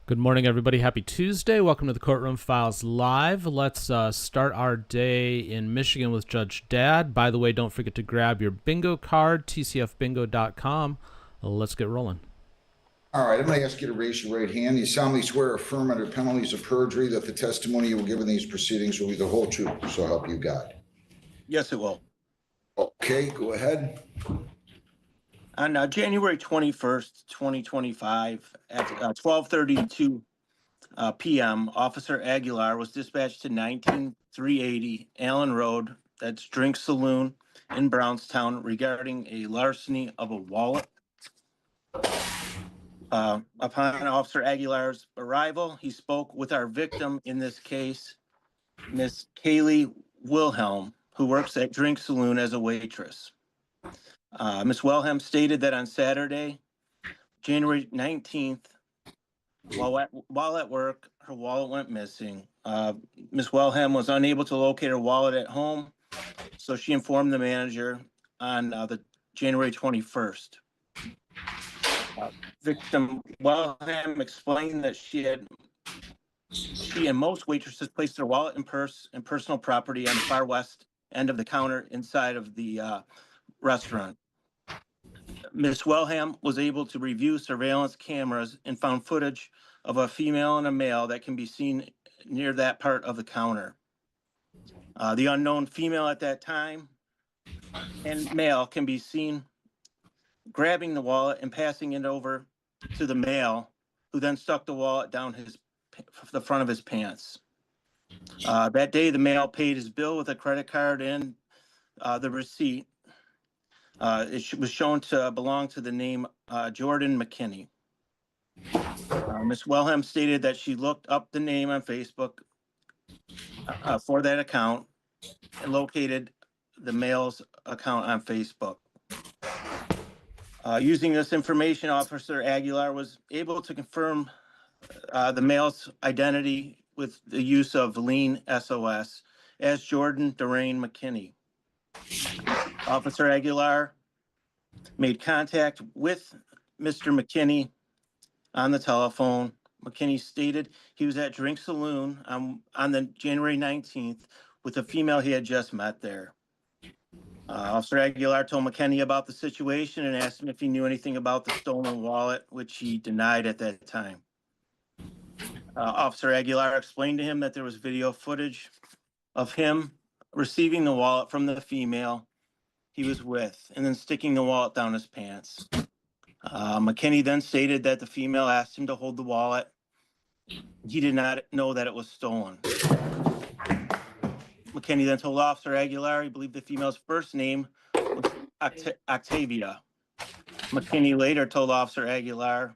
Good morning, everybody. Happy Tuesday. Welcome to the Courtroom Files Live. Let's start our day in Michigan with Judge Dad. By the way, don't forget to grab your bingo card, tcfbingo.com. Let's get rolling. All right, I'm going to ask you to raise your right hand. You solemnly swear or affirm under penalties of perjury that the testimony you will give in these proceedings will be the whole truth, so help you God. Yes, it will. Okay, go ahead. On January 21st, 2025, at 12:32 p.m., Officer Aguilar was dispatched to 19380 Allen Road, that's Drink Saloon in Brownstown, regarding a larceny of a wallet. Upon Officer Aguilar's arrival, he spoke with our victim in this case, Miss Kaylee Wilhelm, who works at Drink Saloon as a waitress. Ms. Wilhelm stated that on Saturday, January 19th, while at work, her wallet went missing. Ms. Wilhelm was unable to locate her wallet at home, so she informed the manager on the January 21st. Victim Wilhelm explained that she and most waitresses placed their wallet and purse and personal property on the far west end of the counter inside of the restaurant. Ms. Wilhelm was able to review surveillance cameras and found footage of a female and a male that can be seen near that part of the counter. The unknown female at that time and male can be seen grabbing the wallet and passing it over to the male, who then stuck the wallet down the front of his pants. That day, the male paid his bill with a credit card and the receipt. It was shown to belong to the name Jordan McKinney. Ms. Wilhelm stated that she looked up the name on Facebook for that account and located the male's account on Facebook. Using this information, Officer Aguilar was able to confirm the male's identity with the use of Lean SOS as Jordan Durain McKinney. Officer Aguilar made contact with Mr. McKinney on the telephone. McKinney stated he was at Drink Saloon on the January 19th with a female he had just met there. Officer Aguilar told McKinney about the situation and asked him if he knew anything about the stolen wallet, which he denied at that time. Officer Aguilar explained to him that there was video footage of him receiving the wallet from the female he was with and then sticking the wallet down his pants. McKinney then stated that the female asked him to hold the wallet. He did not know that it was stolen. McKinney then told Officer Aguilar he believed the female's first name was Octavia. McKinney later told Officer Aguilar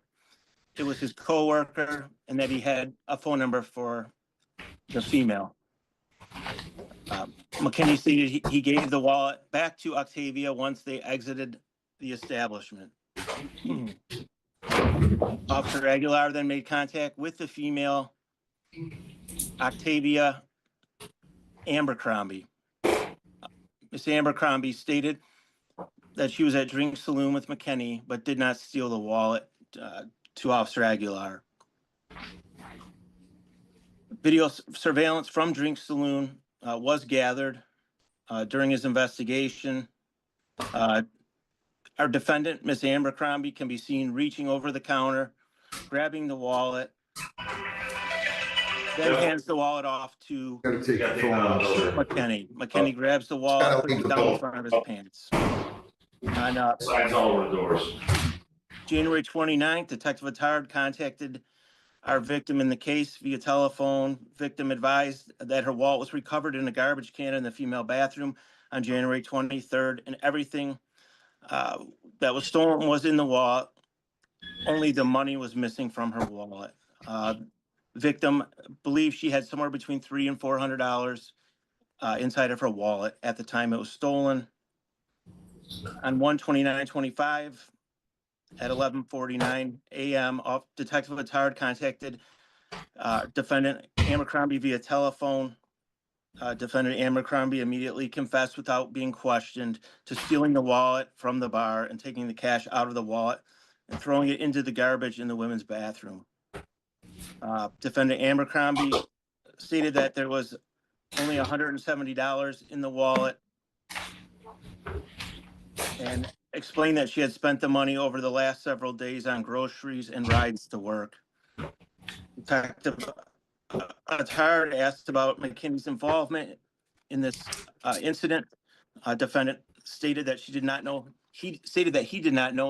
it was his coworker and that he had a phone number for the female. McKinney stated he gave the wallet back to Octavia once they exited the establishment. Officer Aguilar then made contact with the female, Octavia Abercrombie. Miss Abercrombie stated that she was at Drink Saloon with McKinney, but did not steal the wallet to Officer Aguilar. Video surveillance from Drink Saloon was gathered during his investigation. Our defendant, Miss Abercrombie, can be seen reaching over the counter, grabbing the wallet, then hands the wallet off to McKinney. McKinney grabs the wallet, puts it down in front of his pants. On Signs all over the doors. January 29th, Detective Attard contacted our victim in the case via telephone. Victim advised that her wallet was recovered in a garbage can in the female bathroom on January 23rd, and everything that was stolen was in the wallet. Only the money was missing from her wallet. Victim believed she had somewhere between $300 and $400 inside of her wallet at the time it was stolen. On 1/29/25 at 11:49 a.m., Detective Attard contacted defendant Abercrombie via telephone. Defendant Abercrombie immediately confessed without being questioned to stealing the wallet from the bar and taking the cash out of the wallet and throwing it into the garbage in the women's bathroom. Defendant Abercrombie stated that there was only $170 in the wallet and explained that she had spent the money over the last several days on groceries and rides to work. Detective Attard asked about McKinney's involvement in this incident. Defendant stated that he did not know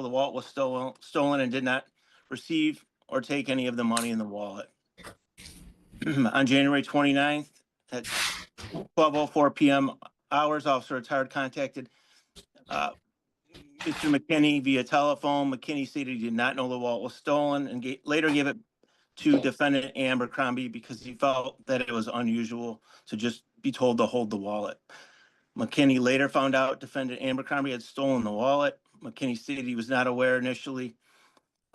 the wallet was stolen and did not receive or take any of the money in the wallet. On January 29th at 12:04 p.m. hours, Officer Attard contacted Mr. McKinney via telephone. McKinney stated he did not know the wallet was stolen and later gave it to Defendant Abercrombie because he felt that it was unusual to just be told to hold the wallet. McKinney later found out Defendant Abercrombie had stolen the wallet. McKinney stated he was not aware initially.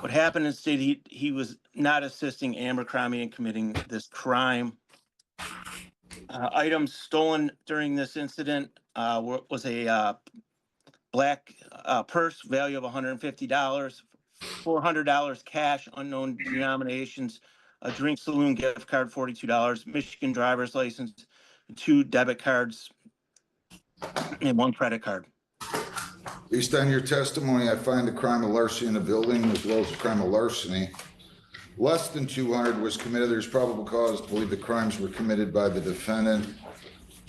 What happened is stated he was not assisting Abercrombie in committing this crime. Items stolen during this incident was a black purse, value of $150, $400 cash, unknown denominations, a drink saloon gift card, $42, Michigan driver's license, 2 debit cards, and 1 credit card. Based on your testimony, I find the crime of larceny in the building as well as the crime of larceny. Less than 200 was committed. There's probable cause to believe the crimes were committed by the defendant.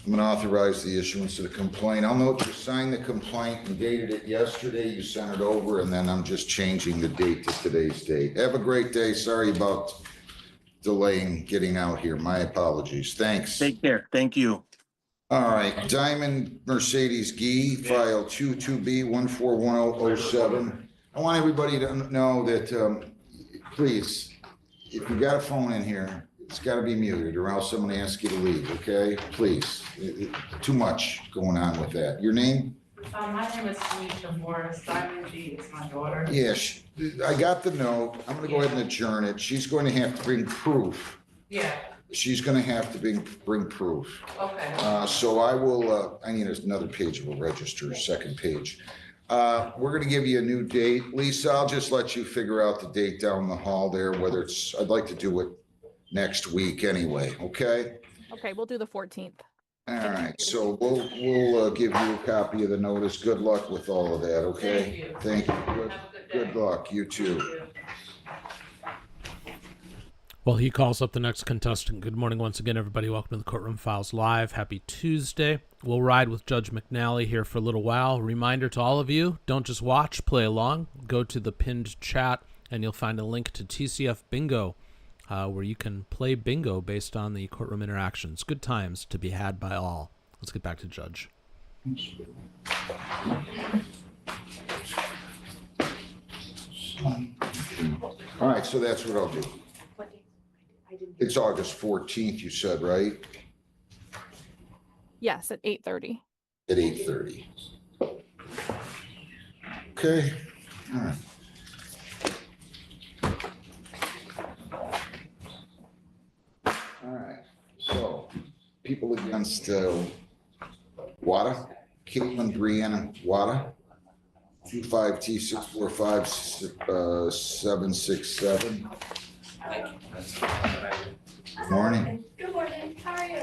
I'm going to authorize the issuance of the complaint. I'll note you signed the complaint and dated it yesterday. You sent it over, and then I'm just changing the date to today's date. Have a great day. Sorry about delaying getting out here. My apologies. Thanks. Take care. Thank you. All right, Diamond Mercedes Gee, file 22B141007. I want everybody to know that, please, if you got a phone in here, it's got to be muted or else someone asks you to leave, okay? Please, too much going on with that. Your name? My name is Tanisha Morris. Diamond G is my daughter. Yeah, I got the note. I'm going to go ahead and adjourn it. She's going to have to bring proof. Yeah, She's going to have to bring proof. okay. So I will, I need another page of a register, second page. We're going to give you a new date. Lisa, I'll just let you figure out the date down the hall there, whether it's, I'd like to do it next week anyway, okay? Okay, we'll do the 14th. All right, so we'll give you a copy of the notice. Good luck with all of that, okay? Thank you. Have a good day. Good luck, you too. Thank you. Well, he calls up the next contestant. Good morning once again, everybody. Welcome to the Courtroom Files Live. Happy Tuesday. We'll ride with Judge McNally here for a little while. Reminder to all of you, don't just watch, play along. Go to the pinned chat, and you'll find a link to TCF Bingo, where you can play bingo based on the courtroom interactions. Good times to be had by all. Let's get back to Judge. All right, so that's what I'll do. It's August 14th, you said, right? Yes, at 8:30. At 8:30. Okay, all right. All right, so people against Wada, Caitlin Brianna Wada, 25T645-767. Morning. Good morning. How are you?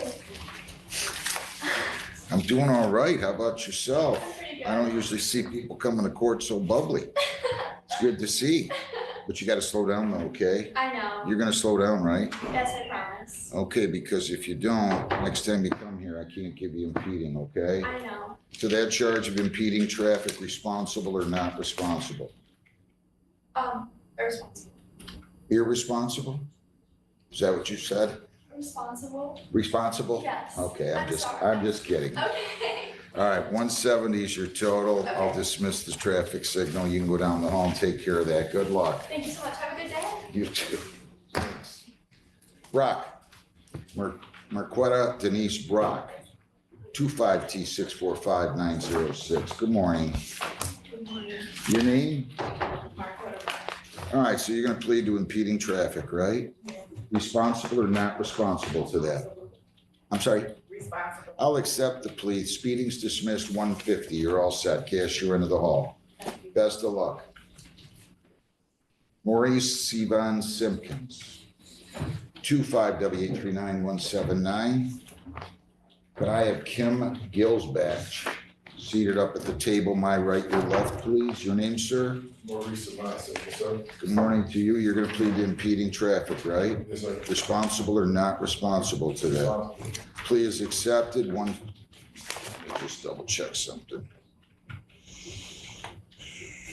I'm doing all right. How about yourself? I'm pretty good. I don't usually see people coming to court so bubbly. It's good to see. But you got to slow down though, okay? I know. You're going to slow down, right? Yes, I promise. Okay, because if you don't, next time you come here, I can't give you impeding, okay? I know. So that charge of impeding traffic, responsible or not responsible? Irresponsible. Irresponsible? Is that what you said? Responsible? Responsible? Yes. Okay, I'm sorry. I'm just kidding. Okay. All right, 170 is your total. Okay. I'll dismiss the traffic signal. You can go down the hall and take care of that. Good luck. Thank you so much. Have a good day. You too. Thanks. Brock, Marquetta Denise Brock, 25T645906. Good morning. Good morning. Your name? Mark, what All right, so you're going to plead to impeding traffic, right? Responsible or not responsible to that? I'm sorry? Responsible. I'll accept the plea. Speeding's dismissed, 150. You're all set. Cash you into the hall. Best of luck. Maurice Sivan Simpkins, 25W839179. Could I have Kim Gilsbatch seated up at the table, my right, your left, please? Your name, sir? Maurice Amasa, sir. Good morning to you. You're going to plead to impeding traffic, right? Yes, sir. Responsible or not responsible to that? Plea is accepted. Let me just double check something.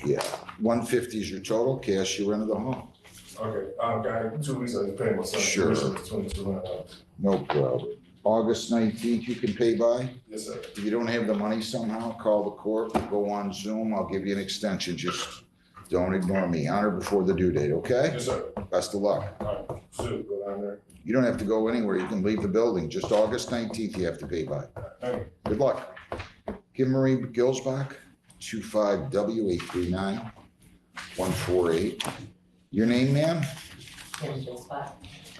Yeah, 150 is your total. Cash you rented the home. Okay, got 2 weeks, I was paying my son. Sure. $2,200. No problem. August 19th, you can pay by. Yes, sir. If you don't have the money somehow, call the court, go on Zoom. I'll give you an extension. Just don't ignore me. On or before the due date, okay? Yes, sir. Best of luck. All right, shoot, go down there. You don't have to go anywhere. You can leave the building. Just August 19th, you have to pay by. Thank you. Good luck. Kim Marie Gilsbach, 25W839-148. Your name, ma'am?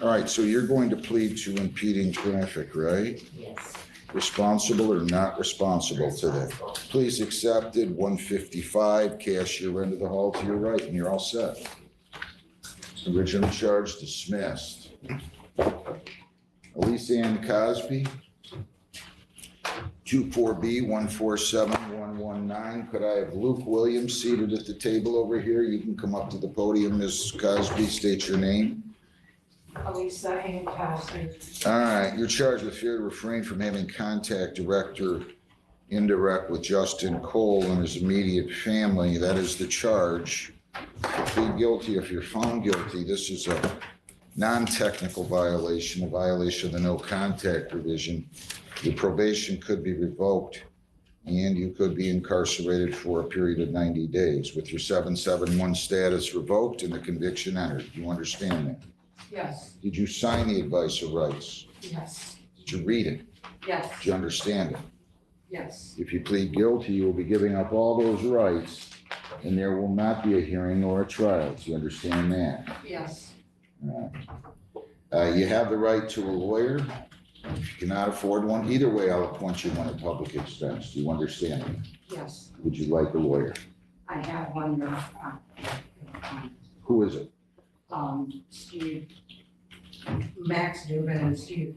All right, so you're going to plead to impeding traffic, right? Yes. Responsible or not responsible to that? Please accepted, 155, cash your end of the hall to your right, and you're all set. Original charge dismissed. Elise Ann Cosby, 24B147119. Could I have Luke Williams seated at the table over here? You can come up to the podium, Ms. Cosby, state your name. Elisa Ann Cosby. All right, you're charged with failure to refrain from having contact, direct or indirect, with Justin Cole and his immediate family. That is the charge. If you plead guilty, if you're found guilty, this is a non-technical violation, a violation of the no contact provision. Your probation could be revoked and you could be incarcerated for a period of 90 days with your 771 status revoked and the conviction entered. Do you understand that? Yes, Did you sign the advice of rights? yes, Did you read it? yes, Did you understand it? yes, If you plead guilty, you will be giving up all those rights and there will not be a hearing or a trial. Do you understand that? yes, You have the right to a lawyer. If you cannot afford one, either way, I'll appoint you one at public expense. Do you understand that? yes. Would you like a lawyer? I have one, Who is it? Steve, Max Dubin and Steve,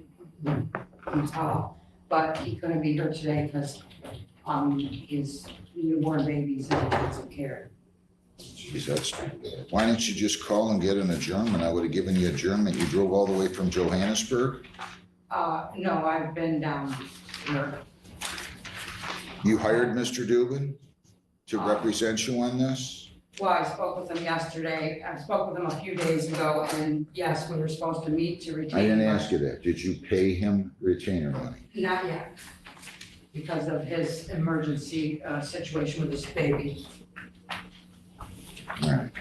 but he couldn't be here today because, his newborn baby's in intensive care. Geez, that's too bad. Why didn't you just call and get an adjournment? I would have given you adjournment. You drove all the way from Johannesburg? No, I've been down here. You hired Mr. Dubin to represent you on this? Well, I spoke with him yesterday. I spoke with him a few days ago, and yes, we were supposed to meet to retain. I didn't but ask you that. Did you pay him retainer money? Not yet, because of his emergency situation with his baby. All right.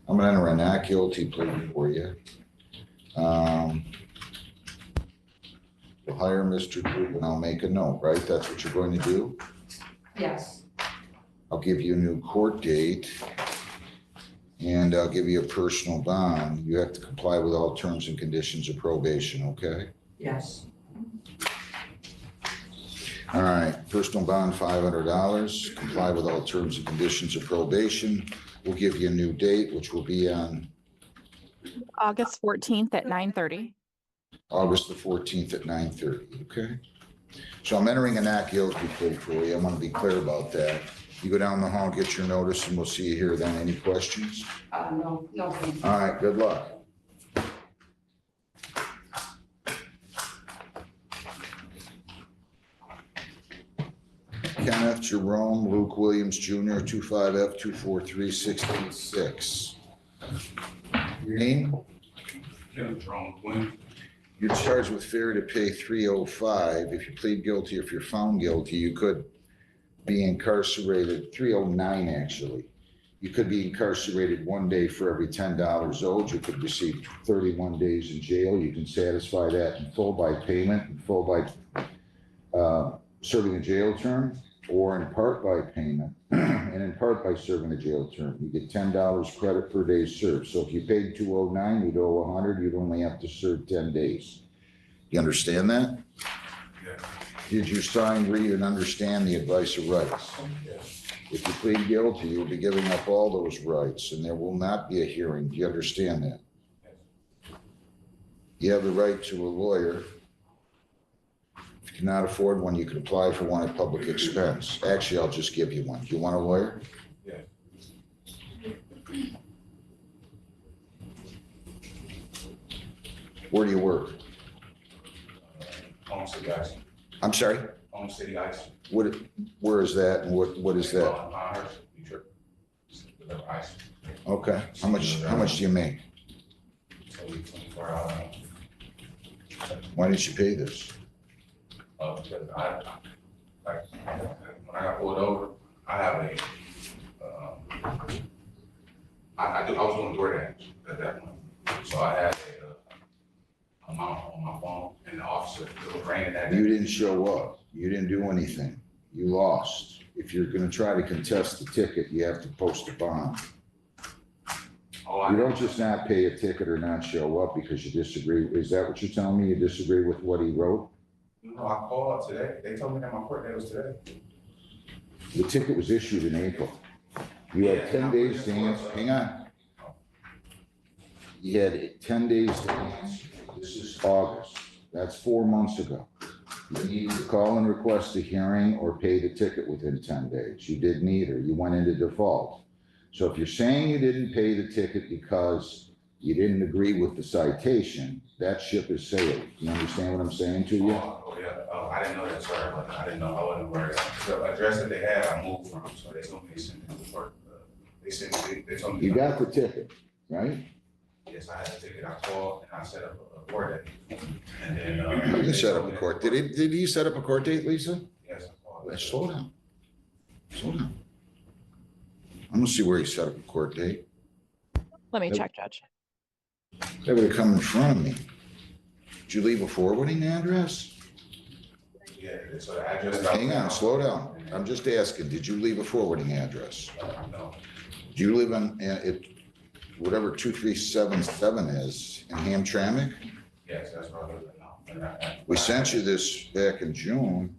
I'm gonna enter a not guilty plea for you. We'll hire Mr. Dubin. I'll make a note, right? That's what you're going to do? Yes, I'll give you a new court date and I'll give you a personal bond. You have to comply with all terms and conditions of probation, okay? yes, All right, personal bond, $500. Comply with all terms and conditions of probation. We'll give you a new date, which will be on August 14th at 9:30. August the 14th at 9:30, okay? So I'm entering a not guilty plea for you. I want to be clear about that. You go down the hall, get your notice, and we'll see you here then. Any questions? no, thank you. All right, good luck. Kenneth Jerome Luke Williams Jr., 25F243686. Your name? Kenneth Jerome Quinn. You're charged with failure to pay $305. If you plead guilty, if you're found guilty, you could be incarcerated, $309 actually. You could be incarcerated 1 day for every $10 owed. You could receive 31 days in jail. You can satisfy that in full by payment, in full by serving a jail term, or in part by payment, and in part by serving a jail term. You get $10 credit per day served. So if you paid $209, you'd owe $100, you'd only have to serve 10 days. You understand that? Yeah. Did you sign, read, and understand the advice of rights? Yes. If you plead guilty, you will be giving up all those rights, and there will not be a hearing. Do you understand that? Yes. You have the right to a lawyer. If you cannot afford one, you can apply for one at public expense. Actually, I'll just give you one. Do you want a lawyer? Yeah. Where do you work? Home City Ice. I'm sorry? Home City Ice. Where is that and what is that? Pinehurst, Detroit. Deliver ice. Okay, how much do you make? So we 24 hours. Why didn't you pay this? Because like, when I got pulled over, I have a, I was doing DoorDash at that point. So I had a amount on my phone and the officer, it was raining that day. You didn't show up. You didn't do anything. You lost. If you're gonna try to contest the ticket, you have to post a bond. Oh, You don't just not pay a ticket or not show up because you disagree. Is that what you're telling me? You disagree with what he wrote? No, I called today. They told me that my court date was today. The ticket was issued in April. You had 10 days to answer. Hang on. You had 10 days to answer. This is August. That's 4 months ago. You need to call and request a hearing or pay the ticket within 10 days. You did neither. You went into default. So if you're saying you didn't pay the ticket because you didn't agree with the citation, that ship is sailed. You understand what I'm saying to you? Oh, yeah. Oh, I didn't know that, sir, but I didn't know. I wasn't aware of that. The address that they had, I moved from, so they told me they sent it to work. They sent me, they told me. You got the ticket, right? Yes, I had the ticket. I called and I set up a court date. And then. You can set up a court. Did he set up a court date, Lisa? Yes, I called. Let's slow down. Slow down. I'm gonna see where he set up a court date. Let me check, Judge. They would have come in front of me. Did you leave a forwarding address? Yeah, so the address. Hang on, slow down. I'm just asking, did you leave a forwarding address? No. Do you live on, whatever 2377 is in Hamtramck? Yes, that's where I live now. We sent you this back in June.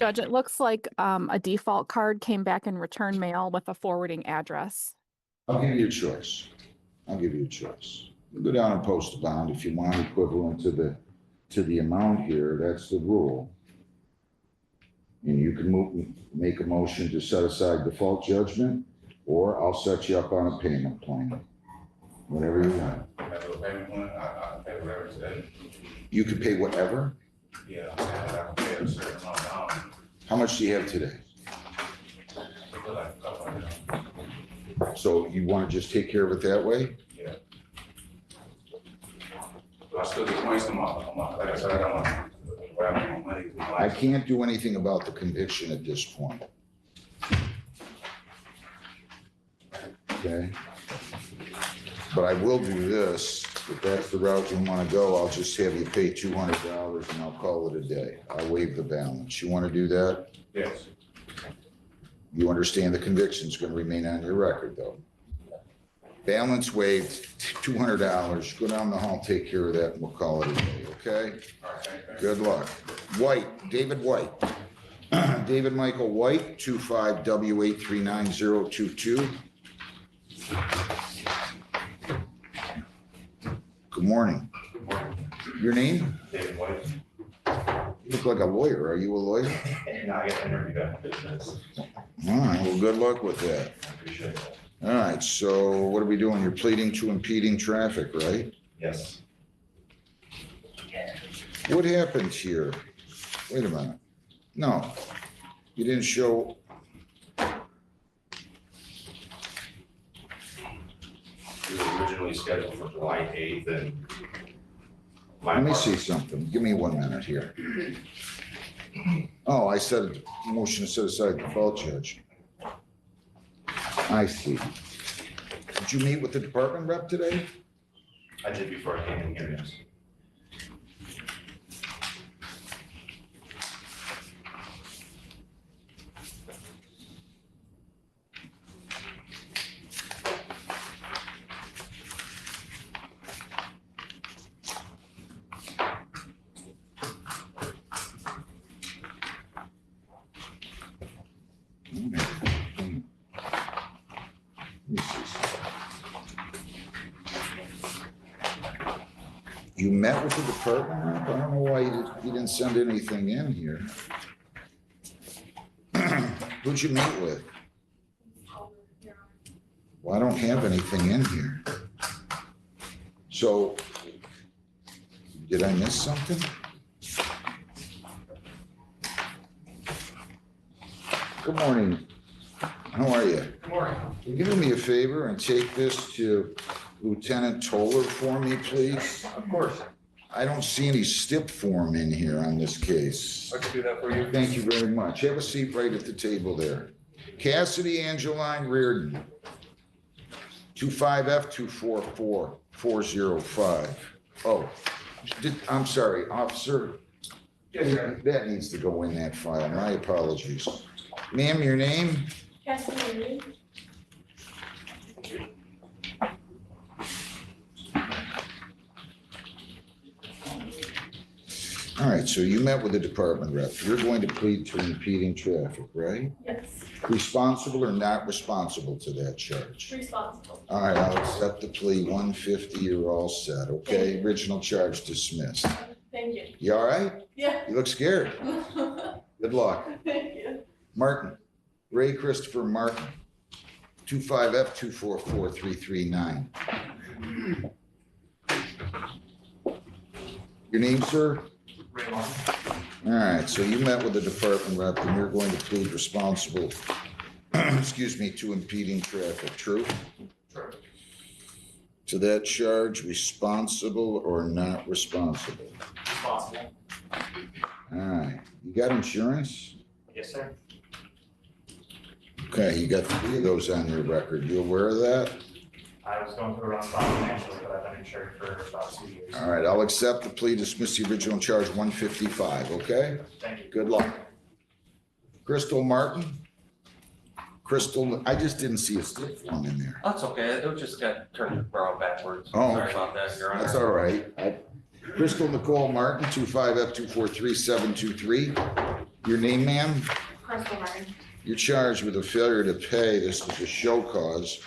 Judge, it looks like a default card came back in return mail with a forwarding address. I'll give you a choice. I'll give you a choice. You go down and post a bond if you want equivalent to the amount here. That's the rule. And you can make a motion to set aside default judgment, or I'll set you up on a payment plan. Whatever you want. That's a payment plan. I pay whatever today. You can pay whatever. Yeah, I'm saying that I can pay a certain amount down. How much do you have today? I feel like a couple of So you want to just take care of it that way? yeah. But I still get points on my, like I said, I don't want to grab my money. I can't do anything about the conviction at this point. Okay? But I will do this. If that's the route you want to go, I'll just have you pay $200 and I'll call it a day. I'll waive the balance. You want to do that? Yes. You understand the conviction's going to remain on your record, though. Balance waived, $200. Go down the hall, take care of that, and we'll call it a day, okay? All right, thank you. Good luck. White, David White. David Michael White, 25W839022. Good morning. Good morning. Your name? David White. You look like a lawyer. Are you a lawyer? And I get to interview that business. All right, well, good luck with that. I appreciate that. All right, so what are we doing? You're pleading to impeding traffic, right? Yes. What happened here? Wait a minute. No, you didn't show. It was originally scheduled for July 8th and. Let me see something. Give me 1 minute here. Oh, I said motion to set aside default judge. I see. Did you meet with the department rep today? I did before I came in here, yes. Let me see something. You met with the department rep? I don't know why you didn't send anything in here. Who'd you meet with? Well, I don't have anything in here. So, did I miss something? Good morning. How are you? Good morning. Can you do me a favor and take this to Lieutenant Toller for me, please? Of course. I don't see any stip form in here on this case. I can do that for you. Thank you very much. Have a seat right at the table there. Cassidy Angeline Reardon, 25F244405. Oh, I'm sorry, officer. That needs to go in that file. My apologies. Ma'am, your name? Cassidy. All right, so you met with the department rep. You're going to plead to impeding traffic, right? Yes, Responsible or not responsible to that charge? responsible. All right, I'll accept the plea. 150, you're all set, okay? Original charge dismissed. Thank you. You all right? Yeah. You look scared. Good luck. Thank you. Martin, Ray Christopher Martin, 25F244339. Your name, sir? Raymond. All right, so you met with the department rep and you're going to plead responsible, excuse me, to impeding traffic, true? Sure. To that charge, responsible or not responsible? Responsible. All right, you got insurance? Yes, sir. Okay, you got 3 of those on your record. You aware of that? I was going through around financially, but I've been insured for about 2 years. All right, I'll accept the plea, dismiss the original charge 155, okay? Thank you. Good luck. Crystal Martin? Crystal, I just didn't see a slip form in there. That's okay. It just got turned around backwards. Oh, Sorry about that, Your Honor. That's all right. Crystal Nicole Martin, 25F243723. Your name, ma'am? Crystal Martin. You're charged with a failure to pay. This is a show cause.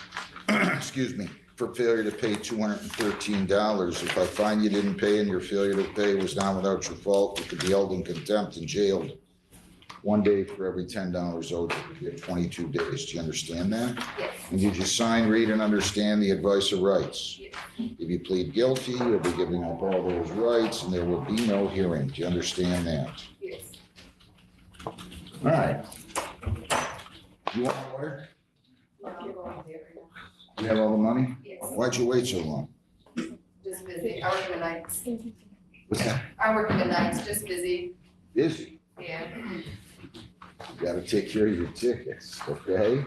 Excuse me, for failure to pay $213. If I find you didn't pay and your failure to pay was not without your fault, you could be held in contempt and jailed 1 day for every $10 owed. You have 22 days. Do you understand that? Yes. And did you sign, read, and understand the advice of rights? Yes. If you plead guilty, you'll be giving up all those rights and there will be no hearing. Do you understand that? Yes. All right. You want a lawyer? You have all the money? Yes. Why'd you wait so long? Just busy. I work in the nights. What's that? I work in the nights, just busy. Busy. Yeah. You gotta take care of your tickets, okay?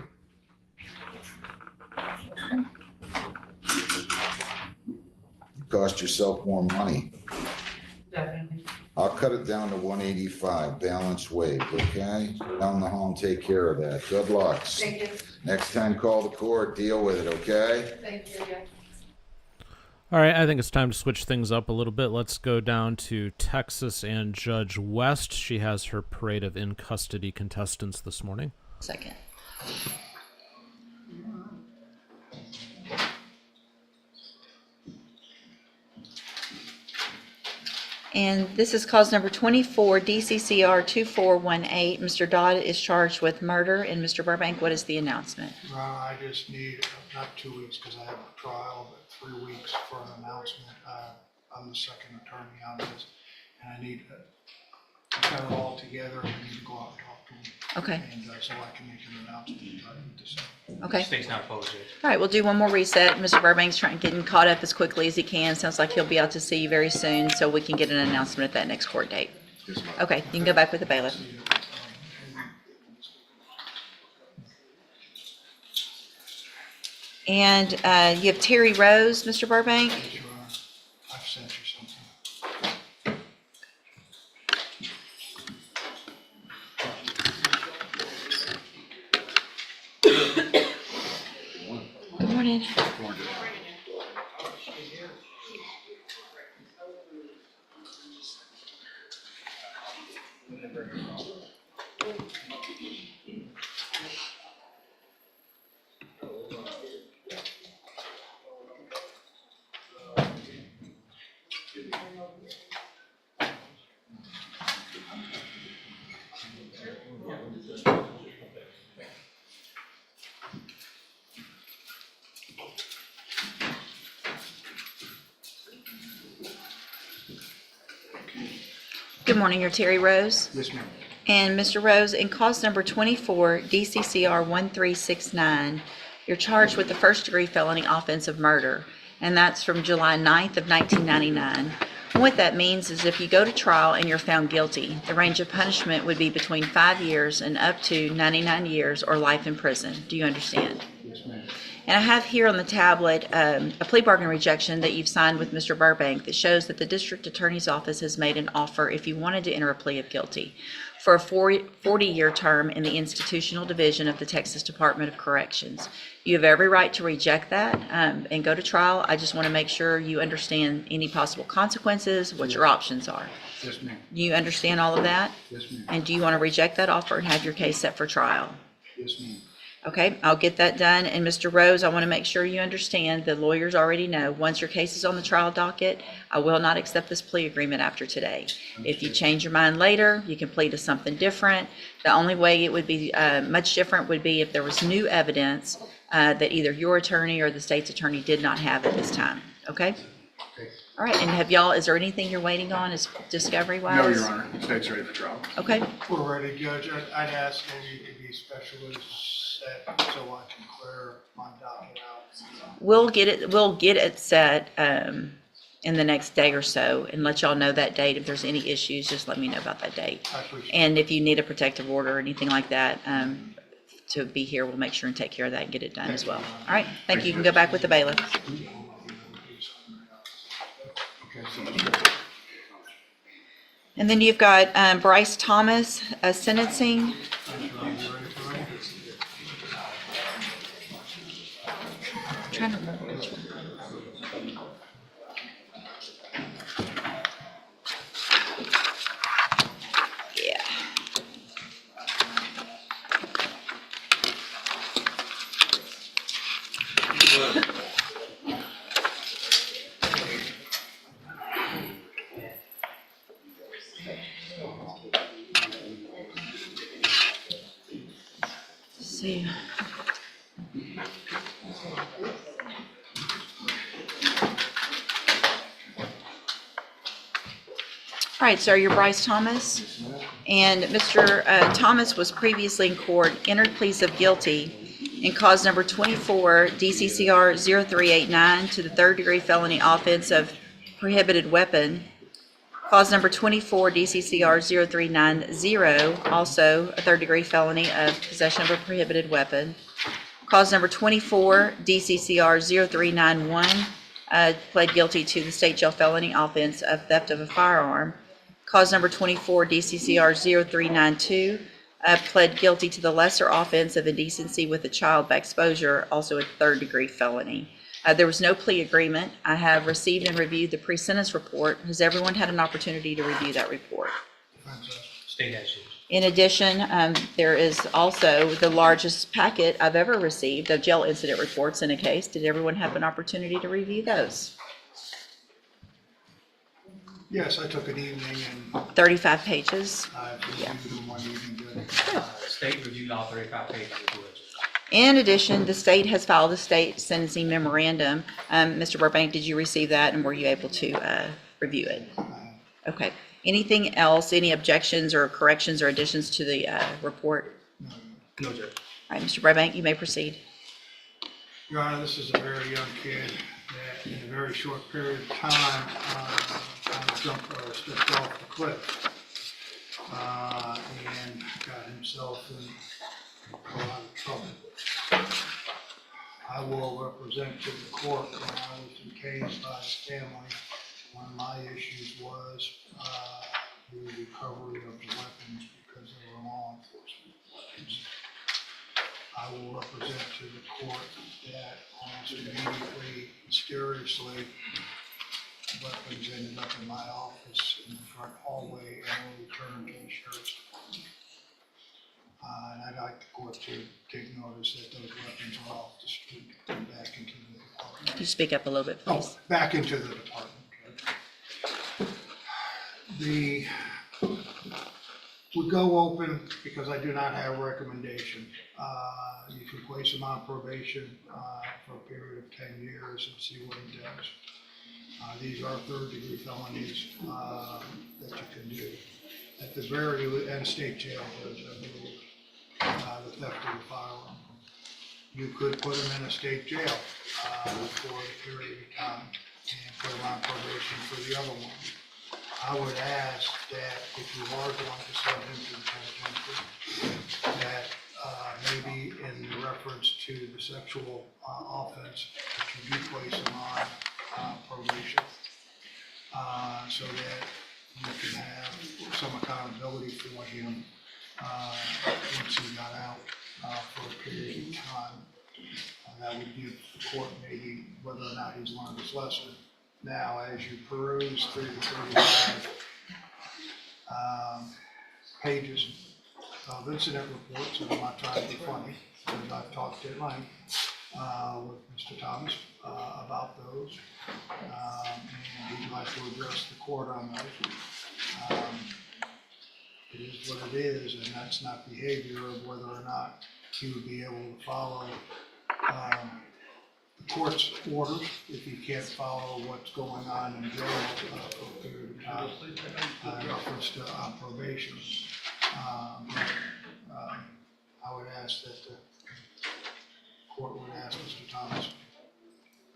You cost yourself more money. Definitely. I'll cut it down to 185, balance waived, okay? Down the hall and take care of that. Good luck. Thank you. Next time, call the court, deal with it, okay? Thank you. Yeah. All right, I think it's time to switch things up a little bit. Let's go down to Texas and Judge West. She has her parade of in-custody contestants this morning. Second. And this is cause number 24, DCCR 2418. Mr. Dodd is charged with murder. And Mr. Burbank, what is the announcement? I just need, not 2 weeks because I have a trial, but 3 weeks for an announcement. I'm the second attorney on this, and I need to cut it all together. I need to go out and talk to them. Okay. And so I can make an announcement in December. Okay. State's not closed yet. All right, we'll do one more reset. Mr. Burbank's trying getting caught up as quickly as he can. Sounds like he'll be out to see you very soon, so we can get an announcement at that next court date. Okay, you can go back with the bailiff. And you have Terry Rose, Mr. Burbank. I've sent you something. Good morning. Good morning, you're Terry Rose. Yes, ma'am. And Mr. Rose, in cause number 24, DCCR 1369, you're charged with the first-degree felony offense of murder, and that's from July 9th of 1999. And what that means is if you go to trial and you're found guilty, the range of punishment would be between 5 years and up to 99 years or life in prison. Do you understand? Yes, ma'am. And I have here on the tablet a plea bargain rejection that you've signed with Mr. Burbank that shows that the district attorney's office has made an offer if you wanted to enter a plea of guilty for a 40-year term in the institutional division of the Texas Department of Corrections. You have every right to reject that and go to trial. I just want to make sure you understand any possible consequences, what your options are. Yes, ma'am. You understand all of that? Yes, ma'am. And do you want to reject that offer and have your case set for trial? Yes, ma'am. Okay, I'll get that done. And Mr. Rose, I want to make sure you understand, the lawyers already know, once your case is on the trial docket, I will not accept this plea agreement after today. If you change your mind later, you can plead to something different. The only way it would be much different would be if there was new evidence that either your attorney or the state's attorney did not have at this time. Okay? Okay. All right, and is there anything you're waiting on as discovery-wise? No, Your Honor. The state's ready for trial. Okay. We're ready, Judge. I'd ask maybe you could be specially set so I can clear my docket out. We'll get it set in the next day or so and let y'all know that date. If there's any issues, just let me know about that date. I appreciate it. And if you need a protective order or anything like that, to be here, we'll make sure and take care of that and get it done as well. All right, thank you. You can go back with the bailiff. Okay, so And then you've got Bryce Thomas, sentencing. Trying to remember which one. Yeah. See. All right, sir, you're Bryce Thomas. And Mr. Thomas was previously in court, entered pleas of guilty in cause number 24, DCCR 0389 to the third-degree felony offense of prohibited weapon. Cause number 24, DCCR 0390, also a third-degree felony of possession of a prohibited weapon. Cause number 24, DCCR 0391, pled guilty to the state jail felony offense of theft of a firearm. Cause number 24, DCCR 0392, pled guilty to the lesser offense of indecency with a child by exposure, also a third-degree felony. There was no plea agreement. I have received and reviewed the pre-sentence report. Has everyone had an opportunity to review that report? State has yours. In addition, there is also the largest packet I've ever received of jail incident reports in a case. Did everyone have an opportunity to review those? yes, I took an evening and 35 pages. I Yeah. reviewed them one evening. Good. State reviewed all 35 pages of yours. In addition, the state has filed a state sentencing memorandum. Mr. Burbank, did you receive that and were you able to review it? Okay. Anything else, any objections or corrections or additions to the report? No, sir. Uh, All right, Mr. Burbank, you may proceed. Your Honor, this is a very young kid that in a very short period of time, jumped or stepped off the cliff. And got himself in a lot of trouble. I will represent to the court when I was encased by his family. One of my issues was the recovery of the weapons because they were law enforcement weapons. I will represent to the court that almost immediately, mysteriously, weapons ended up in my office in the front hallway and were returned to the sheriff's department. And I'd like the court to take notice that those weapons are off the street and back into the department. Could you speak up a little bit, please? Oh, back into the department. We go open because I do not have a recommendation. You can place him on probation for a period of 10 years and see what he does. These are third-degree felonies that you can do. at the very, and state jail, Judge, I believe, the theft of the firearm. You could put them in a state jail for a period of time and put them on probation for the other one. I would ask that if you are going to send him to the penitentiary, that maybe in reference to the sexual offense, that you do place him on probation, so that you can have some accountability for him once he got out for a period of time. That would give the court maybe whether or not he's learned his lesson. Now, as you peruse through the 35 pages of incident reports, and I'm not trying to be funny, because I've talked at length with Mr. Thomas about those, and he'd like to address the court on those. It is what it is, and that's not behavior of whether or not he would be able to follow the court's orders if he can't follow what's going on in jail for a period of time in reference to probation. I would ask that the court would ask Mr. Thomas.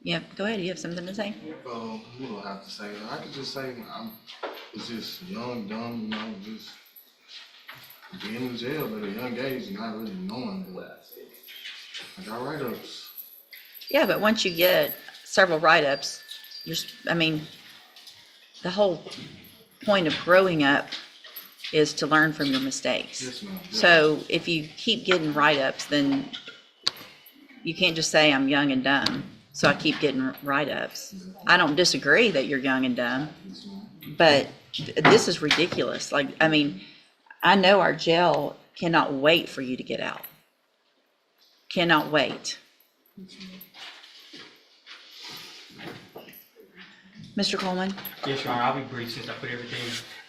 Yeah, go ahead. You have something to say? What do I have to say? I could just say it's just young, dumb, just being in jail at a young age and not really knowing. I got write-ups. Yeah, but once you get several write-ups, the whole point of growing up is to learn from your mistakes. Yes, ma'am. Yeah. So if you keep getting write-ups, then you can't just say I'm young and dumb, so I keep getting write-ups. I don't disagree that you're young and dumb, but this is ridiculous. I know our jail cannot wait for you to get out. Cannot wait. Mr. Coleman? Yes, Your Honor, I'll be brief since I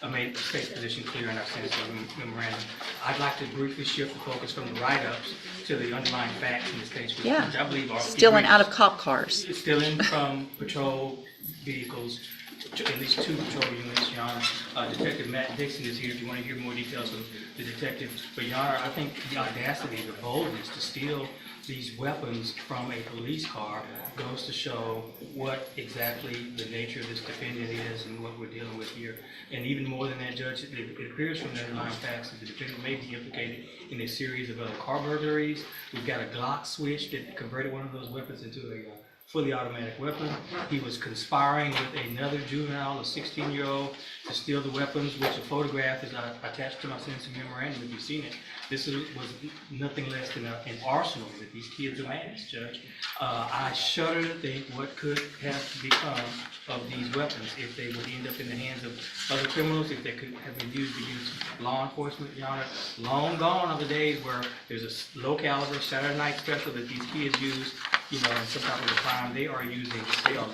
made the state's position clear and I've sent it to the memorandum. I'd like to briefly shift the focus from the write-ups to the underlying facts in this case, which I believe are stealing out of cop cars. Stealing from patrol vehicles, at least 2 patrol units, Your Honor. Detective Matt Dixon is here if you want to hear more details of the detective. But Your Honor, I think the audacity, the boldness to steal these weapons from a police car goes to show what exactly the nature of this defendant is and what we're dealing with here. And even more than that, Judge, it appears from the underlying facts that the defendant may be implicated in a series of other car burglaries. We've got a Glock switch that converted one of those weapons into a fully automatic weapon. He was conspiring with another juvenile, a 16-year-old, to steal the weapons, which a photograph is attached to my sentencing memorandum if you've seen it. This was nothing less than an arsenal that these kids amassed, Judge. I shudder to think what could have become of these weapons if they would end up in the hands of other criminals, if they could have been used against law enforcement, Your Honor. Long gone are the days where there's a low caliber Saturday night special that these kids use, in some type of a crime. They are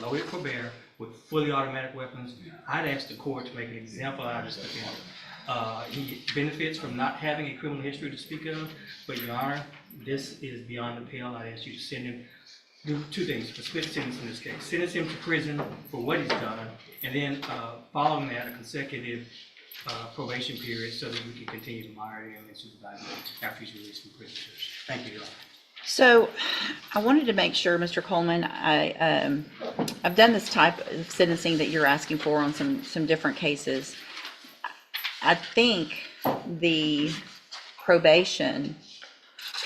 loaded for bear with fully automatic weapons. I'd ask the court to make an example out of this defendant. He benefits from not having a criminal history to speak of, but Your Honor, this is beyond the pale. I'd ask you to send him, do 2 things, a split sentence in this case. Sentence him to prison for what he's done, and then following that, a consecutive probation period so that we can continue to monitor him and supervise him after he's released from prison. Thank you, Your Honor. So I wanted to make sure, Mr. Coleman, I've done this type of sentencing that you're asking for on some different cases. I think the probation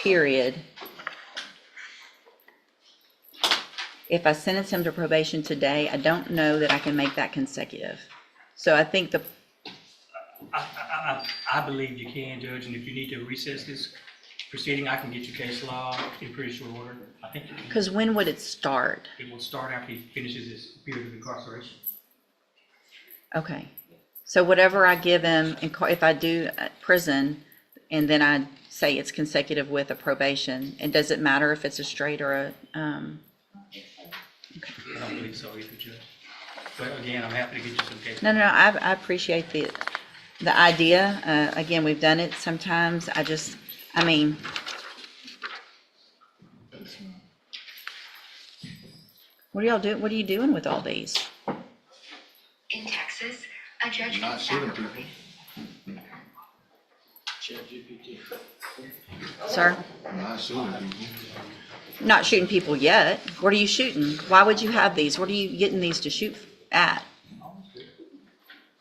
period, if I sentence him to probation today, I don't know that I can make that consecutive. So I think I believe you can, Judge, and if you need to recess this proceeding, I can get you case law in pretty short order. I think you can. Because when would it start? It will start after he finishes his period of incarceration. Okay. So whatever I give him, if I do prison, and then I say it's consecutive with a probation, and does it matter if it's a straight or a, I don't believe so either, Judge. But again, I'm happy to get you some case. No, I appreciate the idea. Again, we've done it sometimes. What are y'all doing? What are you doing with all these? In Texas, a judge Not shooting people. Sir? Not shooting people. Not shooting people yet. What are you shooting? Why would you have these? What are you getting these to shoot at?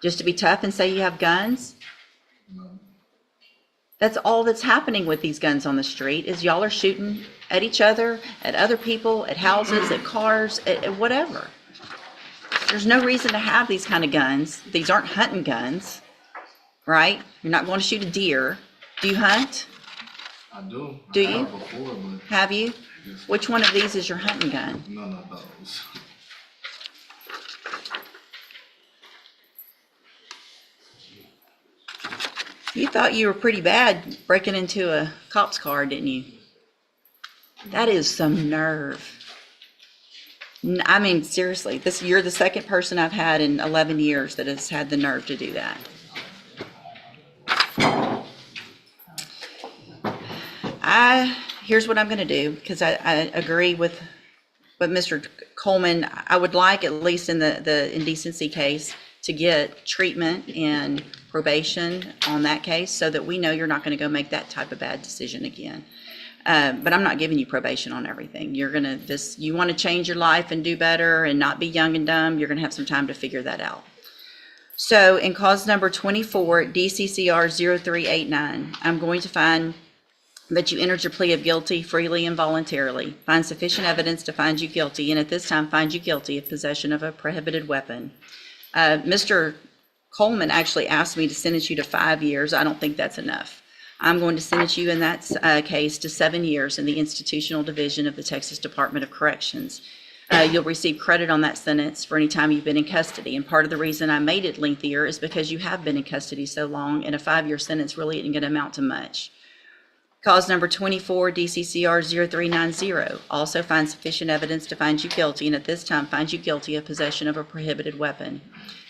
Just to be tough and say you have guns? That's all that's happening with these guns on the street is y'all are shooting at each other, at other people, at houses, at cars, at whatever. There's no reason to have these kind of guns. These aren't hunting guns, right? You're not going to shoot a deer. Do you hunt? I do. Do I you? have before, but Have you? yes, Which one of these is your hunting gun? none of those. You thought you were pretty bad breaking into a cop's car, didn't you? That is some nerve. I mean, seriously, you're the second person I've had in 11 years that has had the nerve to do that. Here's what I'm going to do, because I agree with Mr. Coleman. I would like, at least in the indecency case, to get treatment and probation on that case so that we know you're not going to go make that type of bad decision again. But I'm not giving you probation on everything. You're going to you want to change your life and do better and not be young and dumb, you're going to have some time to figure that out. So in cause number 24, DCCR 0389, I'm going to find that you entered your plea of guilty freely and voluntarily, find sufficient evidence to find you guilty, and at this time find you guilty of possession of a prohibited weapon. Mr. Coleman actually asked me to sentence you to 5 years. I don't think that's enough. I'm going to sentence you in that case to 7 years in the institutional division of the Texas Department of Corrections. You'll receive credit on that sentence for any time you've been in custody. And part of the reason I made it lengthier is because you have been in custody so long, and a 5-year sentence really isn't going to amount to much. Cause number 24, DCCR 0390, also find sufficient evidence to find you guilty, and at this time find you guilty of possession of a prohibited weapon.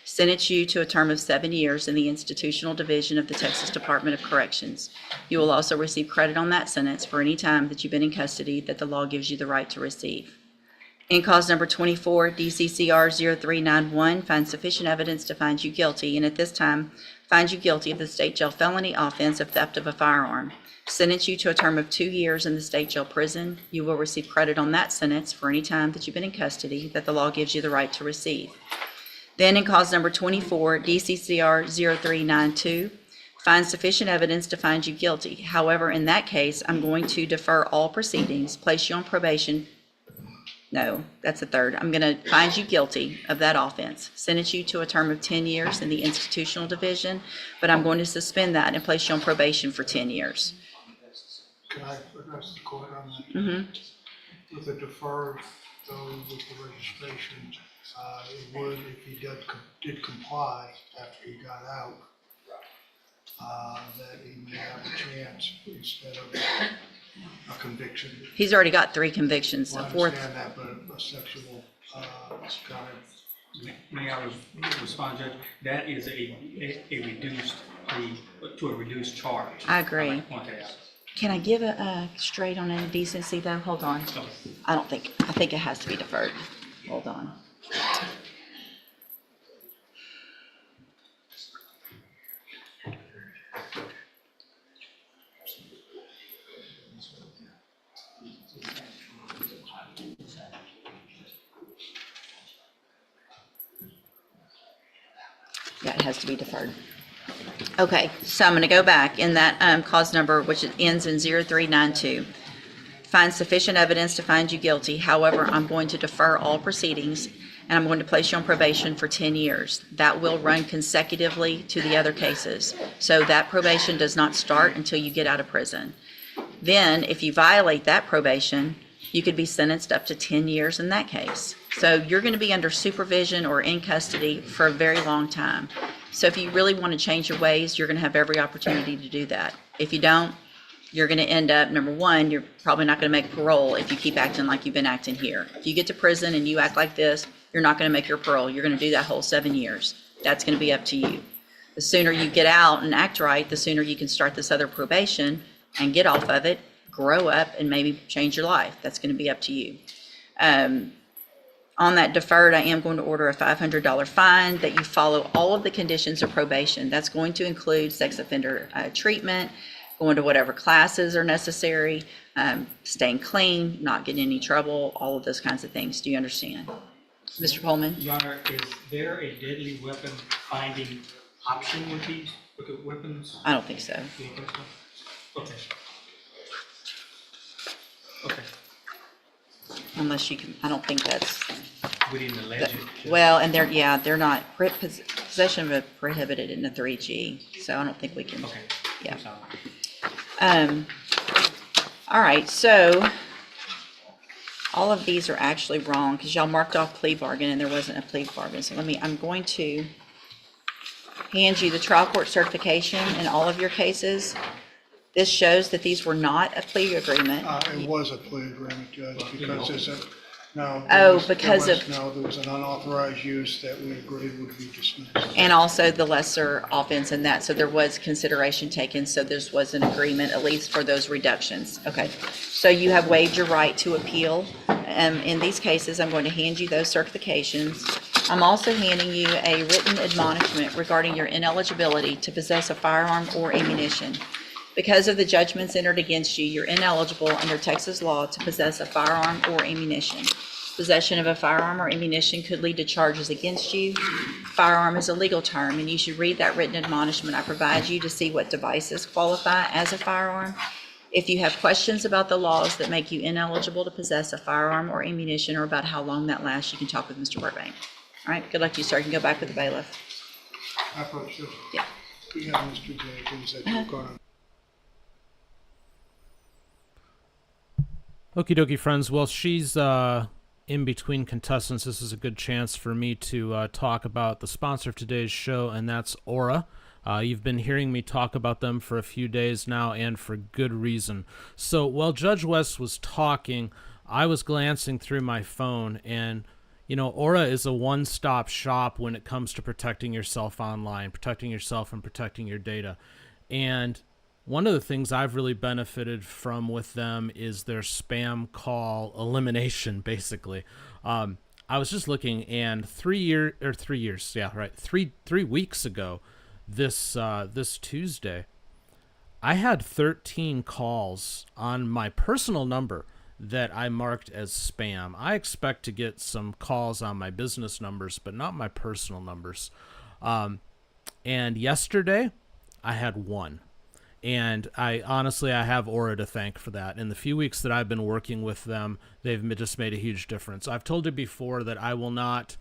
Sentence you to a term of 7 years in the institutional division of the Texas Department of Corrections. You will also receive credit on that sentence for any time that you've been in custody that the law gives you the right to receive. In cause number 24, DCCR 0391, find sufficient evidence to find you guilty, and at this time find you guilty of the state jail felony offense of theft of a firearm. Sentence you to a term of 2 years in the state jail prison. You will receive credit on that sentence for any time that you've been in custody that the law gives you the right to receive. Then in cause number 24, DCCR 0392, find sufficient evidence to find you guilty. However, in that case, I'm going to defer all proceedings, place you on probation. No, that's the third. I'm going to find you guilty of that offense, sentence you to a term of 10 years in the institutional division, but I'm going to suspend that and place you on probation for 10 years. Can I address the court on that? Mm-hmm. With the deferred, though, with the registration, it would, if he did comply after he got out, that he may have a chance instead of a conviction. He's already got 3 convictions. Well, A I fourth. understand that, but a sexual kind of. May I respond, Judge? That is a reduced plea to a reduced charge. I agree. I want to add. Can I give a straight on indecency though? Hold on. I think it has to be deferred. Hold on. Yeah, it has to be deferred. Okay, so I'm going to go back in that cause number, which ends in 0392. Find sufficient evidence to find you guilty. However, I'm going to defer all proceedings, and I'm going to place you on probation for 10 years. That will run consecutively to the other cases. So that probation does not start until you get out of prison. Then, if you violate that probation, you could be sentenced up to 10 years in that case. So you're going to be under supervision or in custody for a very long time. So if you really want to change your ways, you're going to have every opportunity to do that. If you don't, you're going to end up, number one, you're probably not going to make parole if you keep acting like you've been acting here. If you get to prison and you act like this, you're not going to make your parole. You're going to do that whole 7 years. That's going to be up to you. The sooner you get out and act right, the sooner you can start this other probation and get off of it, grow up, and maybe change your life. That's going to be up to you. On that deferred, I am going to order a $500 fine, that you follow all of the conditions of probation. That's going to include sex offender treatment, going to whatever classes are necessary, staying clean, not getting in any trouble, all of those kinds of things. Do you understand? Mr. Pullman? Your Honor, is there a deadly weapon finding option with these weapons? I don't think so. You don't think so? Okay. Okay. Unless you can, I don't think that's, We didn't allege it. well, and they're not, possession of a prohibited in the 3G, so I don't think we can, Okay. yeah. I'm sorry. All right, so all of these are actually wrong because y'all marked off plea bargain and there wasn't a plea bargain. So I'm going to hand you the trial court certification in all of your cases. This shows that these were not a plea agreement. It was a plea agreement, Judge, because there's a, no. Oh, because of- No, there was an unauthorized use that we agreed would be dismissed. And also the lesser offense in that, so there was consideration taken, so this was an agreement, at least for those reductions. Okay, so you have waived your right to appeal. In these cases, I'm going to hand you those certifications. I'm also handing you a written admonishment regarding your ineligibility to possess a firearm or ammunition. Because of the judgments entered against you, you're ineligible under Texas law to possess a firearm or ammunition. Possession of a firearm or ammunition could lead to charges against you. Firearm is a legal term, and you should read that written admonishment I provide you to see what devices qualify as a firearm. If you have questions about the laws that make you ineligible to possess a firearm or ammunition, or about how long that lasts, you can talk with Mr. Burbank. All right, good luck to you, sir. You can go back with the bailiff. I thought, Judge, Yeah. we have Mr. Jenkins that you're gonna. Okie dokie, friends. Well, she's in between contestants. This is a good chance for me to talk about the sponsor of today's show, and that's Aura. You've been hearing me talk about them for a few days now, and for good reason. So while Judge West was talking, I was glancing through my phone, and Aura is a one-stop shop when it comes to protecting yourself online, protecting yourself and protecting your data. And one of the things I've really benefited from with them is their spam call elimination, basically. I was just looking, and 3 weeks ago, this Tuesday, I had 13 calls on my personal number that I marked as spam. I expect to get some calls on my business numbers, but not my personal numbers. And yesterday, I had one. And I have Aura to thank for that. In the few weeks that I've been working with them, they've just made a huge difference. I've told you before that I will not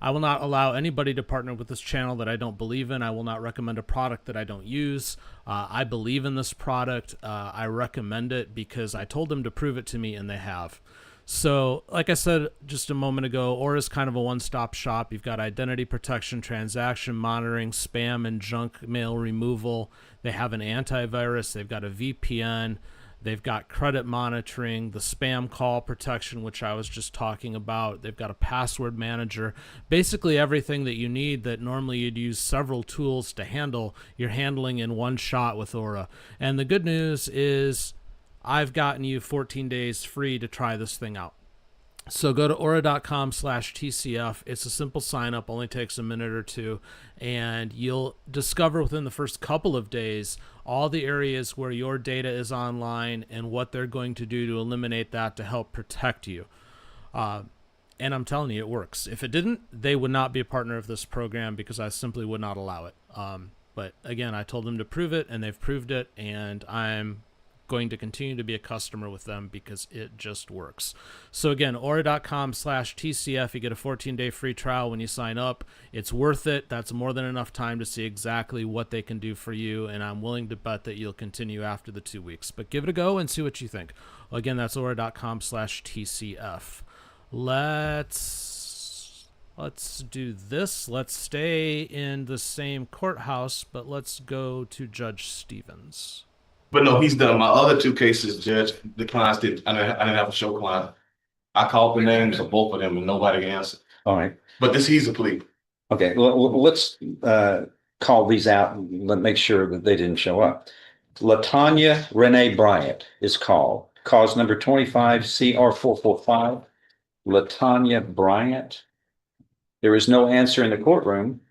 allow anybody to partner with this channel that I don't believe in. I will not recommend a product that I don't use. I believe in this product. I recommend it because I told them to prove it to me, and they have. So, like I said just a moment ago, Aura is kind of a one-stop shop. You've got identity protection, transaction monitoring, spam and junk mail removal. They have an antivirus. They've got a VPN. They've got credit monitoring, the spam call protection, which I was just talking about. They've got a password manager. Basically everything that you need that normally you'd use several tools to handle, you're handling in one shot with Aura. And the good news is I've gotten you 14 days free to try this thing out. So go to aura.com/TCF. It's a simple sign up, only takes a minute or two, and you'll discover within the first couple of days all the areas where your data is online and what they're going to do to eliminate that to help protect you. And I'm telling you, it works. If it didn't, they would not be a partner of this program because I simply would not allow it. But again, I told them to prove it, and they've proved it, and I'm going to continue to be a customer with them because it just works. So again, aura.com/TCF. You get a 14-day free trial when you sign up. It's worth it. That's more than enough time to see exactly what they can do for you, and I'm willing to bet that you'll continue after the 2 weeks. But give it a go and see what you think. Again, that's aura.com/TCF. Let's do this. Let's stay in the same courthouse, but let's go to Judge Stevens. But no, he's done my other two cases, Judge. The clients didn't. I didn't have a show client. I called the names of both of them and nobody answered. All right. But he's a plea. Okay. Well, let's call these out and make sure that they didn't show up. LaTanya Renee Bryant is called. Cause number 25 CR445 LaTanya Bryant. There is no answer in the courtroom.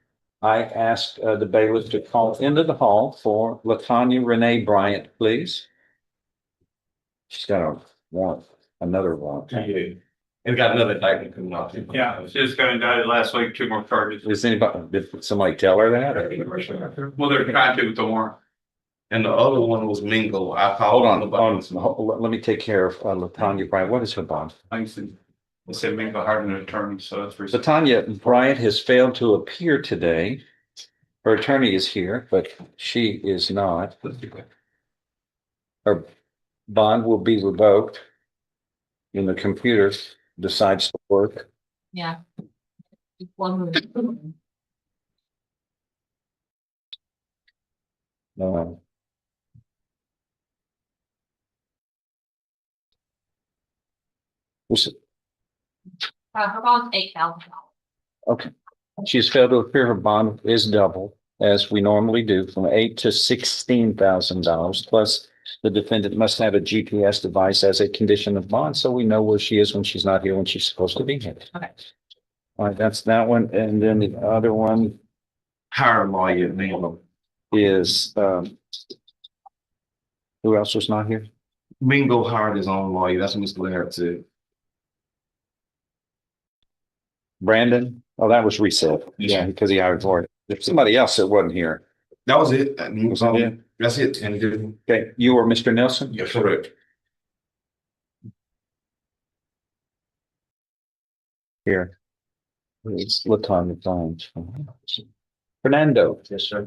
I asked the bailiff to call into the hall for LaTanya Renee Bryant, please. She's got a warrant, another warrant. Yeah. And got another indictment coming out. Yeah, she just got indicted last week, 2 more charges. Does anybody, did somebody tell her that? Or- Well, they're trying to with the warrant. And the other one was Mingo. I Hold called on, let me take care of LaTanya Bryant. What is her bond? I said Mingo hired an attorney, so that's recent. LaTanya Bryant has failed to appear today. Her attorney is here, but she is not. Her bond will be revoked when the computer decides to work. Yeah. One Um, was it- her bond's $8,000. Okay. She's failed to appear. Her bond is double, as we normally do, from $8,000 to $16,000. Plus, the defendant must have a GPS device as a condition of bond, so we know where she is when she's not here, when she's supposed to be here. Okay. All right, that's that one. And then the other one hire a lawyer name. is, who else was not here? Mingo hired his own lawyer. That's what Mr. Laird said. Brandon? Oh, that was reset. Yeah, because he hired for it. There's somebody else that wasn't here. That was it. Was that it? That's it. And Okay, you or Mr. Nelson? yes, correct. Here. It's LaTanya Bryant. Fernando. Yes, sir.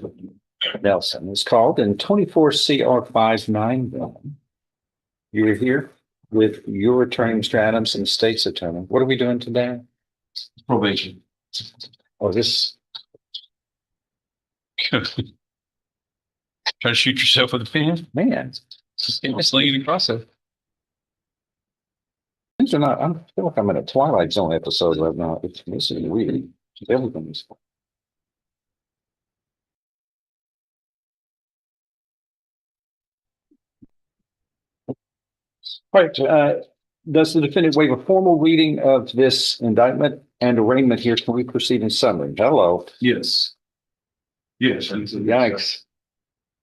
Nelson is called in 24 CR 591. You're here with your attorney, Mr. Adams, and the state's attorney. What are we doing today? Probation. Oh, this. Try to shoot yourself with a pen? Man. It's leaning across it. Things are not, I feel like I'm in a Twilight Zone episode right now. This is weird. Everything's. All right, does the defendant waive a formal reading of this indictment and arraignment here? Can we proceed in summary? Hello. Yes. Yes. Yikes.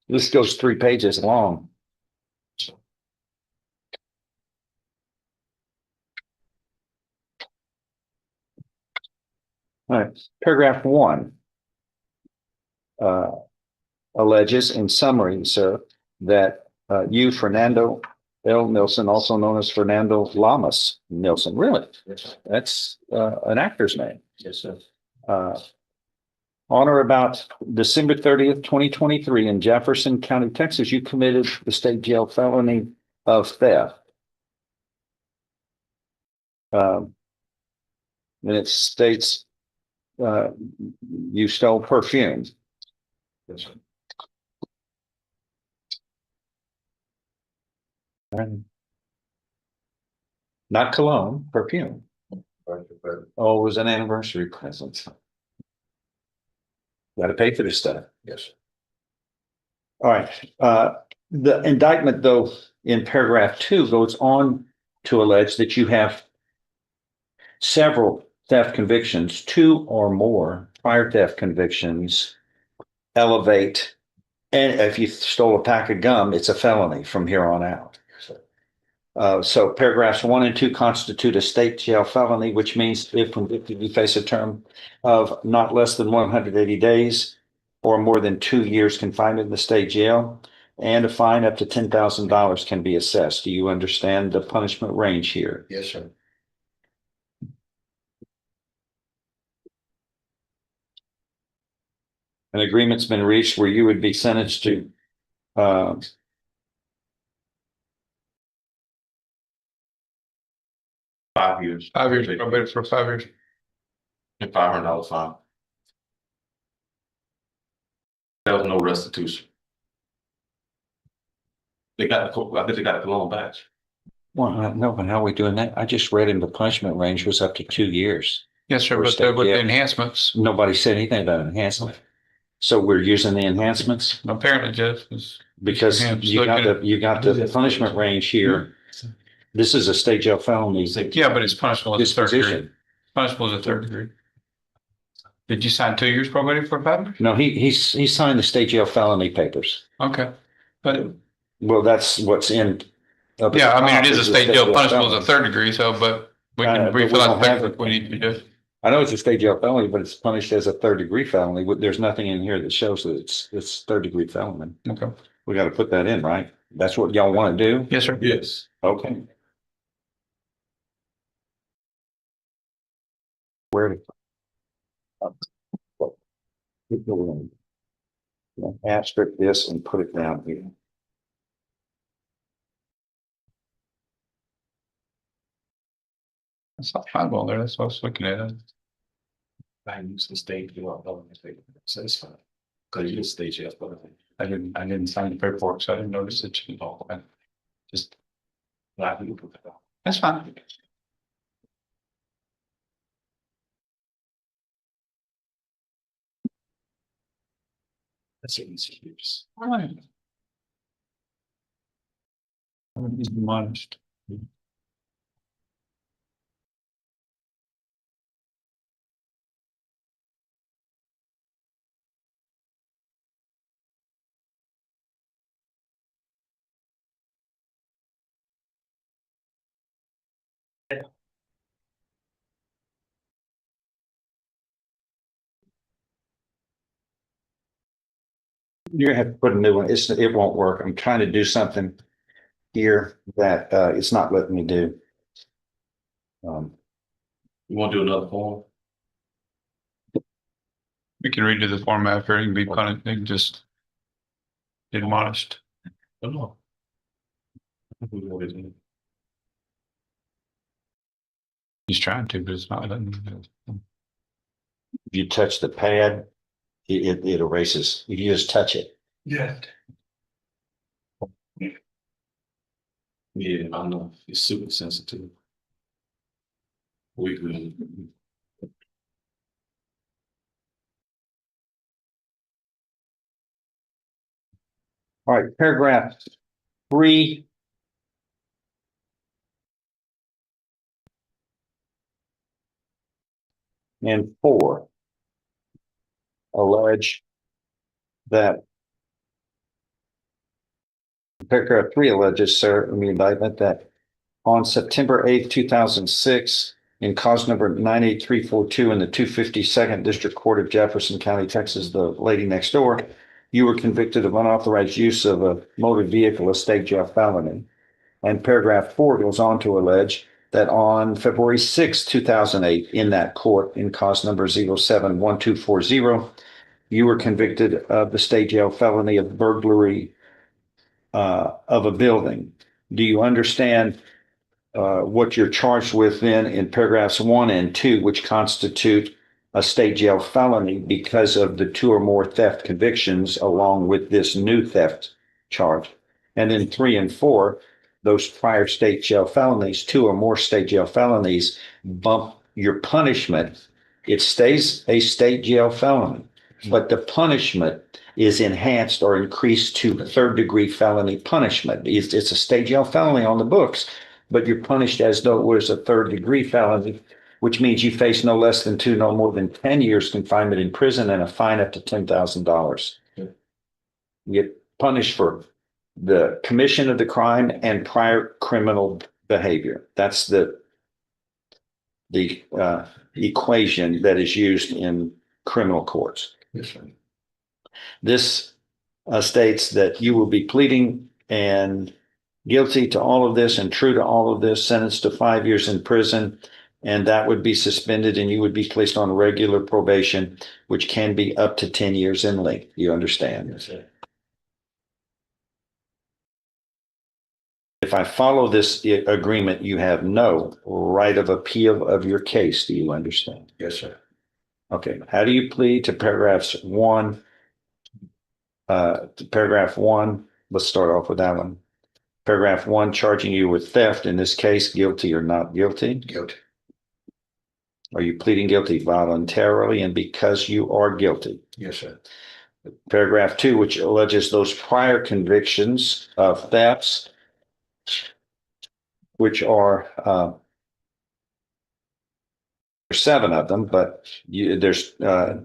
This goes 3 pages long. All right, paragraph 1 alleges in summary, sir, that you, Fernando L. Nilsson, also known as Fernando Lamas Nilsson, really? Yes. That's an actor's name. Yes, sir. On or about December 30th, 2023 in Jefferson County, Texas, you committed the state jail felony of theft. And it states you stole perfume. Yes, sir. Not cologne, perfume. Oh, it was an anniversary present. Got to pay for this stuff. Yes. All right. The indictment, though, in paragraph 2 goes on to allege that you have several theft convictions, 2 or more prior theft convictions elevate. And if you stole a pack of gum, it's a felony from here on out. So paragraphs 1 and 2 constitute a state jail felony, which means if convicted, you face a term of not less than 180 days or more than 2 years confinement in the state jail, and a fine up to $10,000 can be assessed. Do you understand the punishment range here? Yes, sir. An agreement's been reached where you would be sentenced to 5 years. 5 years, probation for 5 years. And $500 fine. There was no restitution. I think they got a cologne badge. Well, no, but how are we doing that? I just read in the punishment range was up to 2 years. Yes, sir, For but state with the jail. enhancements, Nobody said anything about enhancement. So we're using the enhancements apparently, Jeff, is because Yeah, I'm just you got looking the punishment range here This is a state jail felony. Yeah, but it's punishable as a third degree. Disposition. Punishable as a third degree. Did you sign 2 years probation for battery? No, he signed the state jail felony papers. Okay, but Well, that's what's in. yeah, I mean, it is a state jail punishable as a third degree, so, but we can But we refill out don't the have paperwork it. we need to do. I know it's a state jail felony, but it's punished as a third degree felony. There's nothing in here that shows that it's third degree felony. Okay. We got to put that in, right? That's what y'all want to do? Yes, sir. Yes. Okay. Where to? Asterisk this and put it down here. That's not fine on there. That's what I was looking at. I use the state, you want to state, so it's fine. Cause you just state yes, but I didn't sign the paperwork, so I didn't notice it. just. A lot of people put that on. That's fine. That's it, it's years. All right. He's admonished. You're gonna have to put a new one. It won't work. I'm trying to do something here that it's not letting me do. You want to do another form? We can redo the form after. It can be punished. They can just admonished. Oh, no. He's trying to, but it's not letting him. If you touch the pad, it erases. If you just touch it. Yeah. Yeah, I know. It's super sensitive. We could. All right, paragraph 3. And 4 allege that paragraph 3 alleges, sir, in the indictment that on September 8th, 2006, in cause number 98342 in the 252nd District Court of Jefferson County, Texas, the lady next door, you were convicted of unauthorized use of a motor vehicle, a state jail felony. And paragraph 4 goes on to allege that on February 6, 2008, in that court, in cause number 071240, you were convicted of the state jail felony of burglary of a building. Do you understand what you're charged with then in paragraphs 1 and 2, which constitute a state jail felony because of the 2 or more theft convictions along with this new theft charge? And then 3 and 4, those prior state jail felonies, 2 or more state jail felonies, bump your punishment. It stays a state jail felony, but the punishment is enhanced or increased to third degree felony punishment. It's a state jail felony on the books, but you're punished as though it was a third degree felony, which means you face no less than 2, no more than 10 years confinement in prison and a fine up to $10,000. You get punished for the commission of the crime and prior criminal behavior. That's the equation that is used in criminal courts. Yes, sir. This states that you will be pleading and guilty to all of this and true to all of this, sentenced to 5 years in prison, and that would be suspended and you would be placed on regular probation, which can be up to 10 years in length. You understand? Yes, sir. If I follow this agreement, you have no right of appeal of your case. Do you understand? Yes, sir. Okay. How do you plead to paragraphs 1? Paragraph 1, let's start off with that one. Paragraph 1, charging you with theft, in this case, guilty or not guilty? Guilty. Are you pleading guilty voluntarily and because you are guilty? Yes, sir. Paragraph 2, which alleges those prior convictions of thefts which are, there's 7 of them, but there's, the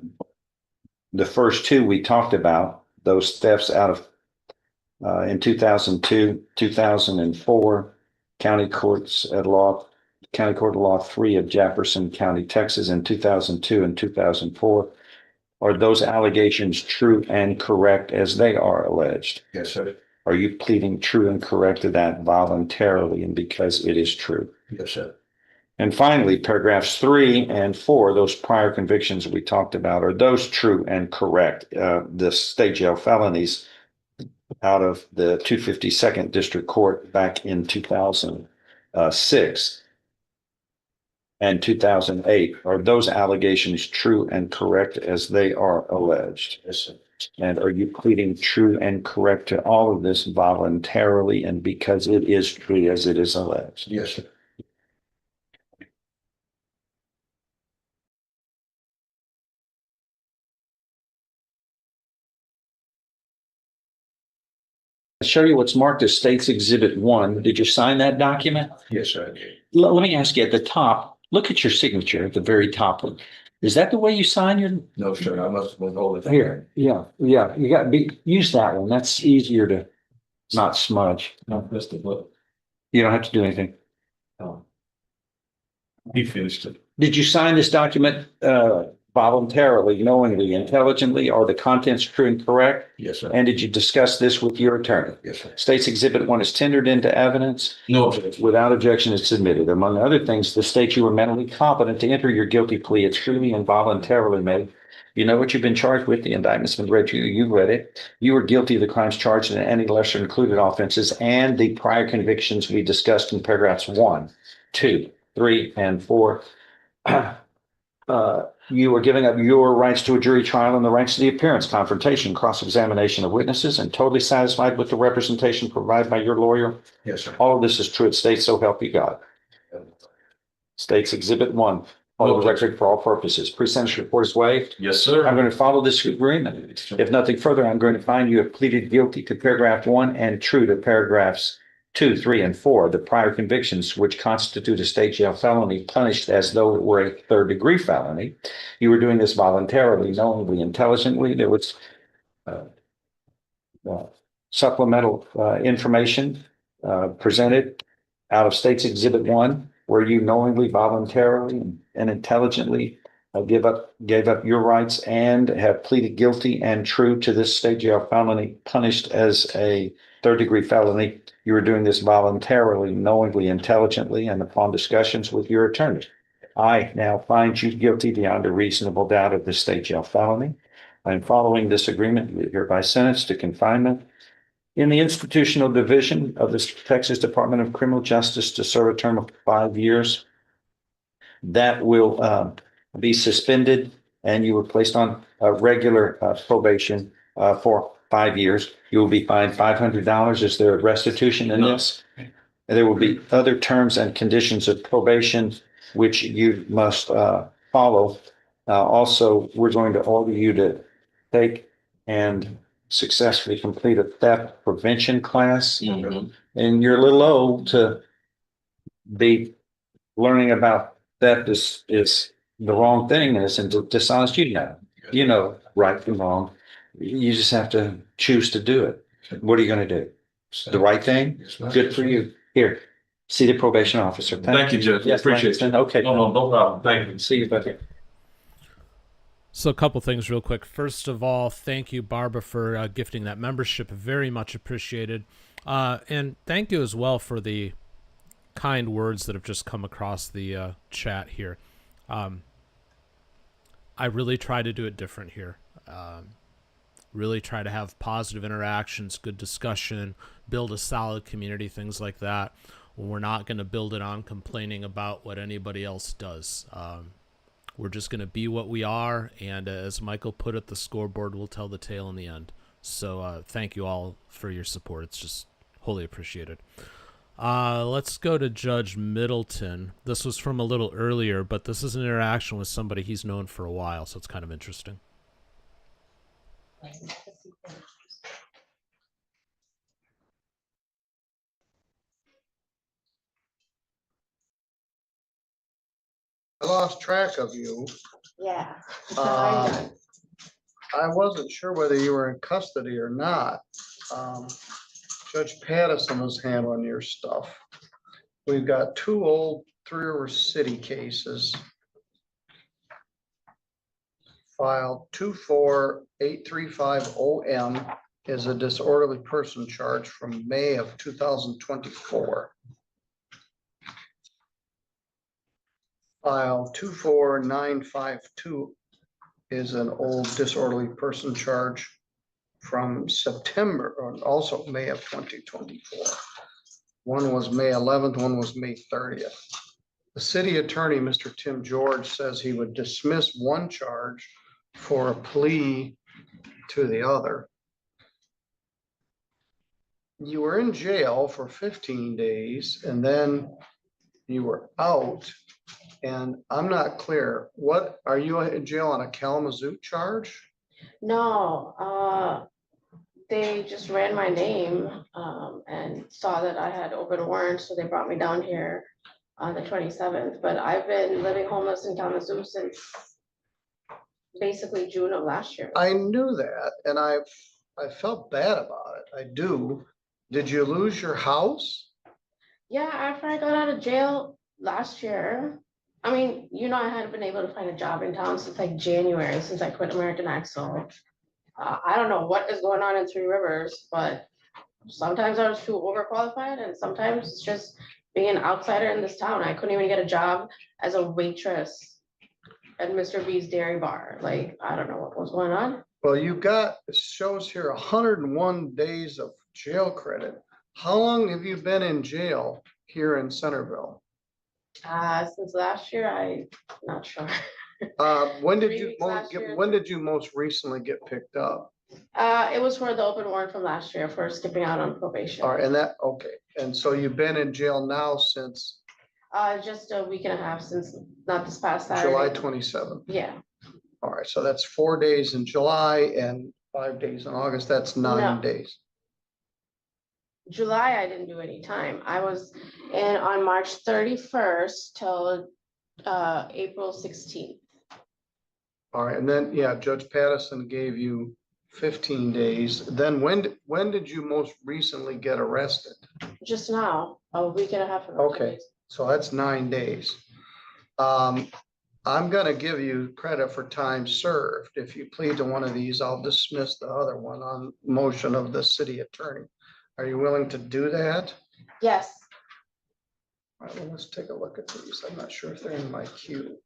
first 2 we talked about, those thefts out of, in 2002, 2004, County Court of Law 3 of Jefferson County, Texas, in 2002 and 2004. Are those allegations true and correct as they are alleged? Yes, sir. Are you pleading true and correct to that voluntarily and because it is true? Yes, sir. And finally, paragraphs 3 and 4, those prior convictions we talked about, are those true and correct? The state jail felonies out of the 252nd District Court back in 2006 and 2008, are those allegations true and correct as they are alleged? Yes, sir. And are you pleading true and correct to all of this voluntarily and because it is true as it is alleged? Yes, sir. I'll show you what's marked as State's Exhibit 1. Did you sign that document? Yes, sir, I did. Let me ask you at the top, look at your signature at the very top one. Is that the way you sign your? No, sir, I must have been holding it. Here, yeah, you got use that one. That's easier to not smudge. No, that's the book. You don't have to do anything. Oh. He finished it. Did you sign this document voluntarily, knowingly, intelligently? Are the contents true and correct? Yes, sir. And did you discuss this with your attorney? Yes, sir. State's Exhibit 1 is tendered into evidence. No objection. Without objection, it's submitted. Among other things, the state you were mentally competent to enter your guilty plea. It's freely and voluntarily made. You know what you've been charged with. The indictment's been read to you. You read it. You were guilty of the crimes charged in any lesser included offenses and the prior convictions we discussed in paragraphs 1, 2, 3, and 4. You are giving up your rights to a jury trial and the rights to the appearance, confrontation, cross-examination of witnesses, and totally satisfied with the representation provided by your lawyer. Yes, sir. All of this is true at state, so help you God. State's Exhibit 1, follow the record for all purposes. Pre-sentence report is waived. Yes, sir. I'm going to follow this agreement. If nothing further, I'm going to find you have pleaded guilty to paragraph 1 and true to paragraphs 2, 3, and 4, the prior convictions which constitute a state jail felony punished as though it were a 3rd-degree felony. You were doing this voluntarily, knowingly, intelligently. There was supplemental information presented out of State's Exhibit 1, where you knowingly, voluntarily, and intelligently gave up your rights and have pleaded guilty and true to this state jail felony punished as a 3rd-degree felony. You were doing this voluntarily, knowingly, intelligently, and upon discussions with your attorney. I now find you guilty beyond a reasonable doubt of this state jail felony. I'm following this agreement. You are hereby sentenced to confinement in the institutional division of the Texas Department of Criminal Justice to serve a term of 5 years. That will be suspended, and you were placed on regular probation for 5 years. You will be fined $500. Is there restitution in this? And there will be other terms and conditions of probation which you must follow. Also, we're going to order you to take and successfully complete a theft prevention class. Mhm. And you're a little old to be learning about theft is the wrong thing is and dishonest. You know right from wrong. You just have to choose to do it. What are you going to do? The right thing? Good for you. Here, see the probation officer. Thank you, Judge. Yes, Appreciate Langston. Okay. No problem. Thank you. See you, buddy. So a couple things real quick. First of all, thank you, Barbara, for gifting that membership. Very much appreciated. And thank you as well for the kind words that have just come across the chat here. I really try to do it different here. Really try to have positive interactions, good discussion, build a solid community, things like that. We're not going to build it on complaining about what anybody else does. We're just going to be what we are, and as Michael put it, the scoreboard will tell the tale in the end. So thank you all for your support. It's just wholly appreciated. Let's go to Judge Middleton. This was from a little earlier, but this is an interaction with somebody he's known for a while, so it's kind of interesting. lost track of you. Yeah. I wasn't sure whether you were in custody or not. Judge Pattison was handling your stuff. We've got 2 old 3 River City cases. File 24835OM is a disorderly person charge from May of 2024. File 24952 is an old disorderly person charge from September, or also May of 2024. One was May 11th, one was May 30th. The city attorney, Mr. Tim George, says he would dismiss one charge for a plea to the other. You were in jail for 15 days and then you were out. And I'm not clear, what, are you in jail on a Kalamazoo charge? No, they just ran my name, and saw that I had open warrants, so they brought me down here on the 27th, but I've been living homeless in Kalamazoo since basically June of last year. I knew that, and I felt bad about it. I do. Did you lose your house? Yeah, after I got out of jail last year, I mean, I hadn't been able to find a job in town since like January, since I quit American Axle. I don't know what is going on in Three Rivers, but sometimes I was too overqualified and sometimes it's just being an outsider in this town. I couldn't even get a job as a waitress at Mr. B's Dairy Bar. Like, I don't know what was going on. Well, you got, it shows here 101 days of jail credit. How long have you been in jail here in Centerville? Since last year, I'm not sure. When did 3 you weeks last year. when did you most recently get picked up? It was for the open warrant from last year for skipping out on probation. All right, and that, okay, and so you've been in jail now since Just a week and a half since, not this past Saturday. July 27th. Yeah. All right, so that's 4 days in July and 5 days in August. That's 9 No. days. July, I didn't do any time. I was in on March 31st till April 16th. All right, and then, yeah, Judge Pattison gave you 15 days. Then when did you most recently get arrested? Just now, a week and a half ago. Okay, so that's 9 days. I'm gonna give you credit for time served. If you plead to one of these, I'll dismiss the other one on motion of the city attorney. Are you willing to do that? Yes. All right, well, let's take a look at these. I'm not sure if they're in my queue.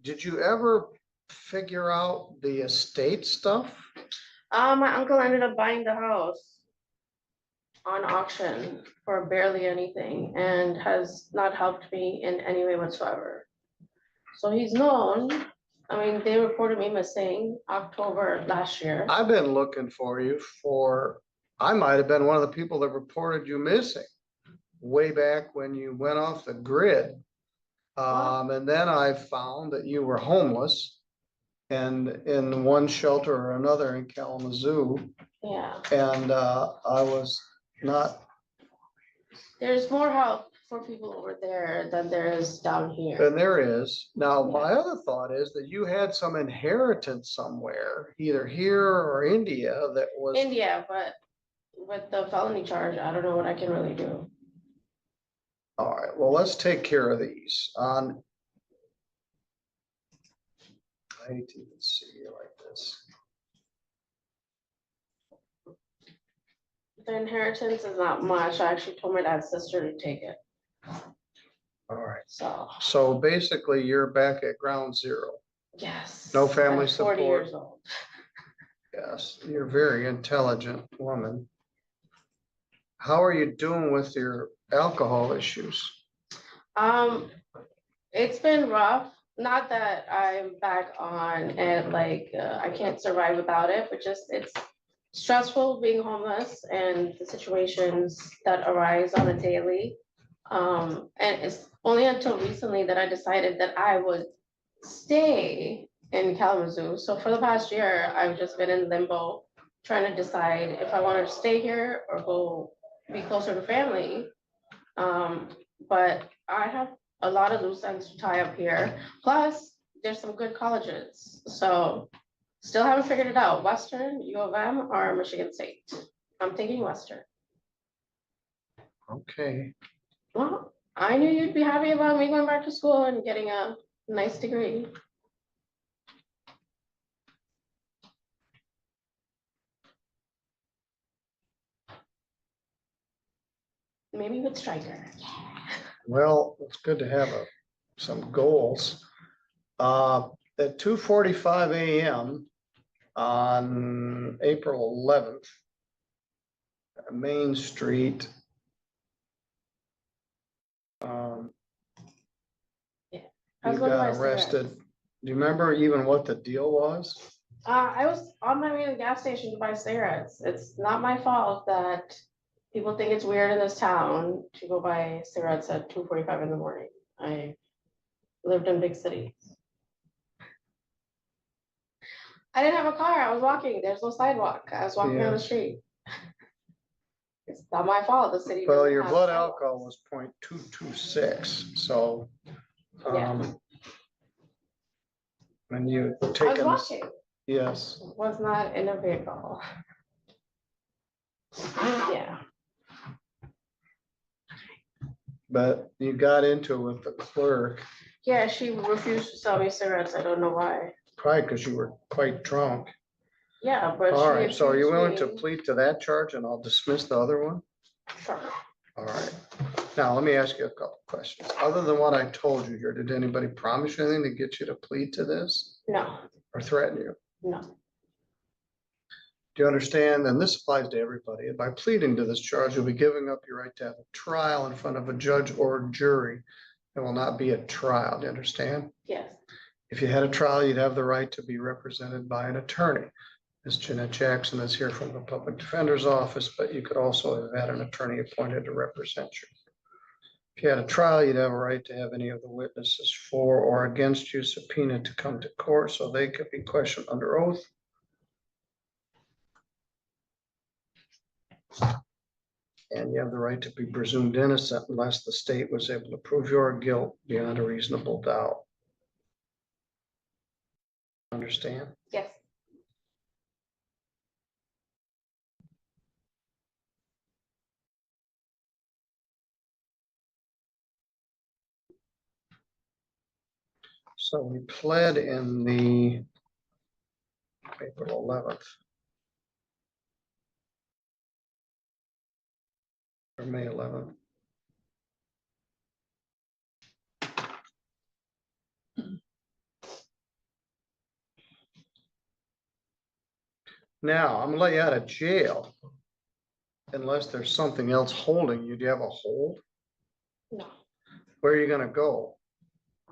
Did you ever figure out the estate stuff? My uncle ended up buying the house on auction for barely anything and has not helped me in any way whatsoever. So he's known. I mean, they reported me missing October last year. I've been looking for you I might have been one of the people that reported you missing way back when you went off the grid. And then I found that you were homeless and in one shelter or another in Kalamazoo. Yeah. And I was not. There's more help for people over there than there is down here. And there is. Now, my other thought is that you had some inheritance somewhere, either here or India, that was. India, but with the felony charge, I don't know what I can really do. All right, well, let's take care of these. I hate to even see you like this. The inheritance is not much. I actually told my dad's sister to take it. All right. So basically you're back at ground zero. yes. No family I'm support. 40 years old. Yes, you're a very intelligent woman. How are you doing with your alcohol issues? It's been rough. Not that I'm back on and like I can't survive without it, but just it's stressful being homeless and the situations that arise on a daily. And it's only until recently that I decided that I would stay in Kalamazoo. So for the past year, I've just been in limbo, trying to decide if I want to stay here or go be closer to family. But I have a lot of loose ends to tie up here. Plus, there's some good colleges. So still haven't figured it out. Western, U of M, or Michigan State. I'm thinking Western. Okay. Well, I knew you'd be happy about me going back to school and getting a nice degree. Maybe with Stryker. Well, it's good to have some goals. At 2:45 a.m. on April 11th, Main Street. I was You going to buy got arrested. Do you remember even what the deal was? I was on my way to the gas station to buy cigarettes. It's not my fault that people think it's weird in this town to go buy cigarettes at 2:45 in the morning. I lived in big cities. I didn't have a car. I was walking. There's no sidewalk. I was walking down the street. It's not my fault. The city. Well, doesn't your have blood sidewalks. alcohol was 0.226, so. When you I was taken, walking. yes, Was not in a vehicle. Yeah. but you got into it with the clerk, Yeah, she refused to sell me cigarettes. I don't know why. probably because you were quite drunk. Yeah, but All she right, so are you willing accused to me- plead to that charge and I'll dismiss the other one? Sure. All right. Now, let me ask you a couple questions. Other than what I told you here, did anybody promise you anything to get you to plead to this No, or threaten you? no. Do you understand? And this applies to everybody. By pleading to this charge, you'll be giving up your right to have a trial in front of a judge or jury. It will not be a trial. Do you understand? Yes. If you had a trial, you'd have the right to be represented by an attorney. Ms. Jeanette Jackson is here from the Public Defender's Office, but you could also have had an attorney appointed to represent you. If you had a trial, you'd have a right to have any of the witnesses for or against you subpoenaed to come to court so they could be questioned under oath. And you have the right to be presumed innocent unless the state was able to prove your guilt beyond a reasonable doubt. Understand? Yes. So we pled in the April 11th. Or May 11th. Now, I'm gonna let you out of jail. Unless there's something else holding you. Do you have a hold? No. Where are you gonna go?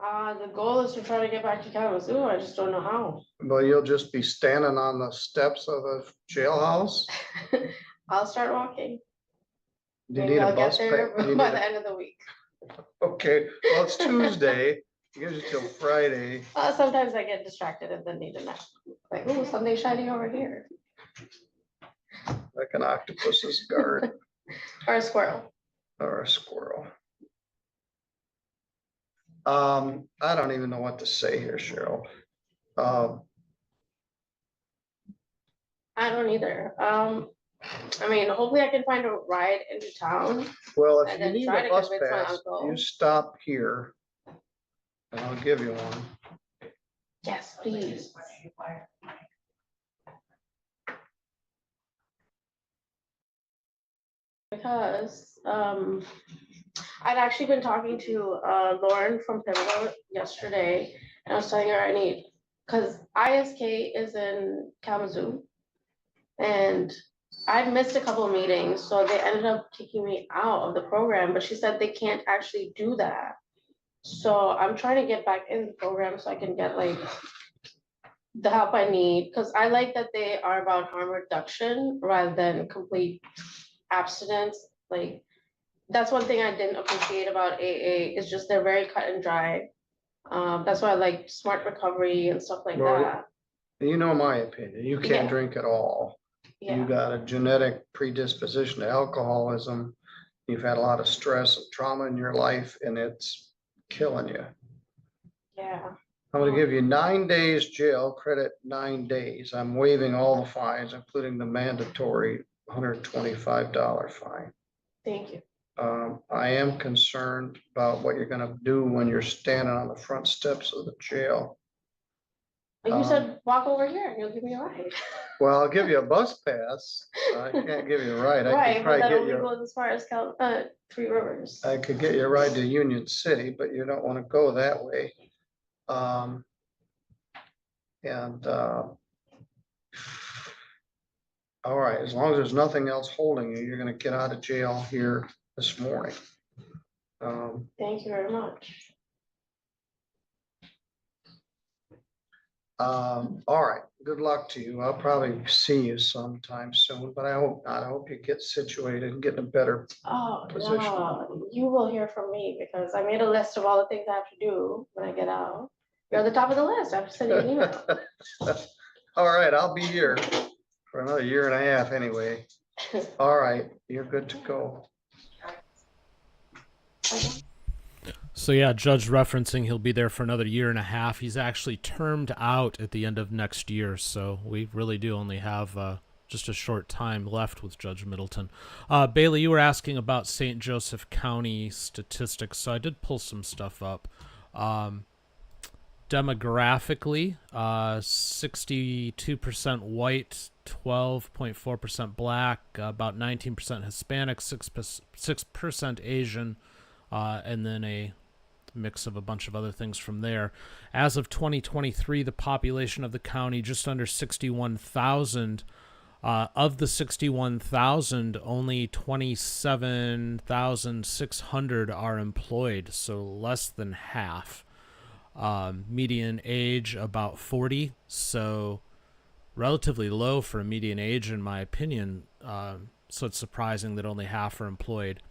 The goal is to try to get back to Kalamazoo. I just don't know how. Well, you'll just be standing on the steps of the jailhouse? I'll start walking. Do you Maybe need a I'll bus? get there Do you by need the a- end of the week. Okay, well, it's Tuesday. It gives you till Friday. Sometimes I get distracted and then need a nap. Like, oh, something's shining over here. Like an octopus's guard Or a squirrel. or a squirrel. I don't even know what to say here, Cheryl. I don't either. I mean, hopefully I can find a ride into town. Well, if And you then need try a to bus convince my pass, uncle. you stop here. And I'll give you one. Yes, please. Because I'd actually been talking to Lauren from Pivotal yesterday, and I was telling her I need, because ISK is in Kalamazoo, and I'd missed a couple of meetings, so they ended up kicking me out of the program, but she said they can't actually do that. So I'm trying to get back in the program so I can get like the help I need, because I like that they are about harm reduction rather than complete abstinence. Like, that's one thing I didn't appreciate about AA, is just they're very cut and dry. That's why I like smart recovery and stuff like Well, that. You know my opinion. You can't Yeah. drink at all. you Yeah. got a genetic predisposition to alcoholism. You've had a lot of stress and trauma in your life and it's killing you. Yeah. I'm gonna give you 9 days jail, credit 9 days. I'm waiving all the fines, including the mandatory $125 fine. Thank you. I am concerned about what you're gonna do when you're standing on the front steps of the jail. You said walk over here and you'll give me a ride. Well, I'll give you a bus pass. I can't give you a ride. I Right, could but probably that get only you, goes as far as Three Rivers. I could get you a ride to Union City, but you don't want to go that way. All right, as long as there's nothing else holding you, you're gonna get out of jail here this morning. Thank you very much. All right, good luck to you. I'll probably see you sometime soon, but I hope not. I hope you get situated and get in a better Oh, position. no, you will hear from me because I made a list of all the things I have to do when I get out. You're at the top of the list. I have to send you an email. All right, I'll be here for another year and a half anyway. All right, you're good to go. So yeah, Judge referencing he'll be there for another year and a half. He's actually termed out at the end of next year, so we really do only have just a short time left with Judge Middleton. Bailey, you were asking about St. Joseph County statistics, so I did pull some stuff up. Demographically, 62% white, 12.4% black, about 19% Hispanic, 6% Asian, and then a mix of a bunch of other things from there. As of 2023, the population of the county just under 61,000. Of the 61,000, only 27,600 are employed, so less than half. Median age about 40, so relatively low for a median age in my opinion. So it's surprising that only half are employed.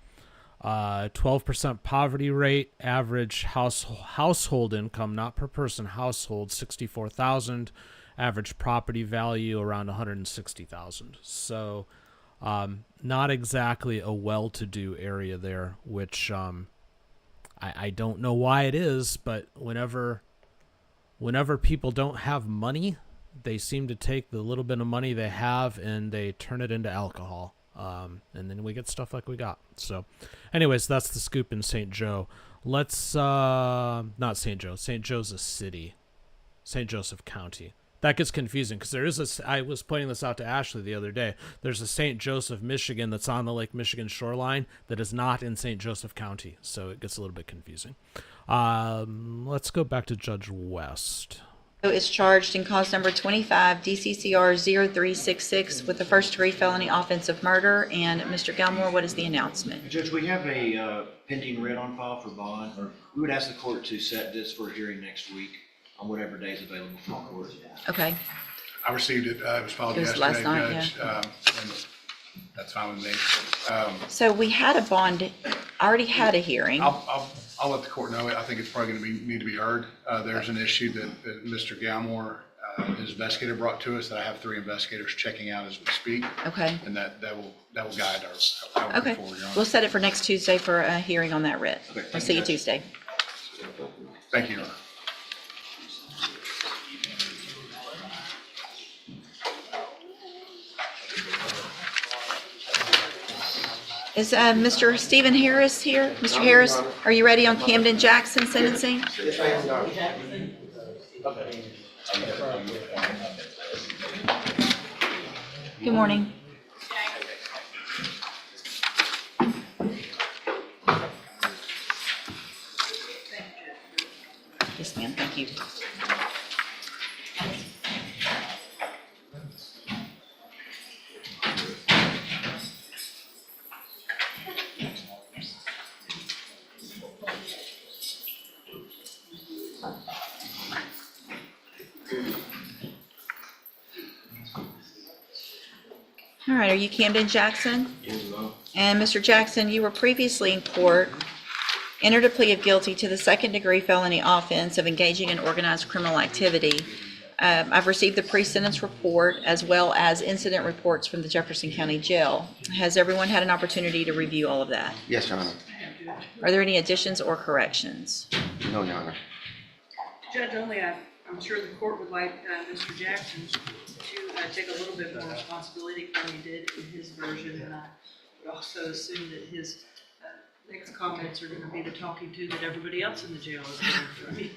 12% poverty rate, average household income, not per person, household, 64,000, average property value around 160,000. So not exactly a well-to-do area there, which I don't know why it is, but whenever people don't have money, they seem to take the little bit of money they have and they turn it into alcohol. And then we get stuff like we got. So anyways, that's the scoop in St. Joe. Let's, not St. Joe, St. Joseph City, St. Joseph County. That gets confusing because there is I was pointing this out to Ashley the other day. There's a St. Joseph, Michigan that's on the Lake Michigan shoreline that is not in St. Joseph County. So it gets a little bit confusing. Let's go back to Judge West. Is charged in cause number 25 DCCR 0366 with the first-degree felony offense of murder. And Mr. Galmore, what is the announcement? Judge, we have a pending writ on file for bond. We would ask the court to set this for a hearing next week on whatever day is available for the court. Okay. I received it. It was filed It was yesterday, last night, Judge. And that's fine with me. So we had a bond, already had a hearing. I'll let the court know. I think it's probably going to need to be heard. There's an issue that Mr. Galmore, his investigator, brought to us that I have 3 investigators checking out as we speak. Okay. And that will guide our how we Okay. move forward, Your Honor. We'll set it for next Tuesday for a hearing on that writ. Okay, We'll see you Tuesday. Thank you, Your Honor. Is Mr. Stephen Harris here? Mr. Harris, are you ready on Camden Jackson sentencing? Good morning. Yes, ma'am. Thank you. All right, are you Camden Jackson? And Mr. Jackson, you were previously in court, entered a plea of guilty to the second-degree felony offense of engaging in organized criminal activity. I've received the pre-sentence report as well as incident reports from the Jefferson County Jail. Has everyone had an opportunity to review all of that? Yes, Your Honor. Are there any additions or corrections? No, Your Honor. Judge, only I'm sure the court would like Mr. Jackson to take a little bit more responsibility than he did in his version. And I would also assume that his next comments are going to be the talking to that everybody else in the jail is getting from me.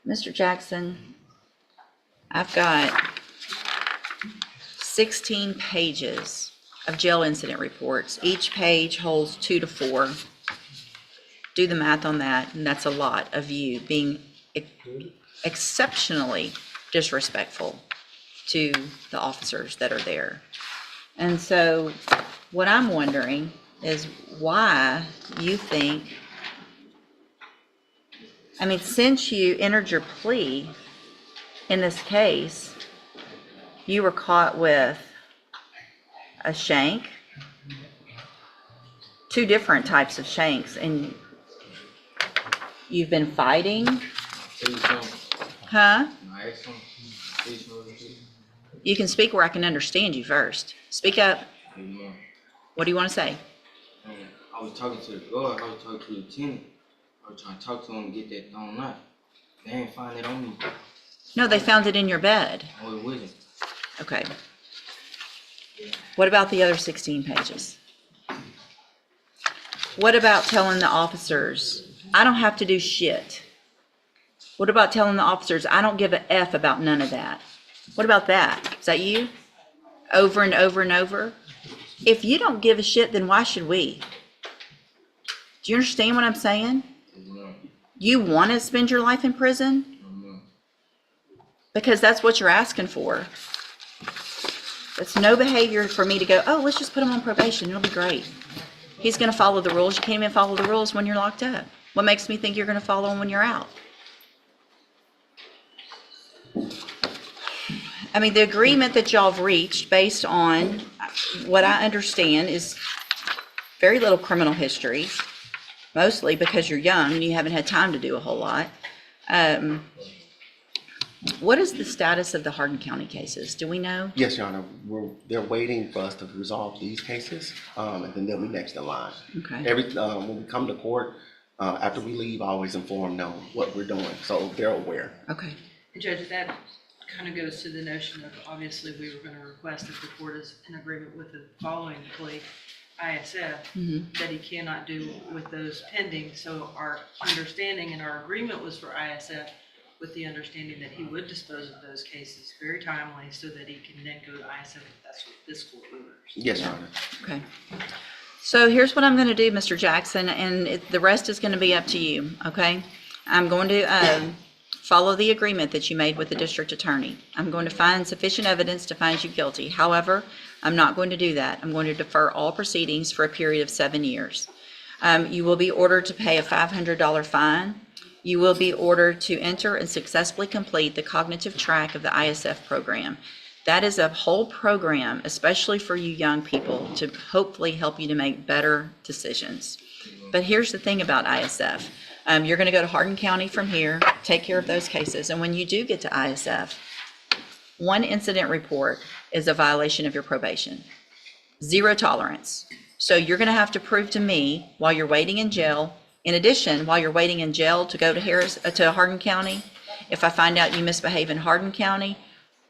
Mr. Jackson, I've got 16 pages of jail incident reports. Each page holds 2 to 4. Do the math on that, and that's a lot of you being exceptionally disrespectful to the officers that are there. And so what I'm wondering is why you think, I mean, since you entered your plea in this case, you were caught with a shank, 2 different types of shanks, and you've been fighting? Huh? You can speak where I can understand you first. Speak up. What do you want to say? I was talking to the guard, I was talking to the lieutenant. I was trying to talk to him and get that thrown out. They ain't find it on me. No, they found it in your bed. Oh, it wasn't. Okay. What about the other 16 pages? What about telling the officers, I don't have to do shit? What about telling the officers, I don't give a F about none of that? What about that? Is that you? Over and over and over? If you don't give a shit, then why should we? Do you understand what I'm saying? You want to spend your life in prison? Because that's what you're asking for. It's no behavior for me to go, oh, let's just put him on probation. It'll be great. He's going to follow the rules. You can't even follow the rules when you're locked up. What makes me think you're going to follow them when you're out? I mean, the agreement that y'all have reached based on what I understand is very little criminal history, mostly because you're young and you haven't had time to do a whole lot. What is the status of the Hardin County cases? Do we know? Yes, Your Honor. They're waiting for us to resolve these cases, and then they'll be next in line. Okay. When we come to court, after we leave, I always inform them what we're doing, so they're aware. Okay. Judge, that kind of goes to the notion of, obviously, we were going to request if the court is in agreement with the following plea, ISF, that he cannot do with those pending. So our understanding and our agreement was for ISF, with the understanding that he would dispose of those cases very timely so that he can then go to ISF if that's what this court orders. Yes, Your Honor. Okay. So here's what I'm going to do, Mr. Jackson, and the rest is going to be up to you, okay? I'm going to follow the agreement that you made with the district attorney. I'm going to find sufficient evidence to find you guilty. However, I'm not going to do that. I'm going to defer all proceedings for a period of 7 years. You will be ordered to pay a $500 fine. You will be ordered to enter and successfully complete the cognitive track of the ISF program. That is a whole program, especially for you young people, to hopefully help you to make better decisions. But here's the thing about ISF. You're going to go to Hardin County from here, take care of those cases. And when you do get to ISF, 1 incident report is a violation of your probation. 0 tolerance. So you're going to have to prove to me while you're waiting in jail. In addition, while you're waiting in jail to go to Hardin County, if I find out you misbehave in Hardin County,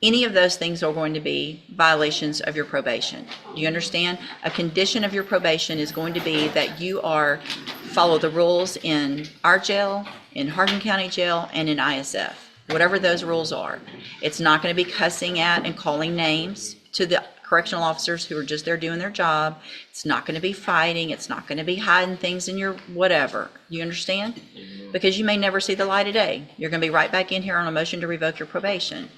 any of those things are going to be violations of your probation. Do you understand? A condition of your probation is going to be that you follow the rules in our jail, in Hardin County Jail, and in ISF. Whatever those rules are. It's not going to be cussing at and calling names to the correctional officers who are just there doing their job. It's not going to be fighting. It's not going to be hiding things in your whatever. You understand? Because you may never see the light of day. You're going to be right back in here on a motion to revoke your probation.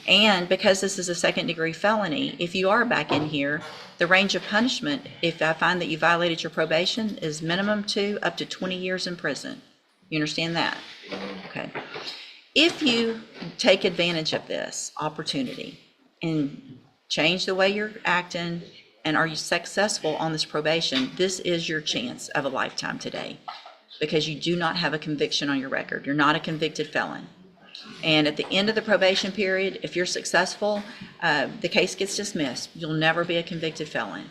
And because this is a 2nd-degree felony, if you are back in here, the range of punishment, if I find that you violated your probation, is minimum 2 up to 20 years in prison. You understand that? Okay. If you take advantage of this opportunity and change the way you're acting, and are you successful on this probation, this is your chance of a lifetime today. because you do not have a conviction on your record. You're not a convicted felon. And at the end of the probation period, if you're successful, the case gets dismissed. You'll never be a convicted felon.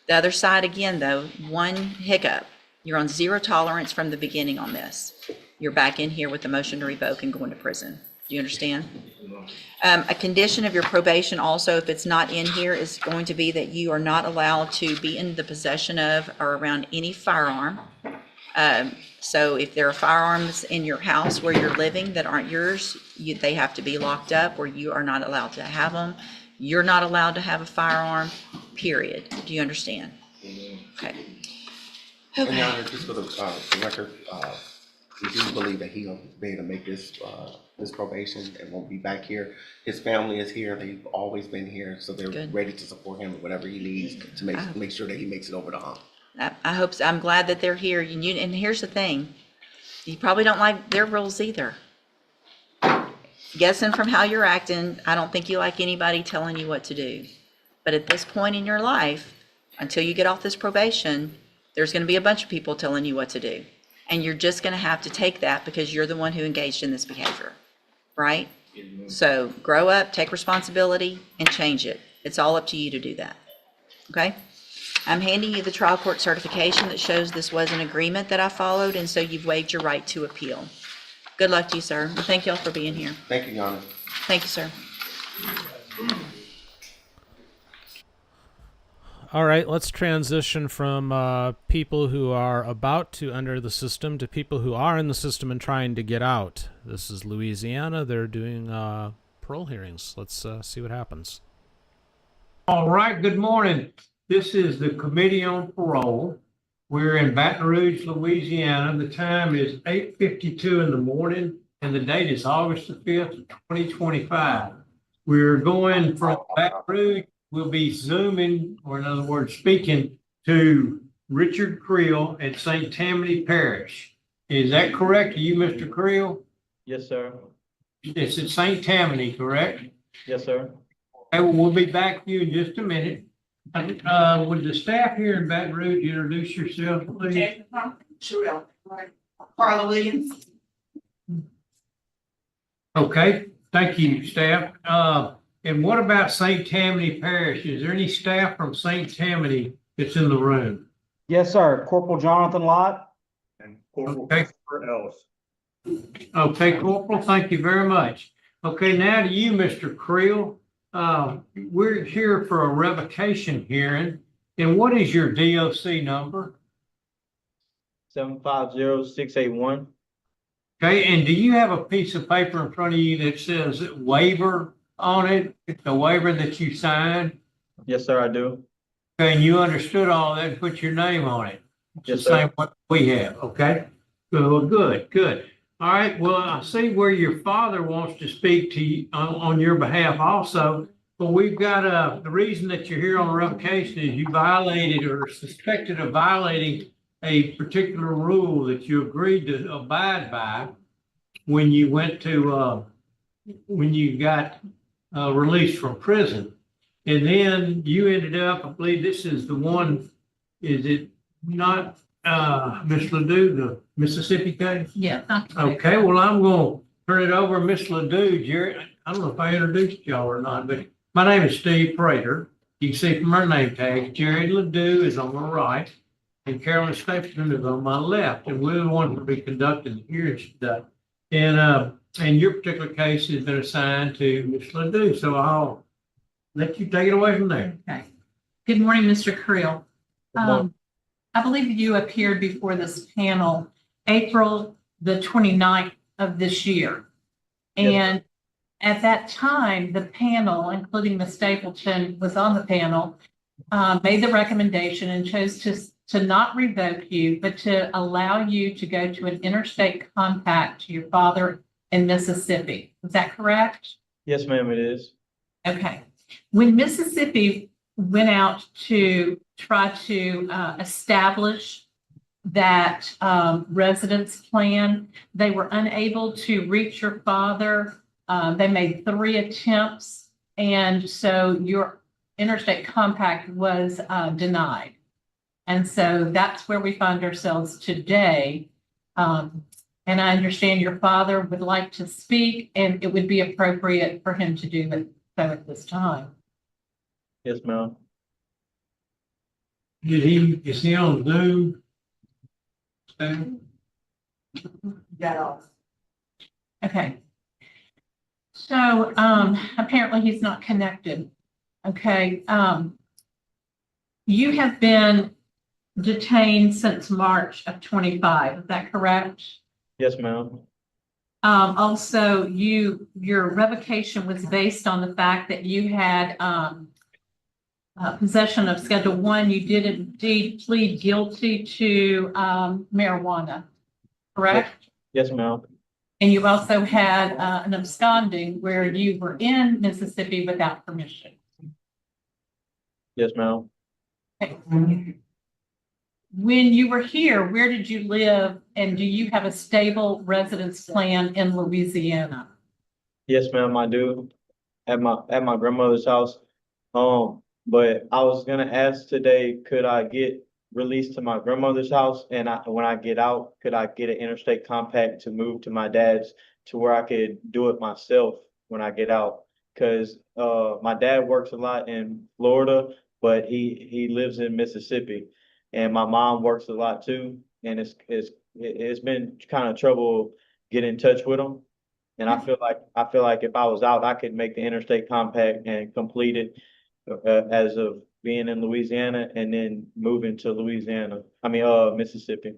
The other side, again, though, one hiccup. You're on zero tolerance from the beginning on this. You're back in here with the motion to revoke and going to prison. Do you understand? A condition of your probation also, if it's not in here, is going to be that you are not allowed to be in the possession of or around any firearm. So if there are firearms in your house where you're living that aren't yours, they have to be locked up, or you are not allowed to have them. You're not allowed to have a firearm, period. Do you understand? Okay. And Your Honor, just for the record, we do believe that he'll be able to make this probation and won't be back here. His family is here. They've always been here, so they're Good. ready to support him with whatever he needs to make sure that he makes it over the hump. I hope so. I'm glad that they're here. And here's the thing. You probably don't like their rules either. Guessing from how you're acting, I don't think you like anybody telling you what to do. But at this point in your life, until you get off this probation, there's going to be a bunch of people telling you what to do. And you're just going to have to take that because you're the one who engaged in this behavior, right? So grow up, take responsibility, and change it. It's all up to you to do that, okay? I'm handing you the trial court certification that shows this was an agreement that I followed, and so you've waived your right to appeal. Good luck to you, sir. And thank y'all for being here. Thank you, Your Honor. Thank you, sir. All right, let's transition from people who are about to enter the system to people who are in the system and trying to get out. This is Louisiana. They're doing parole hearings. Let's see what happens. All right, good morning. This is the Committee on Parole. We're in Baton Rouge, Louisiana. The time is 8:52 in the morning, and the date is August the 5th, 2025. We're going from Baton Rouge. We'll be zooming, or in other words, speaking to Richard Creel at St. Tammany Parish. Is that correct? Are you Mr. Creel? Yes, sir. It's at St. Tammany, correct? Yes, sir. Okay, well, we'll be back to you in just a minute. Would the staff here in Baton Rouge introduce yourself, please? Sure. Carla Williams. Okay, thank you, staff. And what about St. Tammany Parish? Is there any staff from St. Tammany that's in the room? Yes, sir. Corporal Jonathan Lott. And Corporal Christopher Ellis. Okay, Corporal, thank you very much. Okay, now to you, Mr. Creel. We're here for a revocation hearing. And what is your DOC number? 750681. Okay, and do you have a piece of paper in front of you that says waiver on it? It's the waiver that you signed? Yes, sir, I do. Okay, and you understood all that and put your name on it? It's Yes, the sir. same what we have, okay? Good, good. All right, well, I see where your father wants to speak to you on your behalf also. But we've got the reason that you're here on revocation is you violated or are suspected of violating a particular rule that you agreed to abide by when you went to when you got released from prison. And then you ended up, I believe this is the one, is it not Miss Ledoux, the Mississippi case? Yeah. Okay, well, I'm going to turn it over to Miss Ledoux. Jerry, I don't know if I introduced y'all or not, but my name is Steve Prater. You can see from our name tag, Jerry Ledoux is on my right, and Carolyn Stapleton is on my left, and we're the ones that will be conducting the hearings today. And your particular case has been assigned to Miss Ledoux, so I'll let you take it away from there. Okay. Good morning, Mr. Creel. I believe you appeared before this panel April the 29th of this year. And at that time, the panel, including Ms. Stapleton was on the panel, made the recommendation and chose to not revoke you, but to allow you to go to an interstate compact to your father in Mississippi. Is that correct? Yes, ma'am, it is. Okay. When Mississippi went out to try to establish that residence plan, they were unable to reach your father. They made 3 attempts, and so your interstate compact was denied. And so that's where we find ourselves today. And I understand your father would like to speak, and it would be appropriate for him to do it so at this time. Yes, ma'am. Is he on Zoom? Okay. So, apparently he's not connected. Okay, you have been detained since March of 25, is that correct? Yes, ma'am. Also, your revocation was based on the fact that you had, possession of Schedule 1. You did indeed plead guilty to, marijuana, correct? Yes, ma'am. And you also had, an absconding where you were in Mississippi without permission. Yes, ma'am. When you were here, where did you live, and do you have a stable residence plan in Louisiana? Yes, ma'am, I do. At my grandmother's house. But I was gonna ask today, could I get released to my grandmother's house? And when I get out, could I get an interstate compact to move to my dad's to where I could do it myself when I get out? Cause my dad works a lot in Florida, but he lives in Mississippi. And my mom works a lot too. And it's been kind of trouble getting in touch with them. And I feel like if I was out, I could make the interstate compact and complete it as of being in Louisiana and then moving to Mississippi.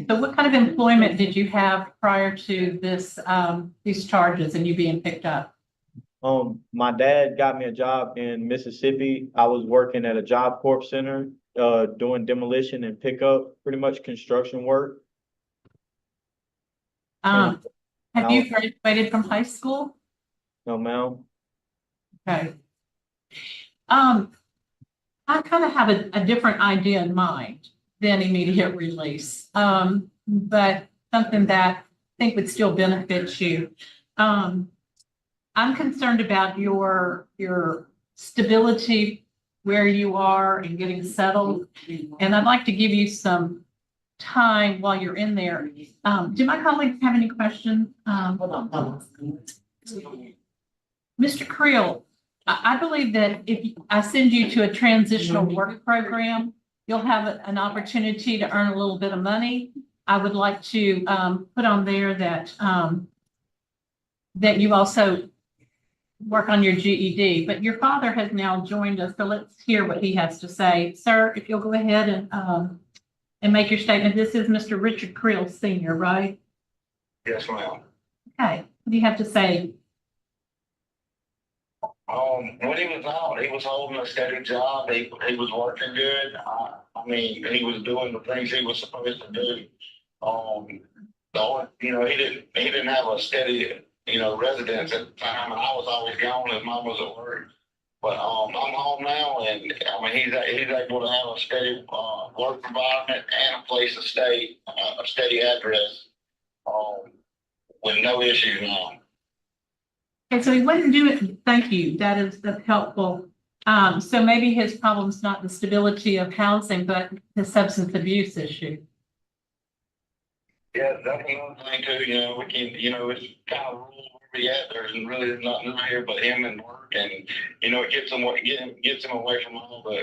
So what kind of employment did you have prior to this, these charges and you being picked up? My dad got me a job in Mississippi. I was working at a Job Corp center, doing demolition and pickup, pretty much construction work. Have you graduated from high school? No, ma'am. Okay. I kind of have a different idea in mind than immediate release, but something that I think would still benefit you. I'm concerned about your stability, where you are and getting settled. And I'd like to give you some time while you're in there. Do my colleagues have any questions? Mr. Creel, I believe that if I send you to a transitional work program, you'll have an opportunity to earn a little bit of money. I would like to put on there that that you also work on your GED, but your father has now joined us, so let's hear what he has to say. Sir, if you'll go ahead and make your statement. This is Mr. Richard Creel Sr., right? Yes, ma'am. Okay, what do you have to say? When he was out, he was holding a steady job. He was working good. I mean, he was doing the things he was supposed to do. He didn't have a steady, residence at the time, and I was always gone. His mom was at work. But I'm home now, and I mean he's able to have a steady work environment and a place to stay, a steady address, with no issues now. Okay, so he wouldn't do it. Thank you. That's helpful. So maybe his problem's not the stability of housing, but the substance abuse issue. Yeah, that's another thing too. We can, it's kind of rural where we at. There's nothing here but him and work, and it gets him away from all the,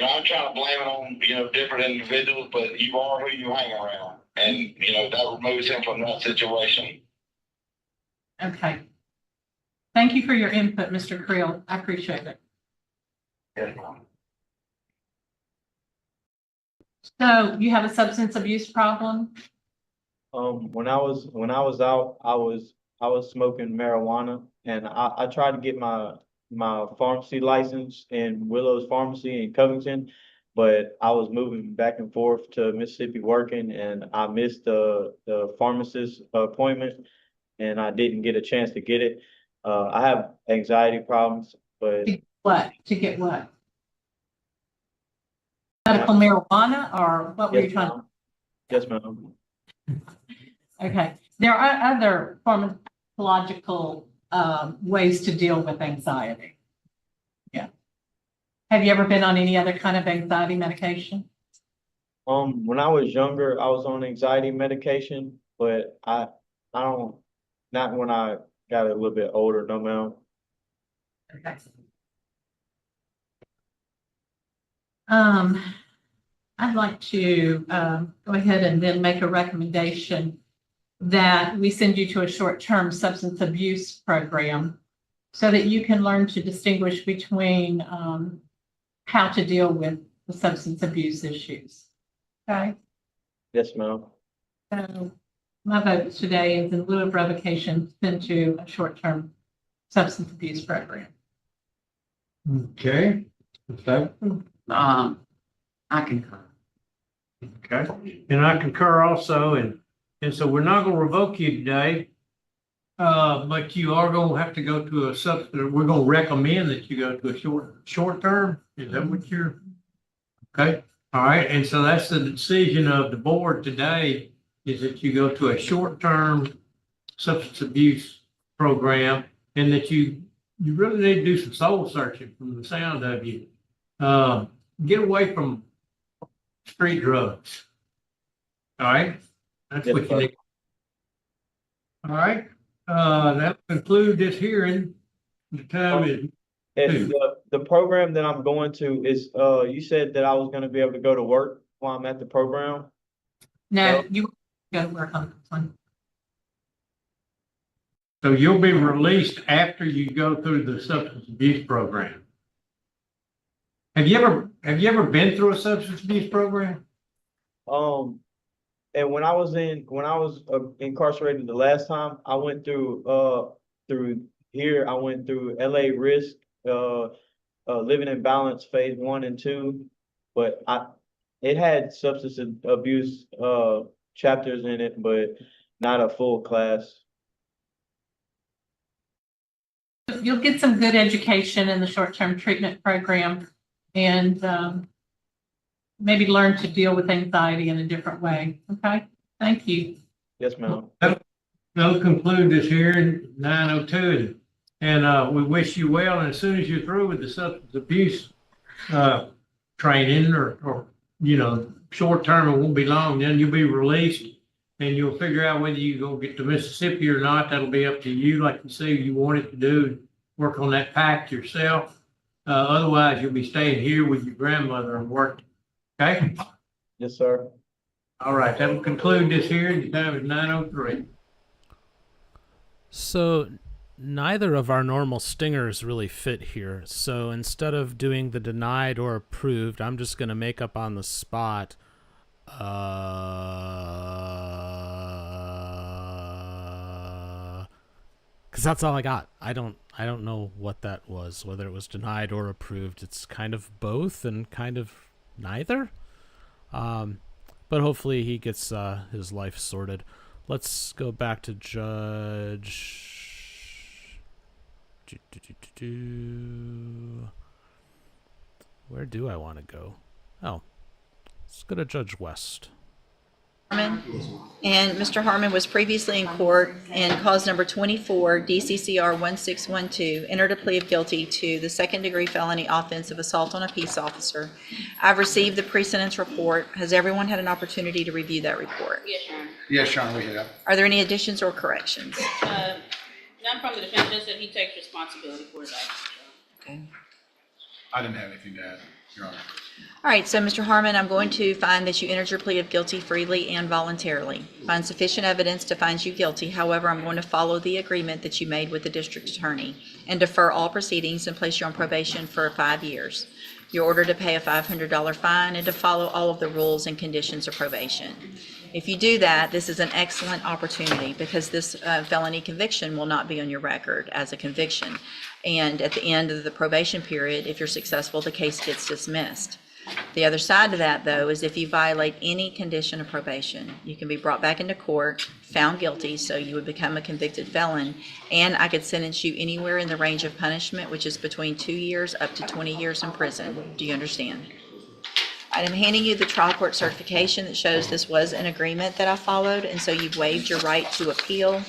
I'm trying to blame it on different individuals, but you are who you hang around, and that removes him from that situation. Okay. Thank you for your input, Mr. Creel. I appreciate it. Yes, ma'am. So you have a substance abuse problem? When I was out, I was smoking marijuana, and I tried to get my pharmacy license in Willow's Pharmacy in Covington, but I was moving back and forth to Mississippi working, and I missed the pharmacist appointment, and I didn't get a chance to get it. I have anxiety problems, but To get what? Medical marijuana, or what were you trying to? Yes, ma'am. Okay, there are other pharmacological ways to deal with anxiety. Yeah. Have you ever been on any other kind of anxiety medication? When I was younger, I was on anxiety medication, but I don't, not when I got a little bit older, no, ma'am. Okay. I'd like to, go ahead and then make a recommendation that we send you to a short-term substance abuse program so that you can learn to distinguish between, how to deal with the substance abuse issues. Okay? Yes, ma'am. So my vote today is in lieu of revocation, send to a short-term substance abuse program. Okay. So, I concur. okay, and I concur also, and so we're not gonna revoke you today. But you are gonna have to go to we're gonna recommend that you go to a short term, is that what you're? Okay, all right, and so that's the decision of the board today, is that you go to a short-term substance abuse program, and that you really need to do some soul searching from the sound of you. Get away from street drugs. All right, that's Yes, what you sir. need. All right, that conclude this hearing. The time is And the program that I'm going to is, you said that I was gonna be able to go to work while I'm at the program. No, you go to work on this one. so you'll be released after you go through the substance abuse program. Have you ever been through a substance abuse program? And when I was incarcerated the last time, I went through here, I went through LA Risk, Living in Balance Phase 1 and 2, but it had substance abuse, chapters in it, but not a full class. You'll get some good education in the short-term treatment program and maybe learn to deal with anxiety in a different way. Okay, thank you. Yes, ma'am. That'll conclude this hearing, 9:02, and we wish you well. And as soon as you're through with the substance abuse training, or short term, it won't be long. Then you'll be released, and you'll figure out whether you go get to Mississippi or not. That'll be up to you. Like you say, you wanted to do, work on that pact yourself. Otherwise, you'll be staying here with your grandmother and working. Okay. Yes, sir. All right. That'll conclude this hearing. The time is 9:03. So neither of our normal stingers really fit here. So instead of doing the denied or approved, I'm just going to make up on the spot. Because that's all I got. I don't know what that was, whether it was denied or approved. It's kind of both and kind of neither. But hopefully he gets his life sorted. Let's go back to Judge. Where do I want to go? Oh, let's go to Judge West. Harmon. And Mr. Harmon was previously in court and cause number 24, DCCR 1612, entered a plea of guilty to the second-degree felony offense of assault on a peace officer. I've received the pre-sentence report. Has everyone had an opportunity to review that report? Yes, Your Honor. Yes, Your Honor, we have. Are there any additions or corrections? None from the defendant, just that he takes responsibility for his actions. Okay. I didn't have anything to add, Your Honor. All right, so Mr. Harmon, I'm going to find that you entered your plea of guilty freely and voluntarily. Find sufficient evidence to find you guilty. However, I'm going to follow the agreement that you made with the district attorney and defer all proceedings and place you on probation for 5 years. You're ordered to pay a $500 fine and to follow all of the rules and conditions of probation. If you do that, this is an excellent opportunity because this felony conviction will not be on your record as a conviction. And at the end of the probation period, if you're successful, the case gets dismissed. The other side of that, though, is if you violate any condition of probation, you can be brought back into court, found guilty, so you would become a convicted felon, and I could sentence you anywhere in the range of punishment, which is between 2 years up to 20 years in prison. Do you understand? I'm handing you the trial court certification that shows this was an agreement that I followed, and so you've waived your right to appeal.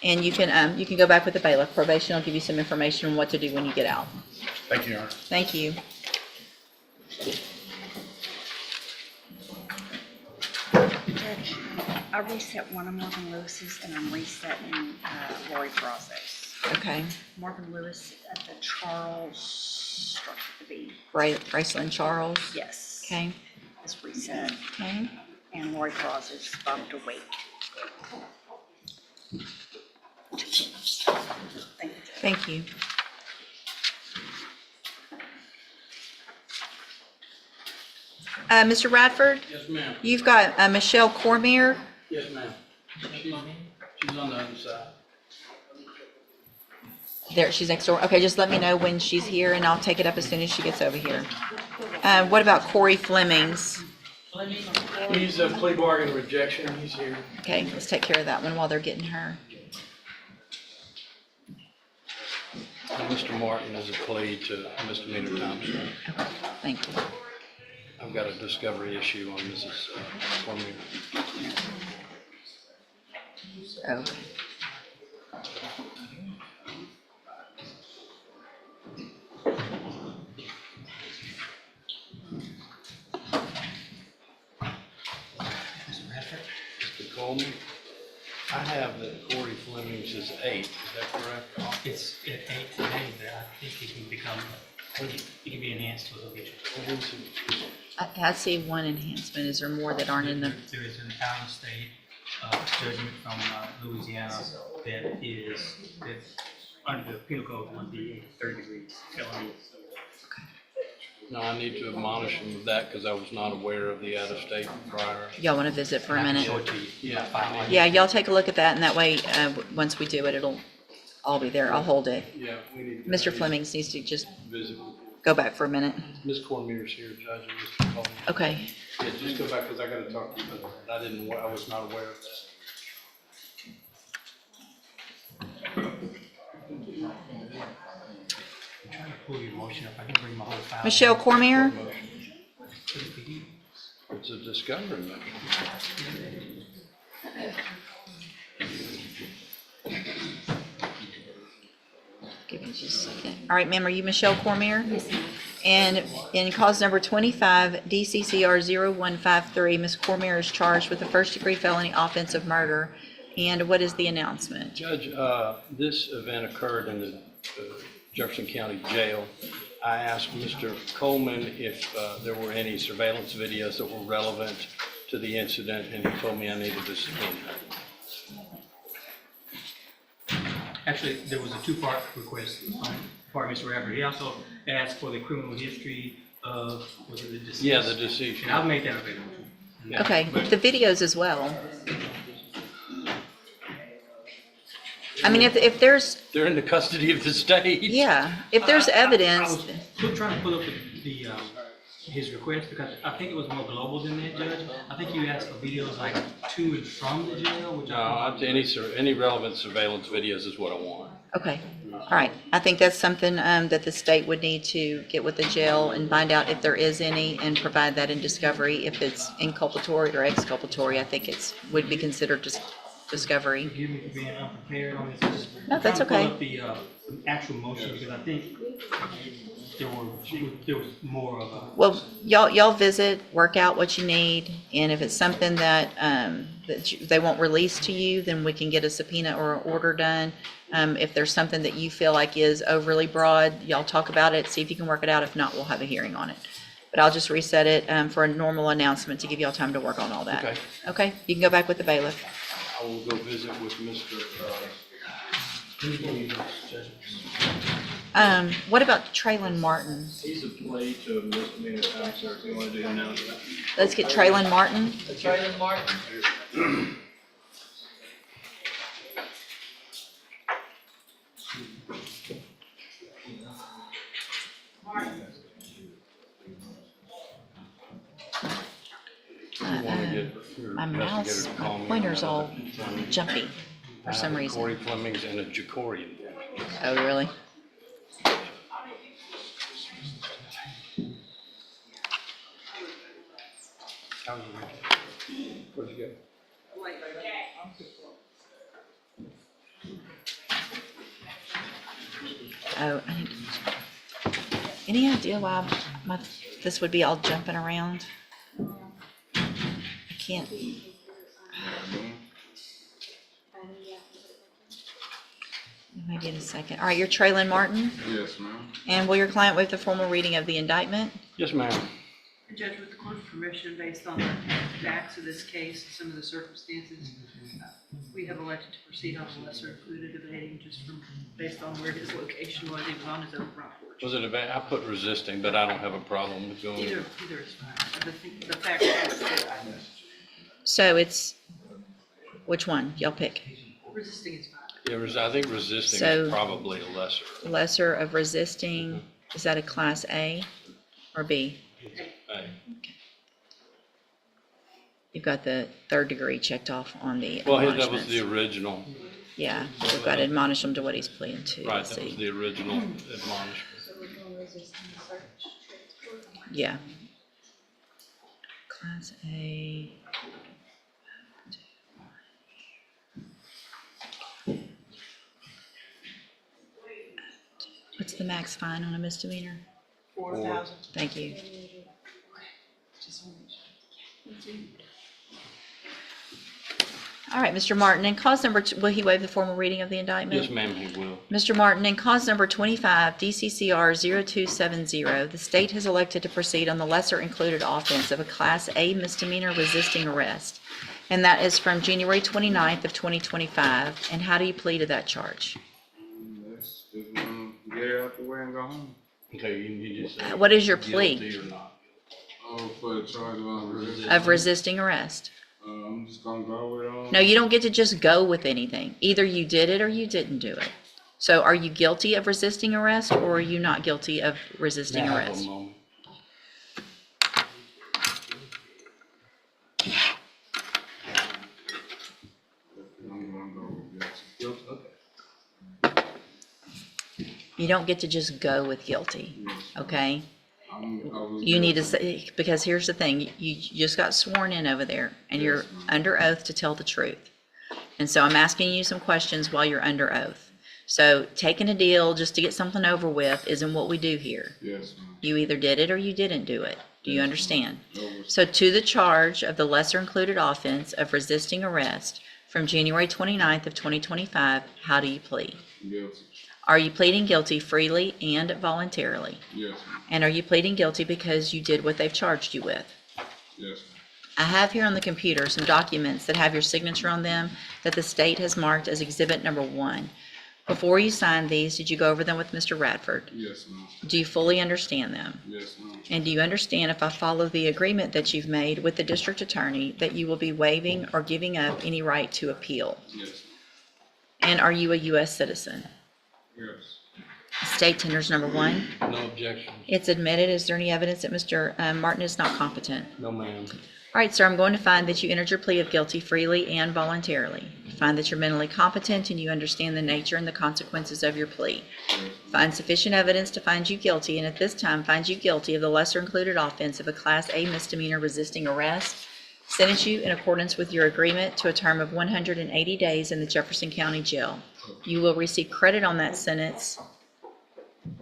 And you can go back with the bailiff. Probation will give you some information on what to do when you get out. Thank you, Your Honor. Thank you. Judge, I reset one of Marvin Lewis's and I'm resetting Lori Brazos. Okay. Marvin Lewis at the Charles, starts with the B. Braceland Charles? Yes. Okay. It's reset. Okay. And Lori Brazos, Bob DeWait. Thank you. Mr. Radford? Yes, ma'am. You've got Michelle Cormier. Yes, ma'am. She's on the other side. There, she's next door. Okay, just let me know when she's here and I'll take it up as soon as she gets over here. What about Corey Flemings? He's a plea bargain rejection. He's here. Okay, let's take care of that one while they're getting her. Mr. Martin is a plea to misdemeanor Thompson. Okay, thank you. I've got a discovery issue on Mrs. Cormier. Okay. Mr. Coleman, I have that Corey Flemings is 8. Is that correct? It's at 8 today, but I think he can become, he can be enhanced to a habitual. I see one enhancement. Is there more that aren't in the? There is an out-of-state judgment from Louisiana that is, that under the penal code would be a 30-degree felony. No, I need to admonish him of that because I was not aware of the out-of-state prior. Y'all want to visit for a minute? Yeah. Yeah, y'all take a look at that and that way, once we do it, it'll all be there. I'll hold it. Yeah, we need. Mr. Flemings needs to just Visit. go back for a minute. Ms. Cormier's here, Judge, and Mr. Coleman. Okay. Yeah, just go back because I got to talk to you about that. I was not aware of that. I'm trying to pull your motion up. I can bring my whole file. Michelle Cormier? It's a discovery motion. Give me just a second. All right, ma'am, are you Michelle Cormier? Yes, ma'am. And in cause number 25, DCCR 0153, Ms. Cormier is charged with a first-degree felony offense of murder. And what is the announcement? Judge, this event occurred in the Jefferson County Jail. I asked Mr. Coleman if there were any surveillance videos that were relevant to the incident, and he told me I needed to subpoena. Actually, there was a two-part request on part of Mr. Radford. He also asked for the criminal history of, was it the deceased? Yeah, the deceased. And I'll make that available. Yeah. Okay, the videos as well. I mean, if there's, They're in the custody of the state. yeah, if there's evidence. I was still trying to pull up the his request because I think it was more global than that, Judge. I think you asked for videos like to and from the jail, which No, any relevant surveillance videos is what I want. Okay, all right. I think that's something that the state would need to get with the jail and find out if there is any and provide that in discovery. If it's inculpatory or exculpatory, I think would be considered discovery. Forgive me for being unprepared on this. No, that's I'm trying to okay. pull up the actual motion because I think there was more of a. Well, y'all visit, work out what you need, and if it's something that they won't release to you, then we can get a subpoena or an order done. If there's something that you feel like is overly broad, y'all talk about it, see if you can work it out. If not, we'll have a hearing on it. But I'll just reset it for a normal announcement to give y'all time to work on all that. Okay. Okay, you can go back with the bailiff. I will go visit with Mr. What about Traylon Martin? He's a plea to a misdemeanor time, sir. If you want to do him now. Let's get Traylon Martin. Traylon Martin. My mouse, my pointer's all jumpy for some reason. Corey Flemings and a Jacorian. Oh, really? Where'd you go? Oh, any idea why This would be all jumping around. I can't. Maybe in a second. All right, you're Traylon Martin, Yes, ma'am. and will your client waive the formal reading of the indictment? Yes, ma'am. Judge, with the court's permission, based on the facts of this case, and some of the circumstances, we have elected to proceed on the lesser included evading just from, based on where his location was, he was on his own front porch. Was it I put resisting, but I don't have a problem with going. Either is fine. The facts are good. So it's, which one? Y'all pick. Resisting is fine. Yeah, I think resisting So- is probably a lesser. Lesser of resisting, is that a class A or B? Hey. You've got the third degree checked off on the Well, that was admonishments. the original. Yeah, we've got to admonish him to what he's pleading to. Right, Let's that was see. the original admonishment. Yeah. Class A. What's the max fine on a misdemeanor? 4,000. Thank you. All right, Mr. Martin, in cause number, will he waive the formal reading of the indictment? Yes, ma'am, he will. Mr. Martin, in cause number 25, DCCR 0270, the state has elected to proceed on the lesser included offense of a Class A misdemeanor resisting arrest. And that is from January 29th of 2025. And how do you plead to that charge? Let's just get it out the way and go home. Okay, you just say. What is your plea? Guilty or not. Oh, for the charge of resisting. Of resisting arrest? I'm just gonna go with No, you don't get to just go with anything. Either you did it or you didn't do it. So are you guilty of resisting arrest or are you not guilty of resisting Now, arrest? one moment. I'm gonna go with guilty. Okay. You don't get to just go with guilty, okay? I was You need to guilty. say, because here's the thing, you just got sworn in over there and you're Yes, ma'am. under oath to tell the truth. And so I'm asking you some questions while you're under oath. So taking a deal just to get something over with isn't what we do here. Yes, ma'am. You either did it or you didn't do it. Do you understand? No, So to the charge of the lesser included offense of resisting arrest from January 29th of 2025, how do you plead? guilty. Are you pleading guilty freely and voluntarily? Yes, ma'am. And are you pleading guilty because you did what they've charged you with? Yes, I have here on the computer some documents that have your signature on them that the state has marked as exhibit number 1. Before you signed these, did you go over them with Mr. Radford? yes, ma'am. Do you fully understand them? Yes, ma'am. And do you understand if I follow the agreement that you've made with the district attorney that you will be waiving or giving up any right to appeal? Yes, And are you a U.S. citizen? ma'am. Yes. State tenders number 1. No objection. It's admitted. Is there any evidence that Mr. Martin is not competent? No, ma'am. All right, sir, I'm going to find that you entered your plea of guilty freely and voluntarily. Find that you're mentally competent and you understand the nature and the consequences of your plea. Find sufficient evidence to find you guilty, and at this time find you guilty of the lesser included offense of a Class A misdemeanor resisting arrest. Sentence you in accordance with your agreement to a term of 180 days in the Jefferson County Jail. You will receive credit on that sentence.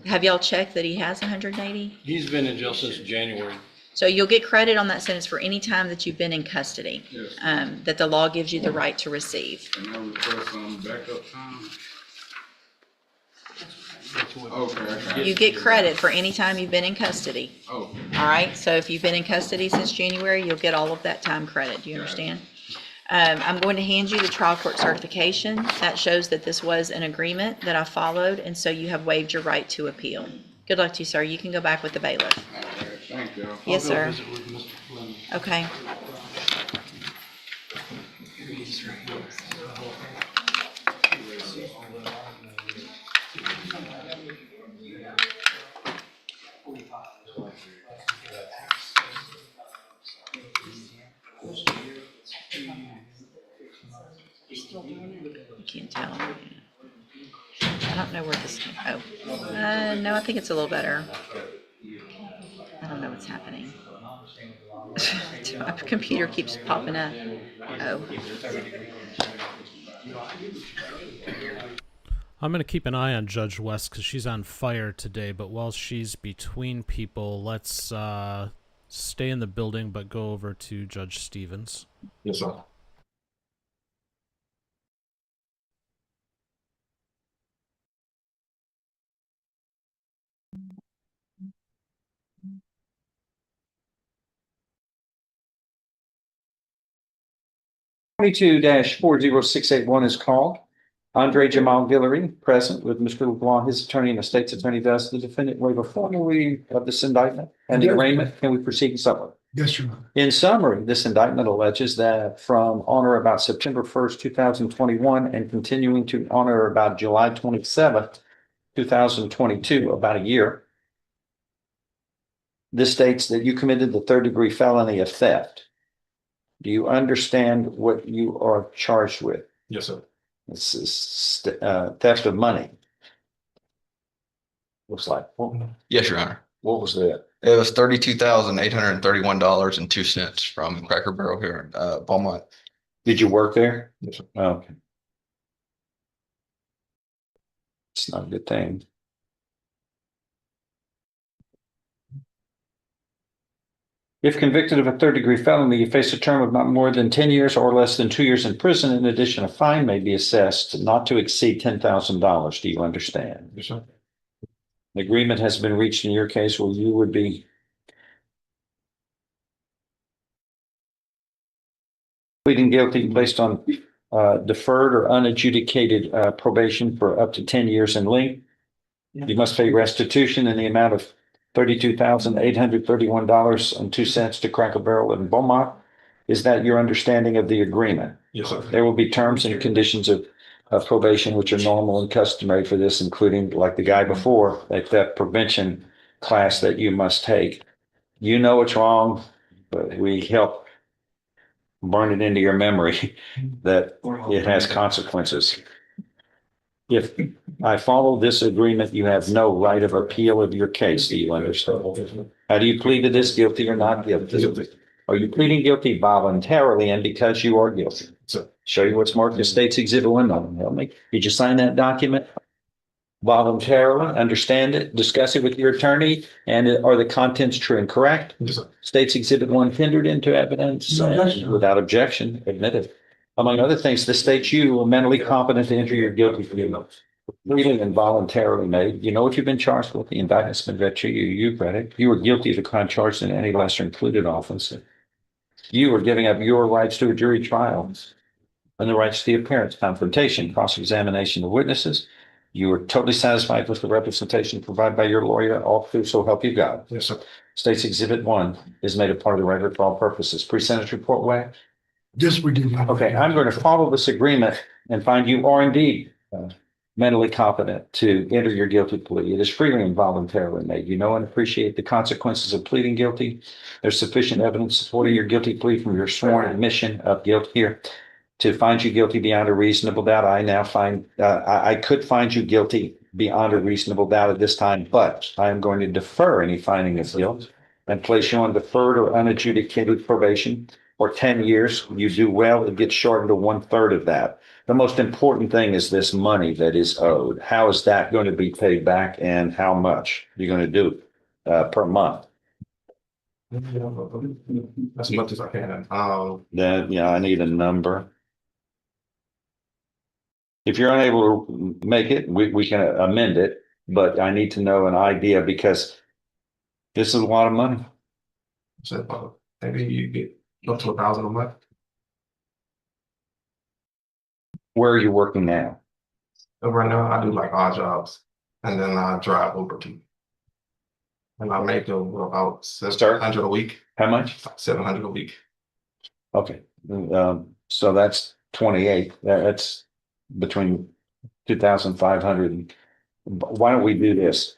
Have y'all checked that he has 180? He's been in jail since January. So you'll get credit on that sentence for any time that you've been in custody, Yes. that the law gives you the right to receive. And I request some backup time. That's what- Okay. You get credit for any time you've been in custody. Oh, All right, so if you've been in custody since January, you'll get all of that time credit. Do you understand? I'm going to hand you the trial court certification. That shows that this was an agreement that I followed, and so you have waived your right to appeal. Good luck to you, sir. You can go back with the bailiff. all right. Thank you. Yes, I'll go sir. visit with Mr. Fleming. Okay. You can't tell. I don't know where this, no, I think it's a little better. I don't know what's happening. My computer keeps popping up. Oh. I'm going to keep an eye on Judge West because she's on fire today. But while she's between people, let's stay in the building but go over to Judge Stevens. Yes, sir. Twenty-two 40681 is called. Andre Jamal Guillory, present with Mr. LeBlanc, his attorney, and the state's attorney. Does the defendant waive a formal reading of this indictment and the arraignment? Can we proceed in summary? Yes, Your Honor. In summary, this indictment alleges that from on or about September 1st, 2021, and continuing to on or about July 27th, 2022, about a year, this states that you committed the third-degree felony of theft. Do you understand what you are charged with? Yes, sir. This is theft of money. Looks like. Yes, Your Honor. What was that? It was $32,831.02 from Cracker Barrel here in Beaumont. Did you work there? Yes, sir. Okay. It's not a good thing. If convicted of a third-degree felony, you face a term of not more than 10 years or less than 2 years in prison. In addition, a fine may be assessed not to exceed $10,000. Do you understand? Yes, sir. An agreement has been reached in your case where you would be pleading guilty based on deferred or unadjudicated probation for up to 10 years in length. You must pay restitution in the amount of $32,831.02 to Cracker Barrel in Beaumont. Is that your understanding of the agreement? Yes, sir. There will be terms and conditions of probation which are normal and customary for this, including, like the guy before, a theft prevention class that you must take. You know it's wrong, but we help burn it into your memory that it has consequences. If I follow this agreement, you have no right of appeal of your case. Do you understand? How do you plead to this, guilty or not guilty? Are you pleading guilty voluntarily and because you are guilty? Show you what's marked as State's Exhibit 1. Help me. Did you sign that document? Voluntarily, understand it, discuss it with your attorney, and are the contents true and correct? Yes, sir. State's Exhibit 1 tendered into evidence without objection, admitted. Among other things, the states you are mentally competent to enter your guilty plea. Freely and voluntarily made. You know what you've been charged with. The indictment's been read to you. You've read it. You were guilty of the crime charged in any lesser included offense. You are giving up your rights to a jury trial and the rights to the appearance, confrontation, cross-examination of witnesses. You are totally satisfied with the representation provided by your lawyer, all through, so help you God. Yes, sir. State's Exhibit 1 is made a part of the record for all purposes. Pre-sentence report, way? Yes, we do. Okay, I'm going to follow this agreement and find you are indeed mentally competent to enter your guilty plea. It is freely and voluntarily made. You know and appreciate the consequences of pleading guilty. There's sufficient evidence supporting your guilty plea from your sworn admission of guilt here to find you guilty beyond a reasonable doubt. I now find I could find you guilty beyond a reasonable doubt at this time, but I am going to defer any finding of guilt and place you on deferred or unadjudicated probation for 10 years. You do well, it gets shortened to 1/3 of that. The most important thing is this money that is owed. How is that going to be paid back and how much you're going to do per month? As much as I can. Then, I need a number. If you're unable to make it, we can amend it, but I need to know an idea because this is a lot of money. So maybe you get up to $1,000 a month. Where are you working now? Right now, I do like odd jobs, and then I drive Uber too. And I make about $700 a week. How much? $700 a week. Okay, so that's 28. That's between 2,500. Why don't we do this?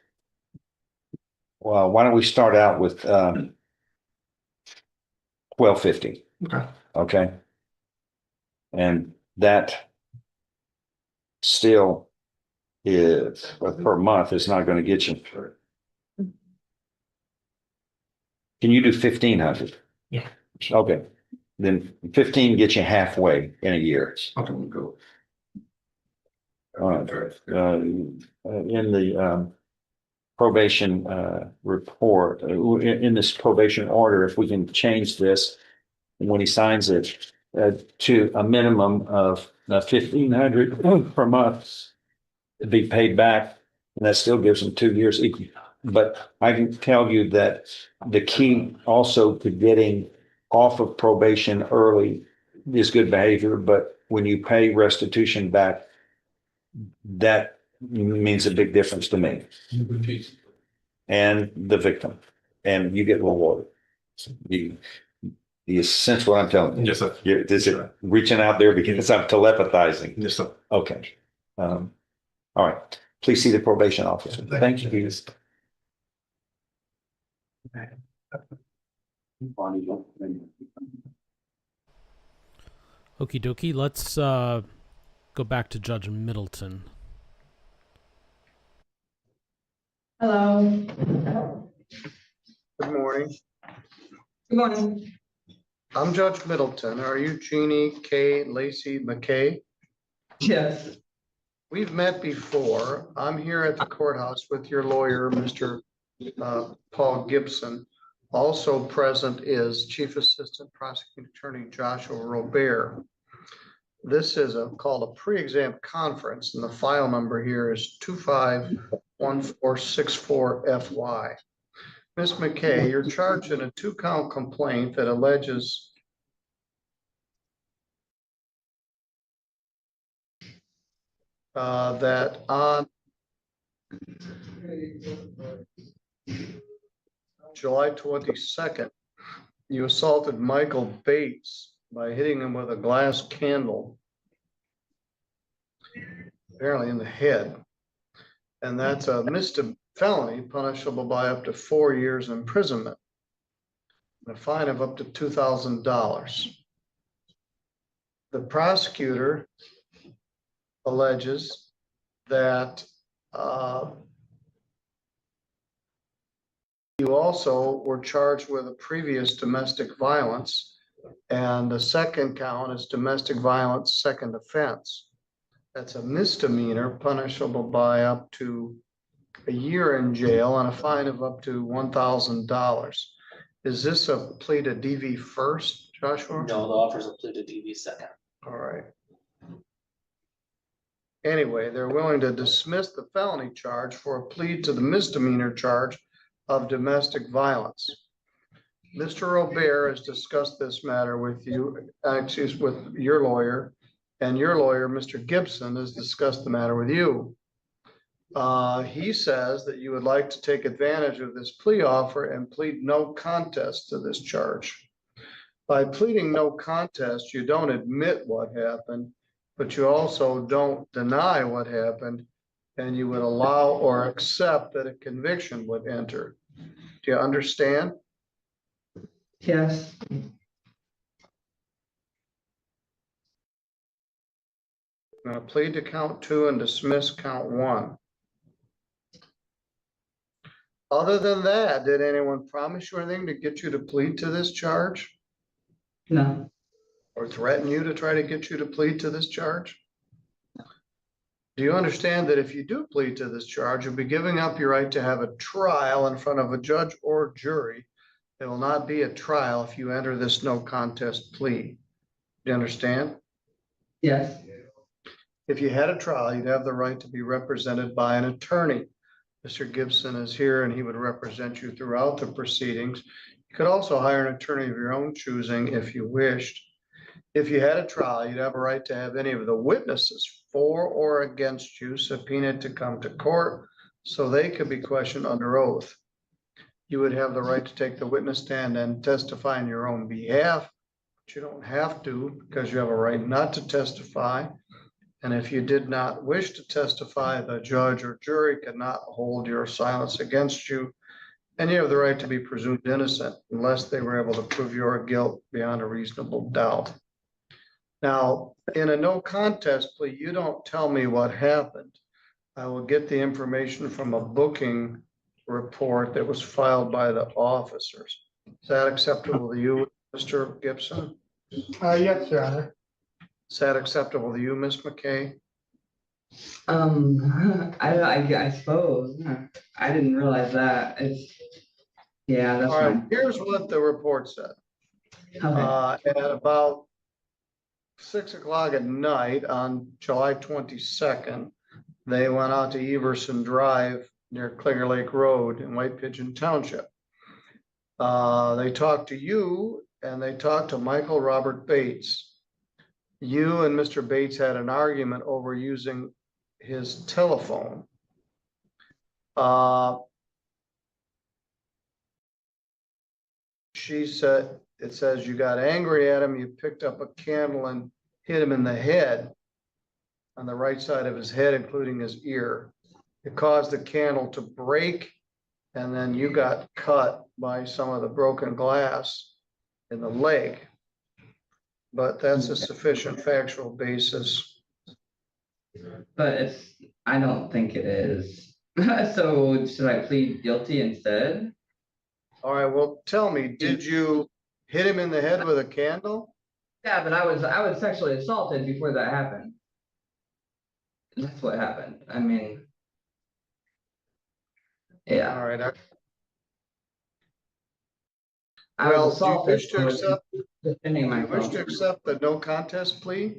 Well, why don't we start out with $1,250? Okay. Okay. And that still is per month is not going to get you. Can you do 1,500? Yeah. Okay. Then 15 gets you halfway in a year. Okay, go. In the probation report, in this probation order, if we can change this when he signs it to a minimum of 1,500 per month to be paid back, and that still gives him 2 years. But I can tell you that the key also to getting off of probation early is good behavior, but when you pay restitution back, that means a big difference to me and the victim, and you get rewarded. You sense what I'm telling you? Yes, sir. Is it reaching out there because I'm telepathizing? Yes, sir. Okay. All right. Please see the probation officer. Thank you. Okie dokie. Let's go back to Judge Middleton. Hello. Good morning. Good morning. I'm Judge Middleton. Are you Jeannie K. Lacey McKay? Yes. We've met before. I'm here at the courthouse with your lawyer, Mr. Paul Gibson. Also present is Chief Assistant Prosecuting Attorney Joshua Robert. This is called a pre-exam conference, and the file number here is 251464FY. Ms. McKay, you're charged in a 2-count complaint that alleges that on July 22nd, you assaulted Michael Bates by hitting him with a glass candle, apparently in the head. And that's a misdemeanor felony punishable by up to 4 years imprisonment and a fine of up to $2,000. The prosecutor alleges that you also were charged with a previous domestic violence, and the second count is domestic violence second offense. That's a misdemeanor punishable by up to a year in jail and a fine of up to $1,000. Is this a plea to DV first, Joshua? No, the offer's a plea to DV second. All right. Anyway, they're willing to dismiss the felony charge for a plea to the misdemeanor charge of domestic violence. Mr. Robert has discussed this matter with you, with your lawyer, and your lawyer, Mr. Gibson, has discussed the matter with you. He says that you would like to take advantage of this plea offer and plead no contest to this charge. By pleading no contest, you don't admit what happened, but you also don't deny what happened, and you would allow or accept that a conviction would enter. Do you understand? Yes. I'm going to plead to count 2 and dismiss count 1. Other than that, did anyone promise you anything to get you to plead to this charge? No. Or threaten you to try to get you to plead to this charge? Do you understand that if you do plead to this charge, you'll be giving up your right to have a trial in front of a judge or jury? It will not be a trial if you enter this no contest plea. Do you understand? Yes. If you had a trial, you'd have the right to be represented by an attorney. Mr. Gibson is here and he would represent you throughout the proceedings. You could also hire an attorney of your own choosing if you wished. If you had a trial, you'd have a right to have any of the witnesses for or against you subpoenaed to come to court so they could be questioned under oath. You would have the right to take the witness stand and testify on your own behalf, but you don't have to because you have a right not to testify. And if you did not wish to testify, the judge or jury cannot hold your silence against you. And you have the right to be presumed innocent unless they were able to prove your guilt beyond a reasonable doubt. Now, in a no contest plea, you don't tell me what happened. I will get the information from a booking report that was filed by the officers. Is that acceptable to you, Mr. Gibson? Yes, Your Honor. Is that acceptable to you, Ms. McKay? I suppose. I didn't realize that. Yeah, that's All right, fine. here's what the report said. Okay. At about 6 o'clock at night on July 22nd, they went out to Everson Drive near Clear Lake Road in White Pigeon Township. They talked to you and they talked to Michael Robert Bates. You and Mr. Bates had an argument over using his telephone. She said, it says you got angry at him, you picked up a candle and hit him in the head, on the right side of his head, including his ear. It caused the candle to break, and then you got cut by some of the broken glass in the leg. But that's a sufficient factual basis. But I don't think it is. So should I plead guilty instead? All right, well, tell me, did you hit him in the head with a candle? Yeah, but I was sexually assaulted before that happened. That's what happened. I mean, yeah. All right. I Well, was do you assaulted. wish to accept, Defending do you wish myself. to accept the no contest plea?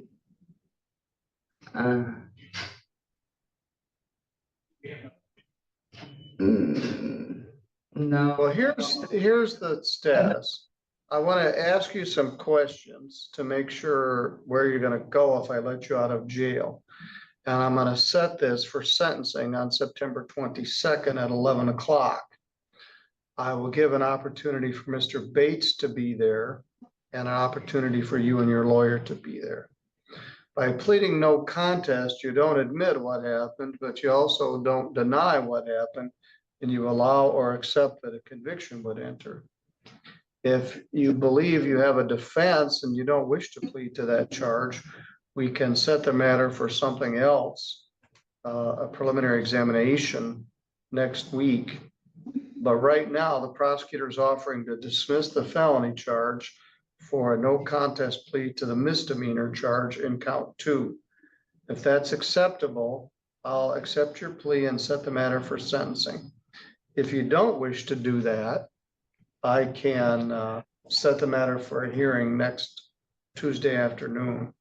No. Well, here's the status. I want to ask you some questions to make sure where you're going to go if I let you out of jail. And I'm going to set this for sentencing on September 22nd at 11 o'clock. I will give an opportunity for Mr. Bates to be there and an opportunity for you and your lawyer to be there. By pleading no contest, you don't admit what happened, but you also don't deny what happened, and you allow or accept that a conviction would enter. If you believe you have a defense and you don't wish to plead to that charge, we can set the matter for something else, a preliminary examination next week. But right now, the prosecutor is offering to dismiss the felony charge for a no contest plea to the misdemeanor charge in count 2. If that's acceptable, I'll accept your plea and set the matter for sentencing. If you don't wish to do that, I can set the matter for a hearing next Tuesday afternoon.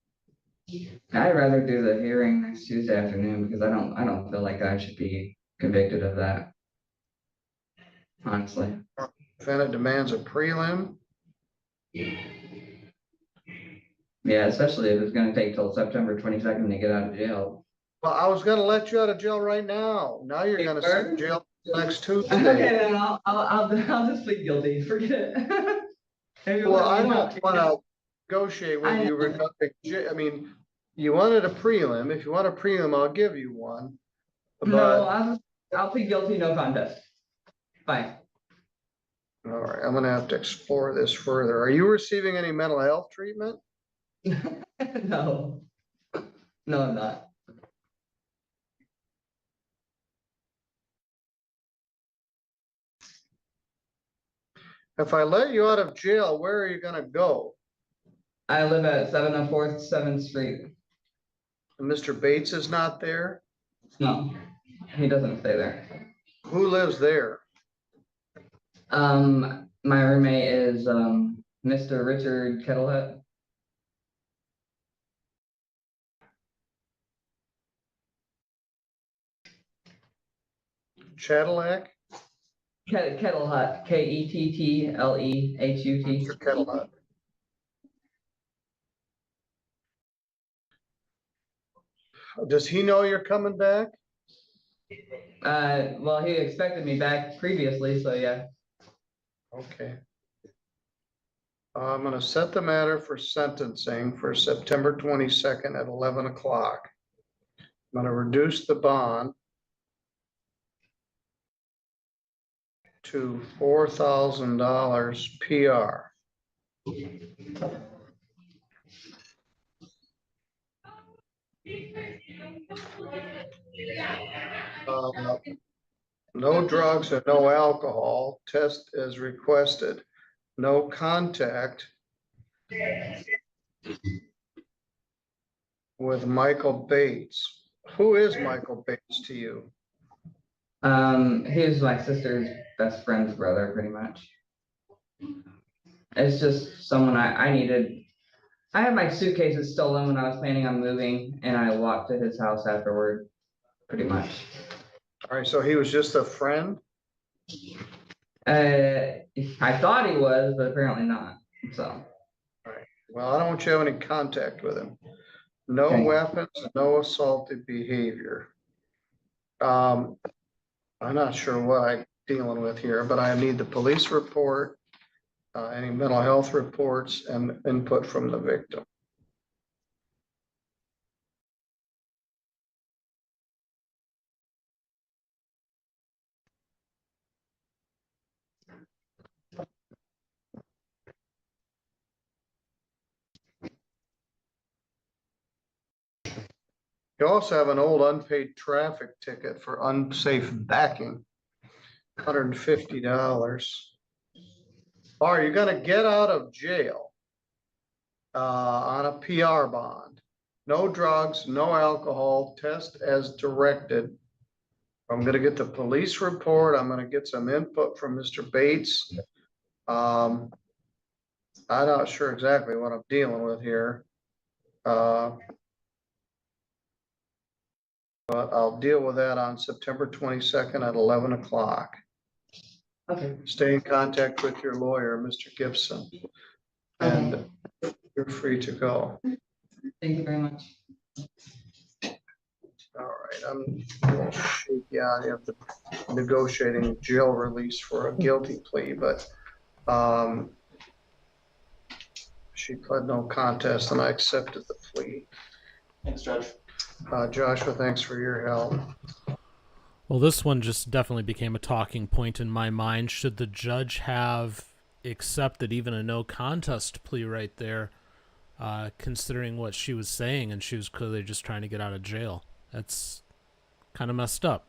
I'd rather do the hearing next Tuesday afternoon because I don't feel like I should be convicted of that. Honestly. Defendant demands a prelim. Yeah, especially if it's gonna take till September 22nd to get out of jail. Well, I was gonna let you out of jail right now. Now you're gonna sit in jail next Tuesday. Okay, then I'll just plead guilty. Forget it. Maybe Well, I let me don't want to negotiate with you regarding, I mean, you wanted a prelim. If you want a prelim, I'll give you one. No, I'll plead guilty, no contest. Fine. All right, I'm gonna have to explore this further. Are you receiving any mental health treatment? No. No, I'm not. If I let you out of jail, where are you gonna go? I live at 704th 7th Street. And Mr. Bates is not there? No, he doesn't stay there. Who lives there? My roommate is Mr. Richard Kettlehead. Cadillac? Kettlehut, Kettlehlehut. Mr. Kettlehut. Does he know you're coming back? Well, he expected me back previously, so yeah. Okay. I'm gonna set the matter for sentencing for September 22nd at 11 o'clock. I'm gonna reduce the bond to $4,000 PR. No drugs and no alcohol. Test as requested. No contact with Michael Bates. Who is Michael Bates to you? He was my sister's best friend's brother, pretty much. It's just someone I needed. I had my suitcases stolen when I was planning on moving, and I walked to his house afterward, pretty much. All right, so he was just a friend? I thought he was, but apparently not, so. All right. Well, I don't want you to have any contact with him. No Okay. weapons, no assaultive behavior. I'm not sure what I'm dealing with here, but I need the police report, any mental health reports, and input from the victim. You also have an old unpaid traffic ticket for unsafe backing, $150. Are you gonna get out of jail on a PR bond? No drugs, no alcohol, test as directed. I'm gonna get the police report. I'm gonna get some input from Mr. Bates. I'm not sure exactly what I'm dealing with here. But I'll deal with that on September 22nd at 11 o'clock. Okay. Stay in contact with your lawyer, Mr. Gibson, and you're free to go. Thank you very much. All right, I'm a little shaky on you, the negotiating jail release for a guilty plea, but she pled no contest and I accepted the plea. Thanks, Judge. Joshua, thanks for your help. Well, this one just definitely became a talking point in my mind. Should the judge have accepted even a no contest plea right there, considering what she was saying, and she was clearly just trying to get out of jail? That's kind of messed up.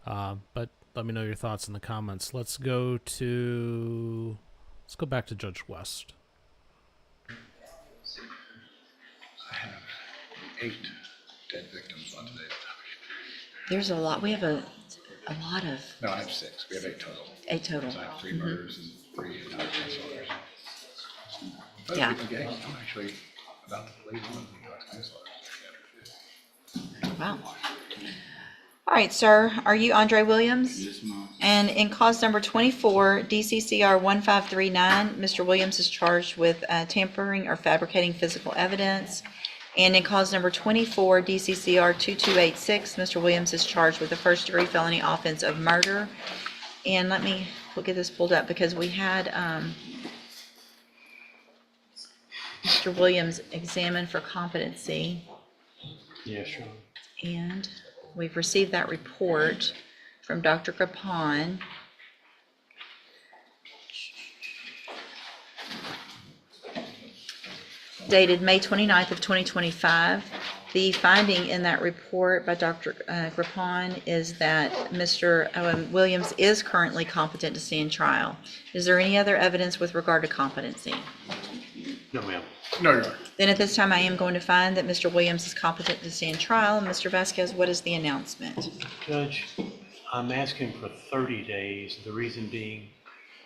But let me know your thoughts in the comments. Let's go back to Judge West. I have 8 dead victims on today's topic. There's a lot. We have a lot of. No, I have 6. We have 8 total. 8 total. So I have 3 murders and 3 manslaughter. Yeah. Okay, I'm actually about to believe one of the manslaughter. Wow. All right, sir. Are you Andre Williams? Yes, ma'am. And in cause number 24, DCCR 1539, Mr. Williams is charged with tampering or fabricating physical evidence. And in cause number 24, DCCR 2286, Mr. Williams is charged with a first-degree felony offense of murder. And we'll get this pulled up because we had Mr. Williams examined for competency. Yeah, sure. And we've received that report from Dr. Grapon. Dated May 29th of 2025. The finding in that report by Dr. Grapon is that Mr. Williams is currently competent to stand trial. Is there any other evidence with regard to competency? No, ma'am. No, Your Honor. Then at this time, I am going to find that Mr. Williams is competent to stand trial. Mr. Vasquez, what is the announcement? Judge, I'm asking for 30 days. The reason being,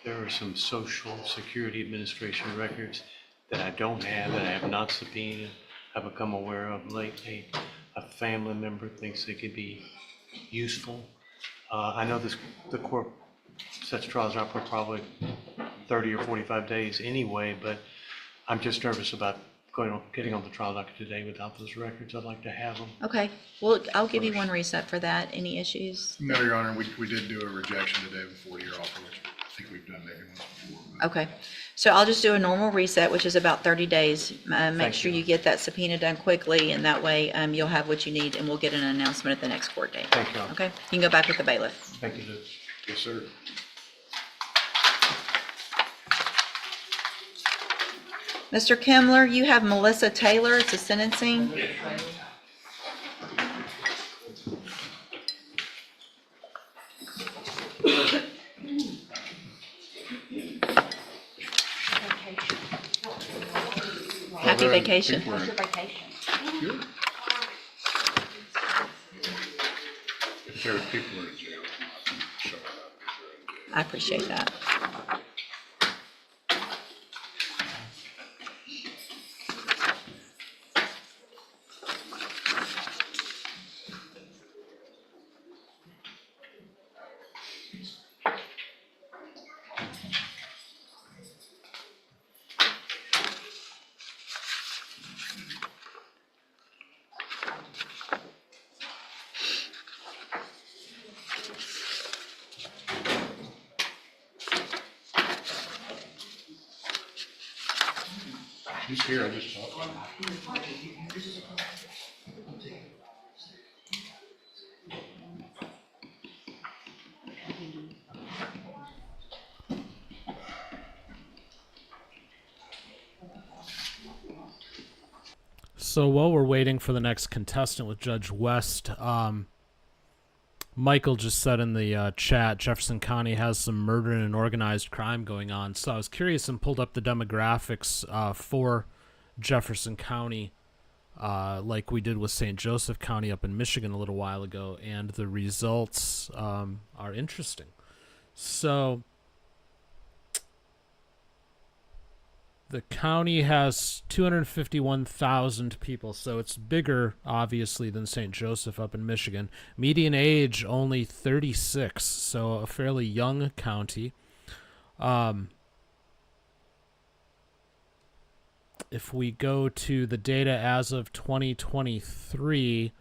there are some Social Security Administration records that I don't have, that I have not subpoenaed, have become aware of lately. A family member thinks they could be useful. I know the court sets trials out for probably 30 or 45 days anyway, but I'm just nervous about getting on the trial docket today without those records. I'd like to have them. Okay, well, I'll give you one reset for that. Any issues? No, Your Honor, we did do a rejection today before your offer, which I think we've done maybe once before. but- Okay, so I'll just do a normal reset, which is about 30 days. Make Thank sure you. you get that subpoena done quickly, and that way you'll have what you need, and we'll get an announcement at the next court date. Thank you. Okay, you can go back with the bailiff. Thank you, Judge. Yes, sir. Mr. Kimler, you have Melissa Taylor, it's a sentencing. Happy vacation. How's your vacation? there are people in jail. Showing up. I appreciate that. He's here, I just talked to him. So while we're waiting for the next contestant with Judge West, Michael just said in the chat, Jefferson County has some murder and organized crime going on. So I was curious and pulled up the demographics for Jefferson County, like we did with St. Joseph County up in Michigan a little while ago, and the results are interesting. So the county has 251,000 people, so it's bigger, obviously, than St. Joseph up in Michigan. Median age, only 36, so a fairly young county. If we go to the data as of 2023,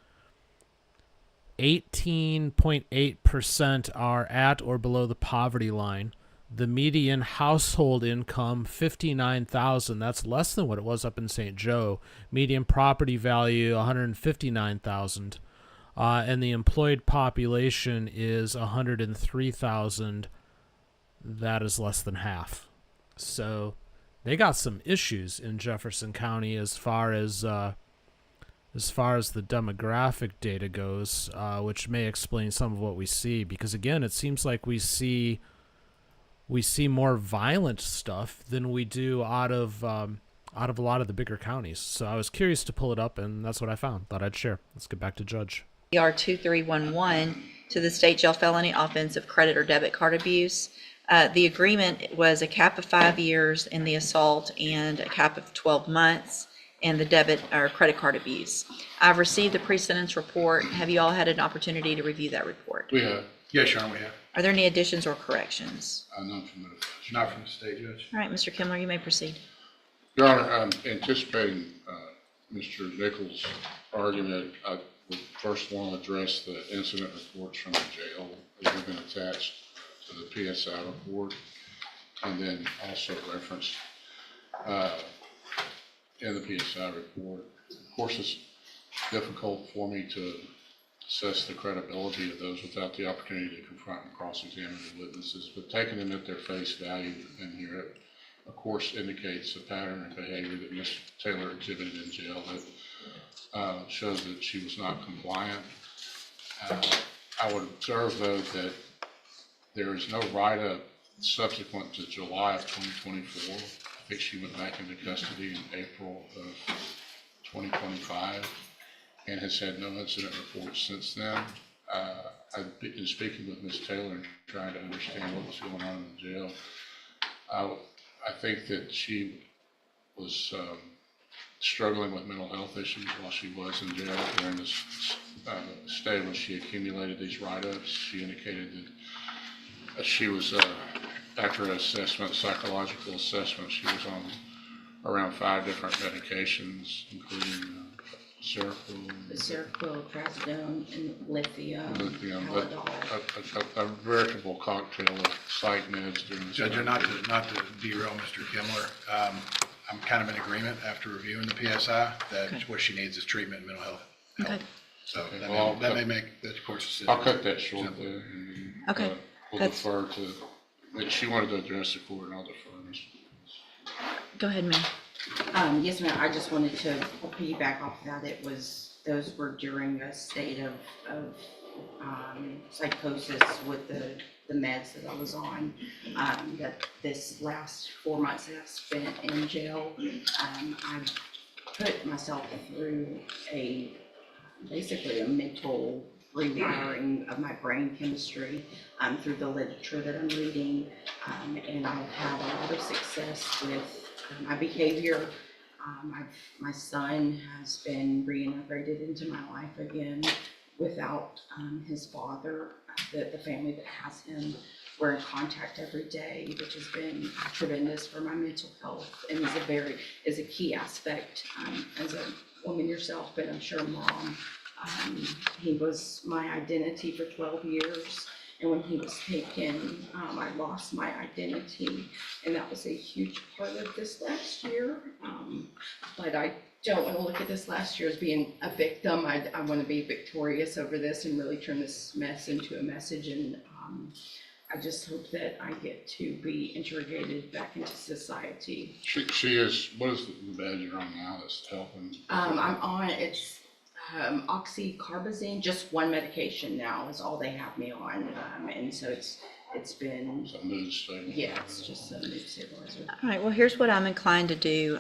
18.8% are at or below the poverty line. The median household income, $59,000. That's less than what it was up in St. Joe. Median property value, $159,000. And the employed population is 103,000. That is less than half. So they got some issues in Jefferson County as far as the demographic data goes, which may explain some of what we see. Because again, it seems like we see more violent stuff than we do out of a lot of the bigger counties. So I was curious to pull it up, and that's what I found. Thought I'd share. Let's get back to Judge. ER 2311 to the state jail felony offense of credit or debit card abuse. The agreement was a cap of 5 years in the assault and a cap of 12 months in the debit or credit card abuse. I've received the pre-sentence report. Have you all had an opportunity to review that report? We have. Yes, Your Honor, we have. Are there any additions or corrections? None from the, not from the state judge. All right, Mr. Kimler, you may proceed. Your Honor, I'm anticipating Mr. Nichols' argument. I would first want to address the incident reports from the jail that have been attached to the PSI report, and then also referenced in the PSI report. Of course, it's difficult for me to assess the credibility of those without the opportunity to confront and cross-examine the witnesses, but taking them at their face value in here, it, of course, indicates a pattern of behavior that Ms. Taylor exhibited in jail that shows that she was not compliant. I would observe, though, that there is no write-up subsequent to July of 2024. I think she went back into custody in April of 2025. And has had no incident reports since then. I've been speaking with Ms. Taylor and trying to understand what was going on in the jail. I think that she was struggling with mental health issues while she was in jail during this stay when she accumulated these write-ups. She indicated that she was, after an assessment, psychological assessment, she was on around 5 different medications, including Seroquel, trazodone, and lithium. A veritable cocktail of psych meds during this. Judge, not to derail Mr. Kimler, I'm kind of in agreement after reviewing the PSI that what she needs is treatment and mental health. Okay. So that may make the court's decision. I'll cut that short there. Okay. We'll defer to, she wanted to address the court, and I'll defer. Go ahead, ma'am. Yes, ma'am. I just wanted to piggyback off of that. Those were during a state of psychosis with the meds that I was on. That this last 4 months that I spent in jail, I put myself through basically a mental rewiring of my brain chemistry through the literature that I'm reading. And I've had a lot of success with my behavior. My son has been reintegrated into my life again without his father. The family that has him, we're in contact every day, which has been tremendous for my mental health and is a key aspect as a woman yourself, but I'm sure mom. He was my identity for 12 years. And when he was taken, I lost my identity, and that was a huge part of this last year. But I don't want to look at this last year as being a victim. I want to be victorious over this and really turn this mess into a message. And I just hope that I get to be integrated back into society. She is, what is the bed you're on now that's helping? I'm on, it's oxycarbazine, just one medication now is all they have me on. And so it's been, It's a mood stabilizer. yeah, it's just a mood stabilizer. All right, well, here's what I'm inclined to do.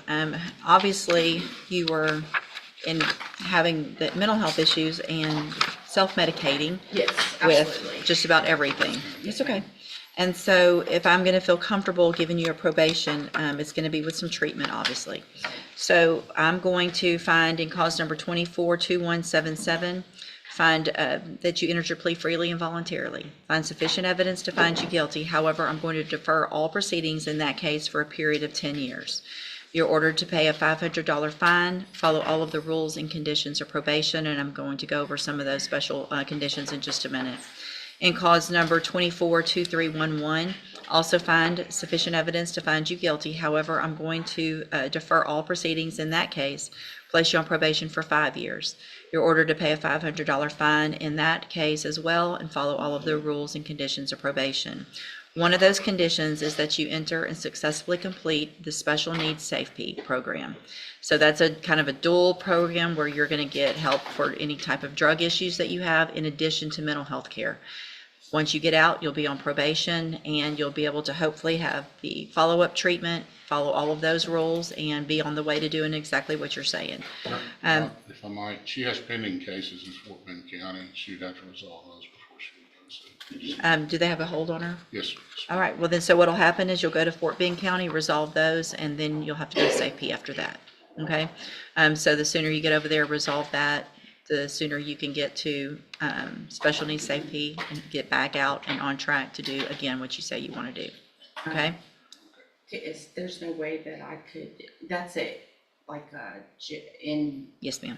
Obviously, you were having the mental health issues and self-medicating. Yes, with absolutely. just about everything. It's okay. And so if I'm going to feel comfortable giving you a probation, it's going to be with some treatment, obviously. So I'm going to find in cause number 242177, find that you entered your plea freely and voluntarily. Find sufficient evidence to find you guilty. However, I'm going to defer all proceedings in that case for a period of 10 years. You're ordered to pay a $500 fine, follow all of the rules and conditions of probation, and I'm going to go over some of those special conditions in just a minute. In cause number 242311, also find sufficient evidence to find you guilty. However, I'm going to defer all proceedings in that case, place you on probation for 5 years. You're ordered to pay a $500 fine in that case as well and follow all of the rules and conditions of probation. One of those conditions is that you enter and successfully complete the Special Needs SafeP program. So that's a kind of a dual program where you're going to get help for any type of drug issues that you have in addition to mental health care. Once you get out, you'll be on probation and you'll be able to hopefully have the follow-up treatment, follow all of those rules, and be on the way to doing exactly what you're saying. If I might, she has pending cases in Fort Bend County. She'd have to resolve those before she would go. So, Do they have a hold on her? yes. All right, well then, so what'll happen is you'll go to Fort Bend County, resolve those, and then you'll have to go to SafeP after that, okay? So the sooner you get over there, resolve that, the sooner you can get to Special Needs SafeP and get back out and on track to do, again, what you say you want to do, okay? There's no way that I could, that's it, like in. Yes, ma'am.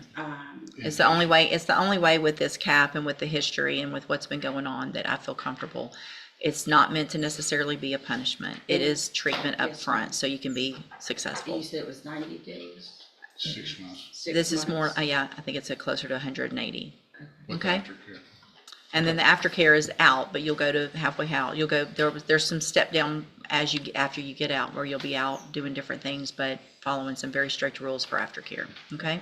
It's the only way with this cap and with the history and with what's been going on that I feel comfortable. It's not meant to necessarily be a punishment. It is treatment up front so you can be successful. You said it was 90 days? 6 months. This is more, yeah, I think it's closer to 180. With Okay. aftercare. And then the aftercare is out, but you'll go to halfway out. You'll go, there's some step down after you get out where you'll be out doing different things, but following some very strict rules for aftercare, okay?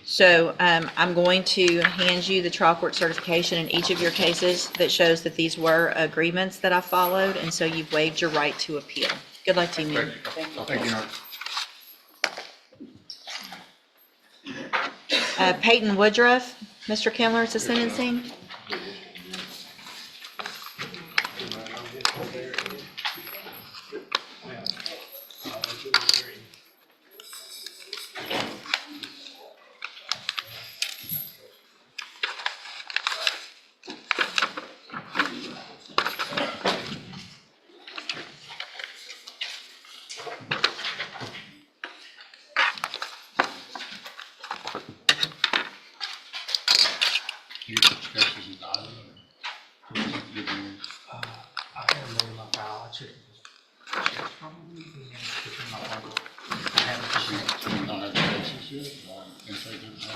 So I'm going to hand you the trial court certification in each of your cases that shows that these were agreements that I followed, and so you've waived your right to appeal. Good luck to you, ma'am. Thank you. Peyton Woodruff, Mr. Kindler, it's a sentencing. You discuss this in dialogue? I have a note in my file, I checked. It's probably in my file. I haven't. You don't have the cases yet? Intake of the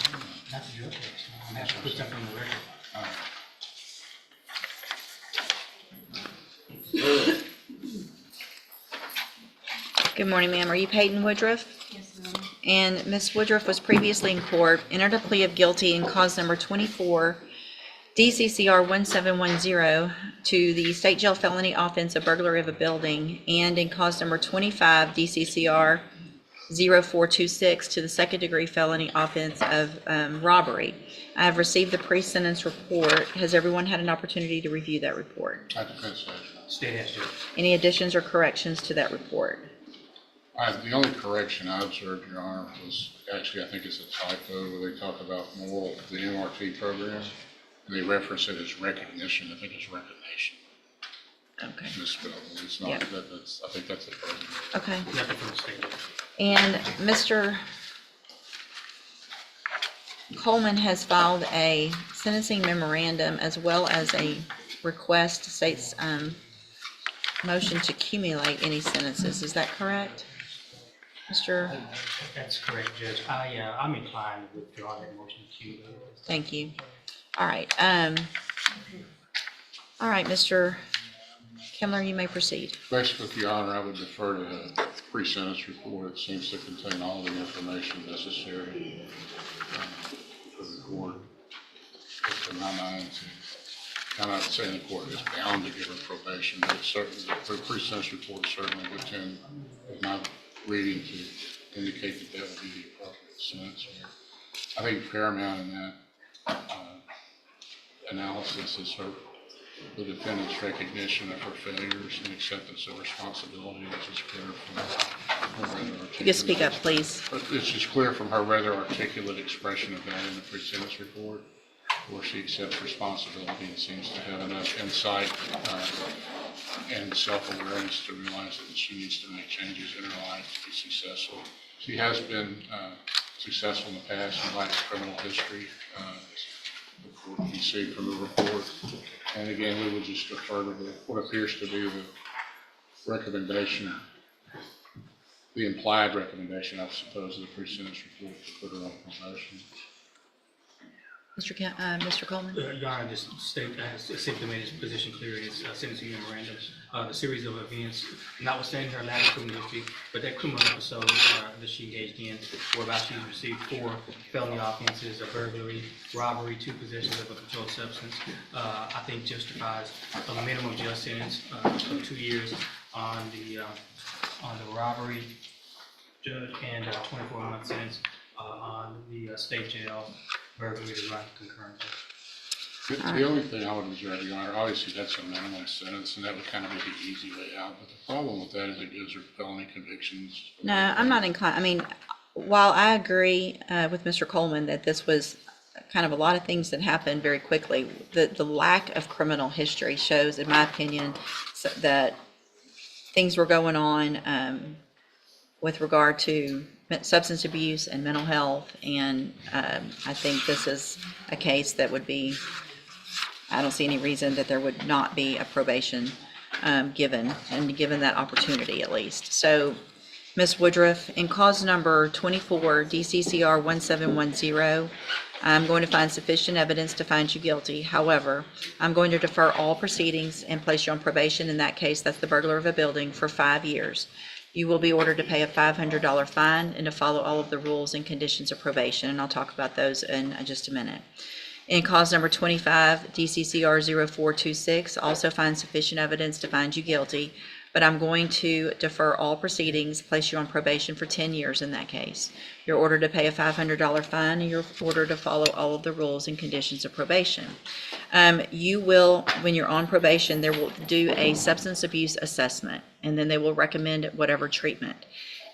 Not the drug case, no. I'm gonna have to put something on the record. All right. Good morning, ma'am. Are you Peyton Woodruff? Yes, ma'am. And Ms. Woodruff was previously in court, entered a plea of guilty in cause number 24, DCCR 1710, to the state jail felony offense of burglary of a building, and in cause number 25, DCCR 0426 to the second-degree felony offense of robbery. I have received the pre-sentence report. Has everyone had an opportunity to review that report? I defense stage. Stay as Judge. Any additions or corrections to that report? The only correction I observed, Your Honor, was actually, I think it's a typo where they talk about moral, the MRT program, and they reference it as recognition. I think it's recognition. Okay. Misspelled. It's not, Yeah. that's, I think that's the problem. Okay. Nothing from the state. And Mr. Coleman has filed a sentencing memorandum as well as a request, states motion to accumulate any sentences. Is that correct? Mr. That's correct, Judge. I'm inclined to withdraw that motion to. Thank you. All right. All right, Mr. Kimler, you may proceed. Basically, Your Honor, I would defer to the pre-sentence report. It seems to contain all the information necessary for the court, to my mind, I'm not saying the court is bound to give her probation, but it's certainly, the pre-sentence report certainly would tend, with my reading, to indicate that that would be the appropriate sentence here. I think paramount in that analysis is the defendant's recognition of her failures and acceptance of responsibility, which is clear from her rather articulate. You can speak up, please. It's just clear from her rather articulate expression of that in the pre-sentence report, where she accepts responsibility and seems to have enough insight and self-awareness to realize that she needs to make changes in her life to be successful. She has been successful in the past in light of criminal history, you can see from the report. And again, we would just defer to what appears to be the recommendation, the implied recommendation, I suppose, of the pre-sentence report to put her on probation. Mr. Coleman? Your Honor, just simply made his position clear in his sentencing memorandum. The series of events, notwithstanding her lack of criminal history, but that criminal episode that she engaged in, whereby she received 4 felony offenses, a burglary, robbery, 2 possessions of a controlled substance, I think justifies a minimum jail sentence of 2 years on the robbery, Judge, and a 24-month sentence on the state jail burglary to run concurrently. The only thing I would observe, Your Honor, obviously that's a minimum sentence, and that would kind of be the easy way out. But the problem with that is it gives her felony convictions. No, I'm not inclined. I mean, while I agree with Mr. Coleman that this was kind of a lot of things that happened very quickly, the lack of criminal history shows, in my opinion, that things were going on with regard to substance abuse and mental health, and I think this is a case that would be, I don't see any reason that there would not be a probation given that opportunity at least. So, Ms. Woodruff, in cause number 24 DCCR 1710, I'm going to find sufficient evidence to find you guilty. However, I'm going to defer all proceedings and place you on probation. In that case, that's the burglar of a building, for 5 years. You will be ordered to pay a $500 fine and to follow all of the rules and conditions of probation, and I'll talk about those in just a minute. In cause number 25, DCCR 0426, also find sufficient evidence to find you guilty, but I'm going to defer all proceedings, place you on probation for 10 years in that case. You're ordered to pay a $500 fine, and you're ordered to follow all of the rules and conditions of probation. You will, when you're on probation, they will do a substance abuse assessment, and then they will recommend whatever treatment.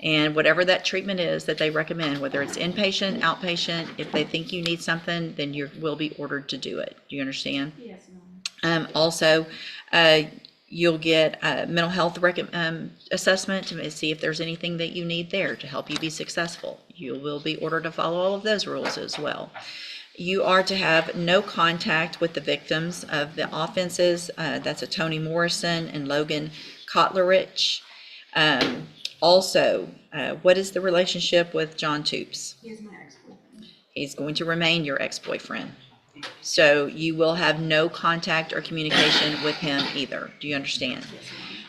And whatever that treatment is that they recommend, whether it's inpatient, outpatient, if they think you need something, then you will be ordered to do it. Do you understand? Yes, ma'am. Also, you'll get a mental health assessment to see if there's anything that you need there to help you be successful. You will be ordered to follow all of those rules as well. You are to have no contact with the victims of the offenses. That's a Toni Morrison and Logan Kotlerich. Also, what is the relationship with John Toops? He is my ex-boyfriend. He's going to remain your ex-boyfriend. So you will have no contact or communication with him either. Do you understand?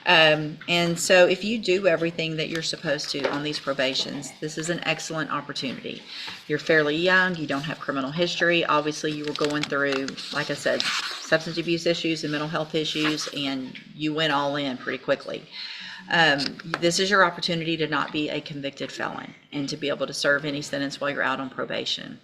And so if you do everything that you're supposed to on these probations, this is an excellent opportunity. You're fairly young, you don't have criminal history. Obviously, you were going through, like I said, substance abuse issues and mental health issues, and you went all in pretty quickly. This is your opportunity to not be a convicted felon and to be able to serve any sentence while you're out on probation.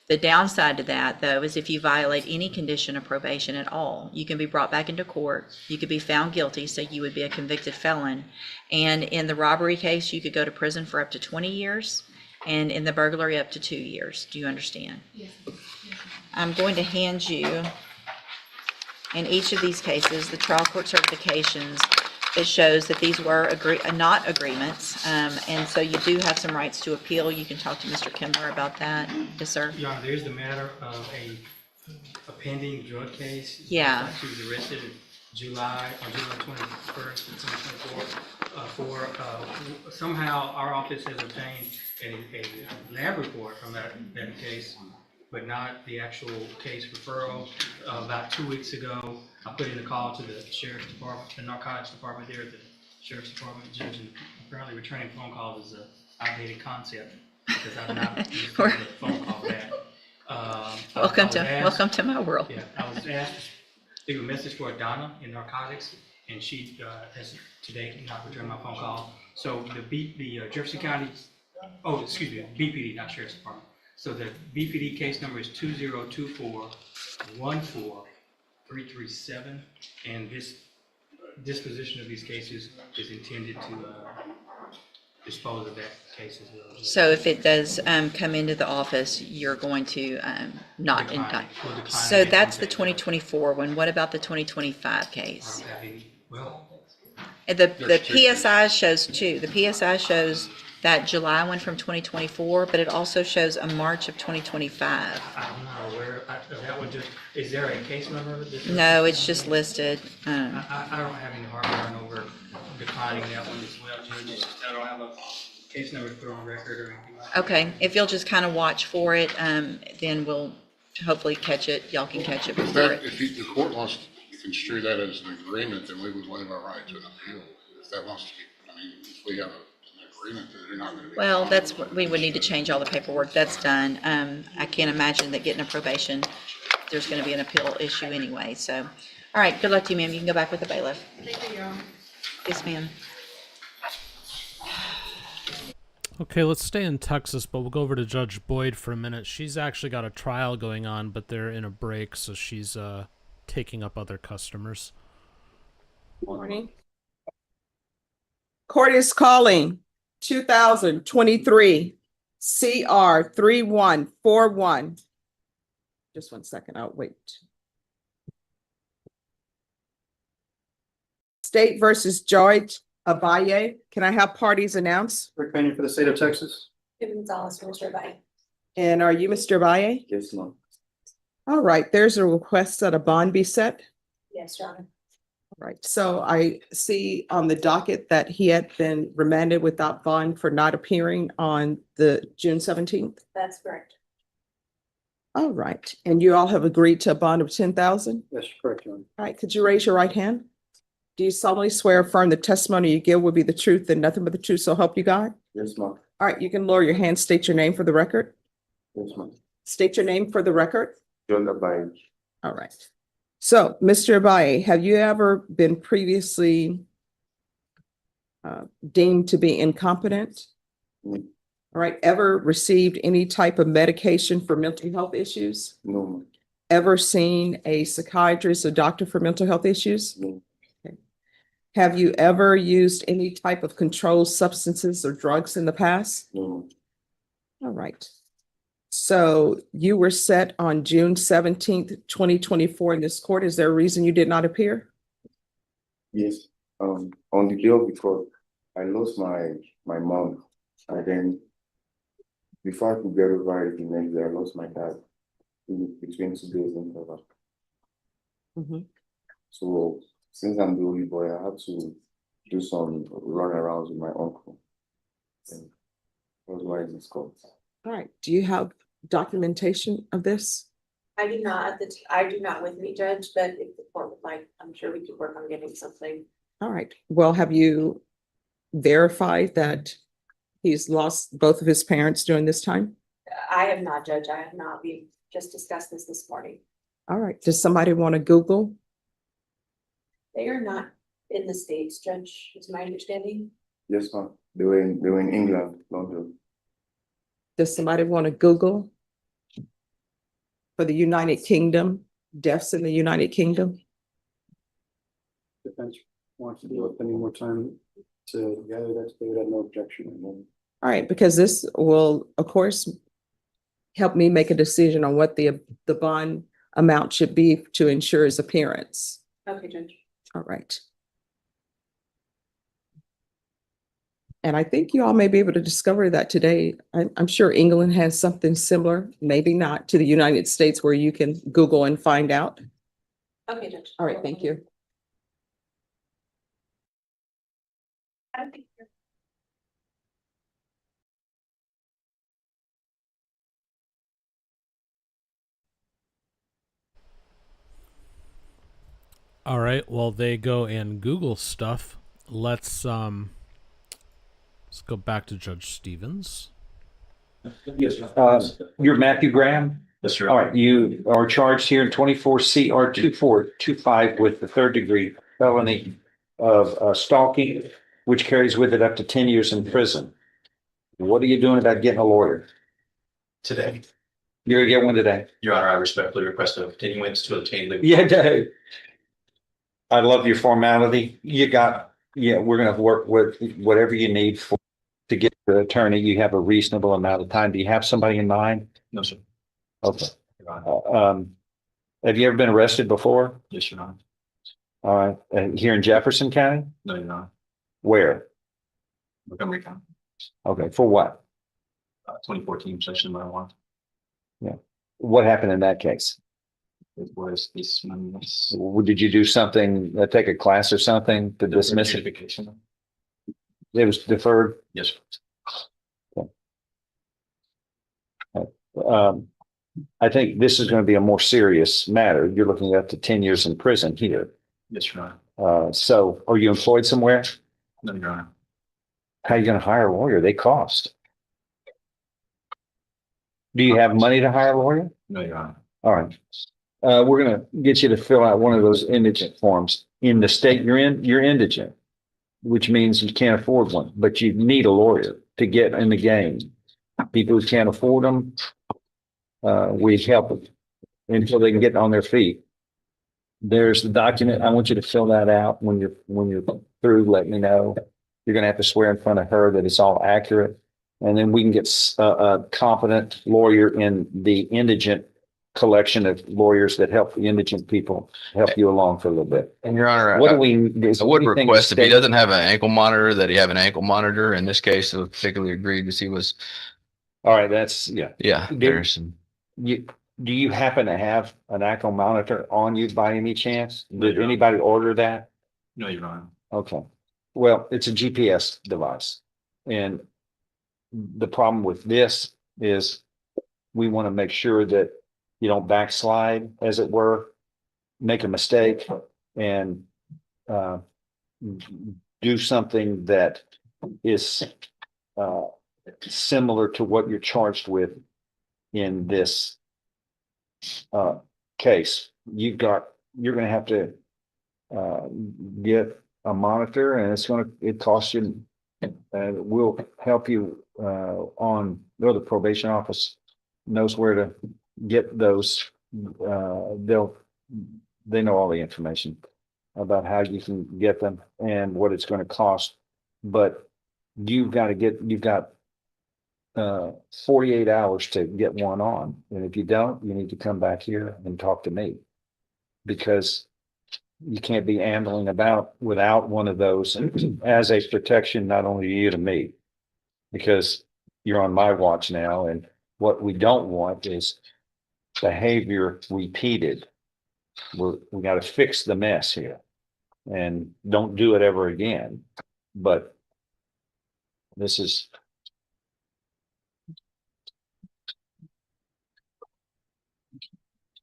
The downside to that, though, is if you violate any condition of probation at all, you can be brought back into court, you could be found guilty, so you would be a convicted felon. And in the robbery case, you could go to prison for up to 20 years, and in the burglary, up to 2 years. Do you understand? Yes. I'm going to hand you, in each of these cases, the trial court certifications that shows that these were not agreements, and so you do have some rights to appeal. You can talk to Mr. Kimber about that. Yes, sir? Your Honor, there's the matter of a pending drug case. Yeah. She was arrested in July 21st, 2024, somehow our office has obtained a lab report from that case, but not the actual case referral. About 2 weeks ago, I put in a call to the sheriff's department, the narcotics department there at the sheriff's department judge, and apparently returning phone calls is an outdated concept because I've not received a phone call back. Welcome to my world. Yeah, I was asked to leave a message for Donna in narcotics, and she has to date not returned my phone call. So the Jefferson County, BPD, not Sheriff's Department. So the BPD case number is 2024-14337, and this disposition of these cases is intended to dispose of that case as well. So if it does come into the office, you're going to not indict. We'll decline So it. that's the 2024 one. What about the 2025 case? Well, The PSI shows two. The PSI shows that July one from 2024, but it also shows a March of 2025. I'm not aware of that one. Is there a case number of this? No, it's just listed. I don't have any heartburn over declining that one as well, Judge. It's just I don't have a case number to put on record or anything like that. Okay, if you'll just kind of watch for it, then we'll hopefully catch it. Y'all can catch it before it. If the court wants to construe that as an agreement, then we would waive our right to an appeal. If that wants to be, if we have an agreement that they're not going to be. Well, that's what we would need to change all the paperwork. That's done. I can't imagine that getting a probation, there's going to be an appeal issue anyway. So, all right, good luck to you, ma'am. You can go back with the bailiff. Thank you, Your Honor. Yes, ma'am. Okay, let's stay in Texas, but we'll go over to Judge Boyd for a minute. She's actually got a trial going on, but they're in a break, so she's taking up other customers. Morning. Court is calling 2023 CR 3141. Just 1 second, I'll wait. State versus George Abaye. Can I have parties announced? Rick Pena for the state of Texas. Kim Gonzalez, Mr. Bay. And are you Mr. Abaye? Yes, ma'am. All right, there's a request that a bond be set. Yes, Your Honor. All right, so I see on the docket that he had been remanded without bond for not appearing on the June 17th. That's correct. All right, and you all have agreed to a bond of 10,000? That's correct, Your Honor. All right, could you raise your right hand? Do you solemnly swear or affirm the testimony you give will be the truth and nothing but the truth, so help you God? Yes, ma'am. All right, you can lower your hand, state your name for the record. Yes, ma'am. State your name for the record. John Abaye. All right. So, Mr. Abaye, have you ever been previously deemed to be incompetent? No. All right, ever received any type of medication for mental health issues? No, ma'am. Ever seen a psychiatrist or doctor for mental health issues? No. Okay. Have you ever used any type of controlled substances or drugs in the past? No. All right. So you were set on June 17th, 2024 in this court. Is there a reason you did not appear? Yes. On the day of the court, I lost my mom, and then before I could get over it, the next day I lost my dad between 2 days and over. So since I'm the only boy, I had to do some runarounds with my uncle. And that's why it's called. All right. Do you have documentation of this? I do not, I do not with me, Judge, but if the court would like, I'm sure we could work on getting something. All right. Well, have you verified that he's lost both of his parents during this time? I have not, Judge. I have not. We just discussed this morning. All right. Does somebody want to Google? They are not in the States, Judge, is my understanding. Yes, ma'am. They were in England, London. Does somebody want to Google for the United Kingdom, deaths in the United Kingdom? Defense wants to do it, spending more time to gather that, they would have no objection. And then All right, because this will, of course, help me make a decision on what the bond amount should be to ensure his appearance. Okay, Judge. All right. And I think you all may be able to discover that today. I'm sure England has something similar, maybe not to the United States, where you can Google and find out. Okay, Judge. All right, thank you. All right. Well, they go and Google stuff. Let's go back to Judge Stevens. Yes. You're Matthew Graham? Yes, sir. All right, you are charged here in 24 CR 2425 with the 3rd degree felony of stalking, which carries with it up to 10 years in prison. What are you doing about getting a lawyer? Today, You're gonna get one today? Your Honor, I respectfully request a continuance to obtain legal. Yeah, Dave. I love your formality. We're gonna work with whatever you need to get the attorney. You have a reasonable amount of time. Do you have somebody in mind? No, sir. Okay. Your Honor. Have you ever been arrested before? Yes, Your Honor. All right, here in Jefferson County? No, Your Honor. Where? Montgomery County. Okay, for what? 2014 possession of marijuana. Yeah. What happened in that case? It was this month's Did you do something, take a class or something to dismiss it? certification. It was deferred? Yes, sir. I think this is going to be a more serious matter. You're looking at up to 10 years in prison here. Yes, Your Honor. So are you employed somewhere? No, Your Honor. How are you going to hire a lawyer? They cost. Do you have money to hire a lawyer? No, Your Honor. All right. We're going to get you to fill out one of those indigent forms. In the state you're in, you're indigent, which means you can't afford one, but you need a lawyer to get in the game. People who can't afford them, we help them until they can get on their feet. There's the document. I want you to fill that out. When you're through, let me know. You're going to have to swear in front of her that it's all accurate. And then we can get a competent lawyer in the indigent collection of lawyers that help the indigent people, help you along for a little bit. And Your Honor, What do I we? would request if he doesn't have an ankle monitor, that he have an ankle monitor. In this case, it was particularly agreed because he was. All right, that's, yeah. Yeah, there's some. Do you happen to have an ankle monitor on you by any chance? No, Did Your Honor. anybody order that? No, Your Honor. Okay. Well, it's a GPS device. And the problem with this is we want to make sure that you don't backslide, as it were, make a mistake and do something that is similar to what you're charged with in this case. You're going to have to get a monitor, and it costs you, we'll help you the probation office knows where to get those. They know all the information about how you can get them and what it's going to cost. But you've got 48 hours to get one on. And if you don't, you need to come back here and talk to me, because you can't be ambling about without one of those as a protection, not only to you, to me, because you're on my watch now. And what we don't want is behavior repeated. We got to fix the mess here and don't do it ever again. But this is.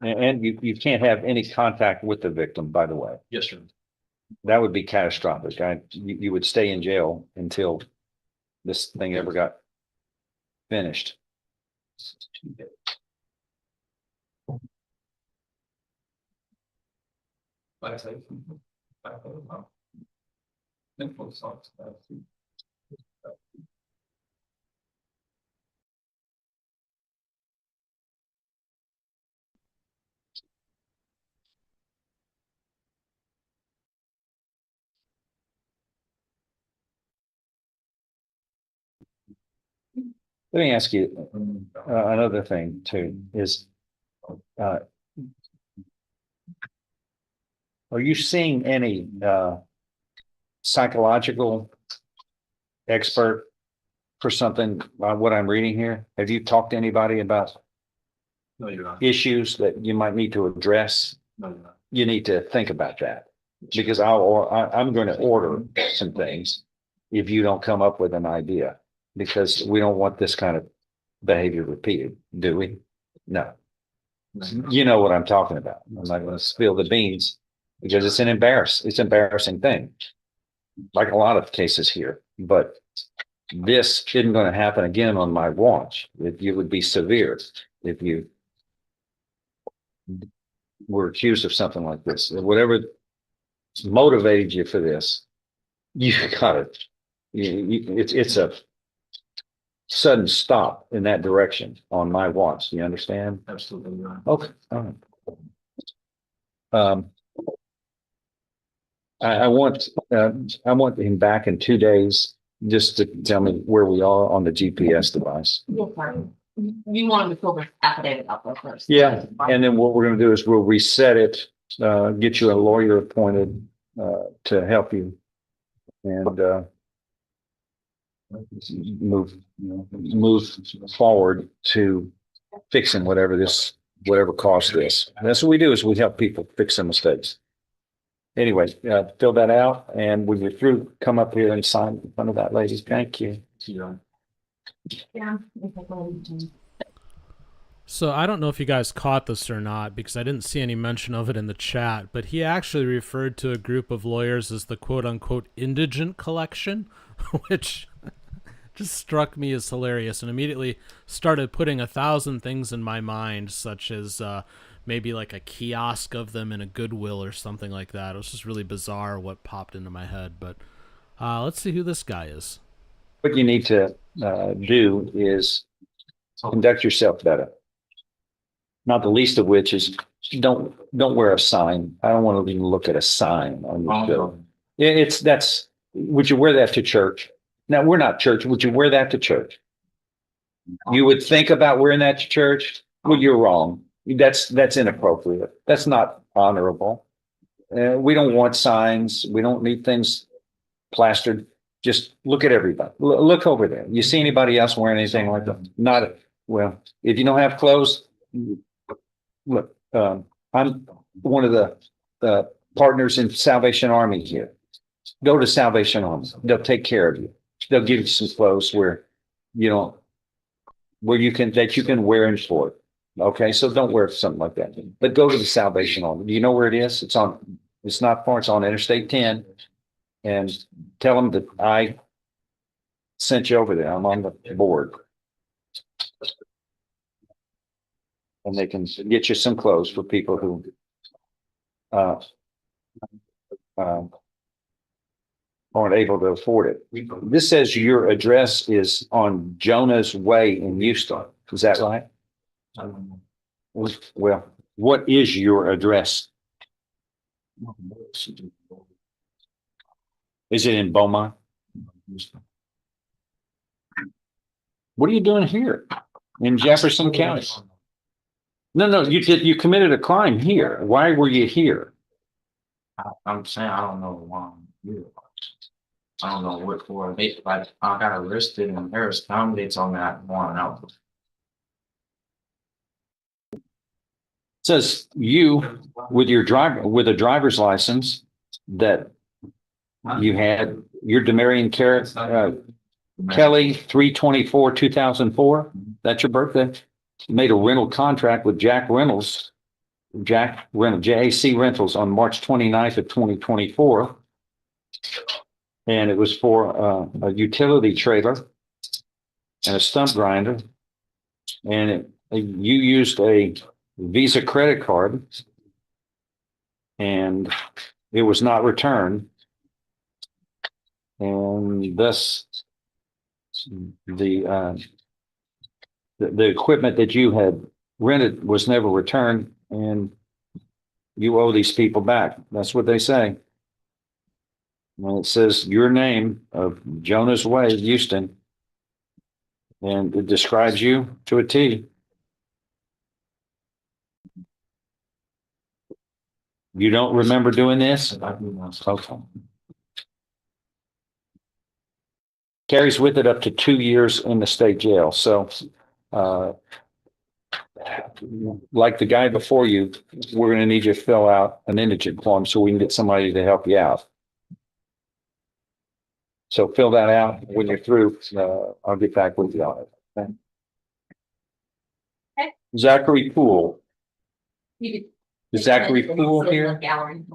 And you can't have any contact with the victim, by the way. Yes, sir. That would be catastrophic. You would stay in jail until this thing ever got finished. Let me ask you another thing too, is are you seeing any psychological expert for something, what I'm reading here? Have you talked to anybody about No, you're not. issues that you might need to address? No, you're not. You need to think about that, because I'm going to order some things if you don't come up with an idea, because we don't want this kind of behavior repeated, do we? No. You know what I'm talking about. I'm not going to spill the beans because it's embarrassing thing, like a lot of cases here. But this isn't going to happen again on my watch. It would be severe if you were accused of something like this. Whatever motivated you for this, you got it. It's a sudden stop in that direction on my watch. Do you understand? Absolutely right. Okay. All right. I want him back in 2 days just to tell me where we are on the GPS device. You want him to fill the affidavit out there first. Yeah, and then what we're going to do is we'll reset it, get you a lawyer appointed to help you, and move forward to fixing whatever caused this. And that's what we do, is we help people fix their mistakes. Anyway, fill that out, and when you're through, come up here and sign in front of that lady. Thank you. Yeah. So I don't know if you guys caught this or not, because I didn't see any mention of it in the chat, but he actually referred to a group of lawyers as the quote-unquote indigent collection, which just struck me as hilarious, and immediately started putting 1,000 things in my mind, such as maybe like a kiosk of them in a Goodwill or something like that. It was just really bizarre what popped into my head. But let's see who this guy is. What you need to do is conduct yourself better. Not the least of which is don't wear a sign. I don't want to even look at a sign on your show. Would you wear that to church? Now, we're not church. Would you wear that to church? You would think about wearing that to church? Well, you're wrong. That's inappropriate. That's not honorable. We don't want signs. We don't need things plastered. Just look at everybody. Look over there. You see anybody else wearing anything like that? Well, if you don't have clothes, look, I'm one of the partners in Salvation Army here. Go to Salvation Army. They'll take care of you. They'll give you some clothes where you can wear in sport. Okay, so don't wear something like that. But go to the Salvation Army. Do you know where it is? It's not far. It's on Interstate 10. And tell them that I sent you over there. I'm on the board. And they can get you some clothes for people who aren't able to afford it. This says your address is on Jonah's Way in Houston. Is that right? Well, what is your address? Is it in Beaumont? What are you doing here in Jefferson County? No, you committed a crime here. Why were you here? I'm saying I don't know why I'm here. I don't know what for. I got arrested in Harris County. It's on that one out. Says you with a driver's license that you had, you're Demarion Kelly 3/24/2004. That's your birthday. You made a rental contract with Jack Rentals, JAC Rentals on March 29th of 2024. And it was for a utility trailer and a stump grinder. And you used a Visa credit card and it was not returned. And thus the the equipment that you had rented was never returned, and you owe these people back. That's what they say. And it says your name of Jonas Way, Houston, and it describes you to a T. You don't remember doing this? Okay. Carries with it up to 2 years in the state jail. So, like the guy before you, we're going to need you to fill out an indigent form so we can get somebody to help you out. So fill that out. When you're through, I'll get back with you on it. Okay? Okay. Zachary Poole. You Is Zachary Poole could- here? Gallery.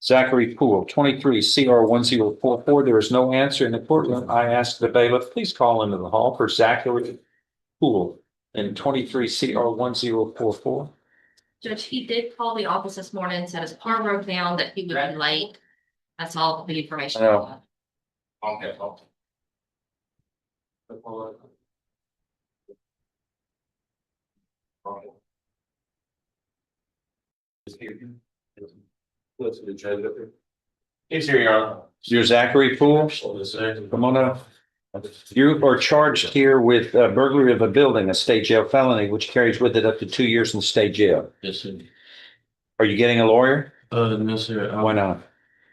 Zachary Poole, 23 CR 1044. There is no answer in the courtroom. I ask the bailiff, please call into the hall for Zachary Poole in 23 CR 1044. Judge, he did call the office this morning and said his car broke down, that he would be late. That's all the information. I know. Okay. He's here, Your Honor. You're Zachary Poole? Come on up. You are charged here with burglary of a building, a state jail felony, which carries with it up to 2 years in state jail. Yes, sir. Are you getting a lawyer? No, sir. Why not?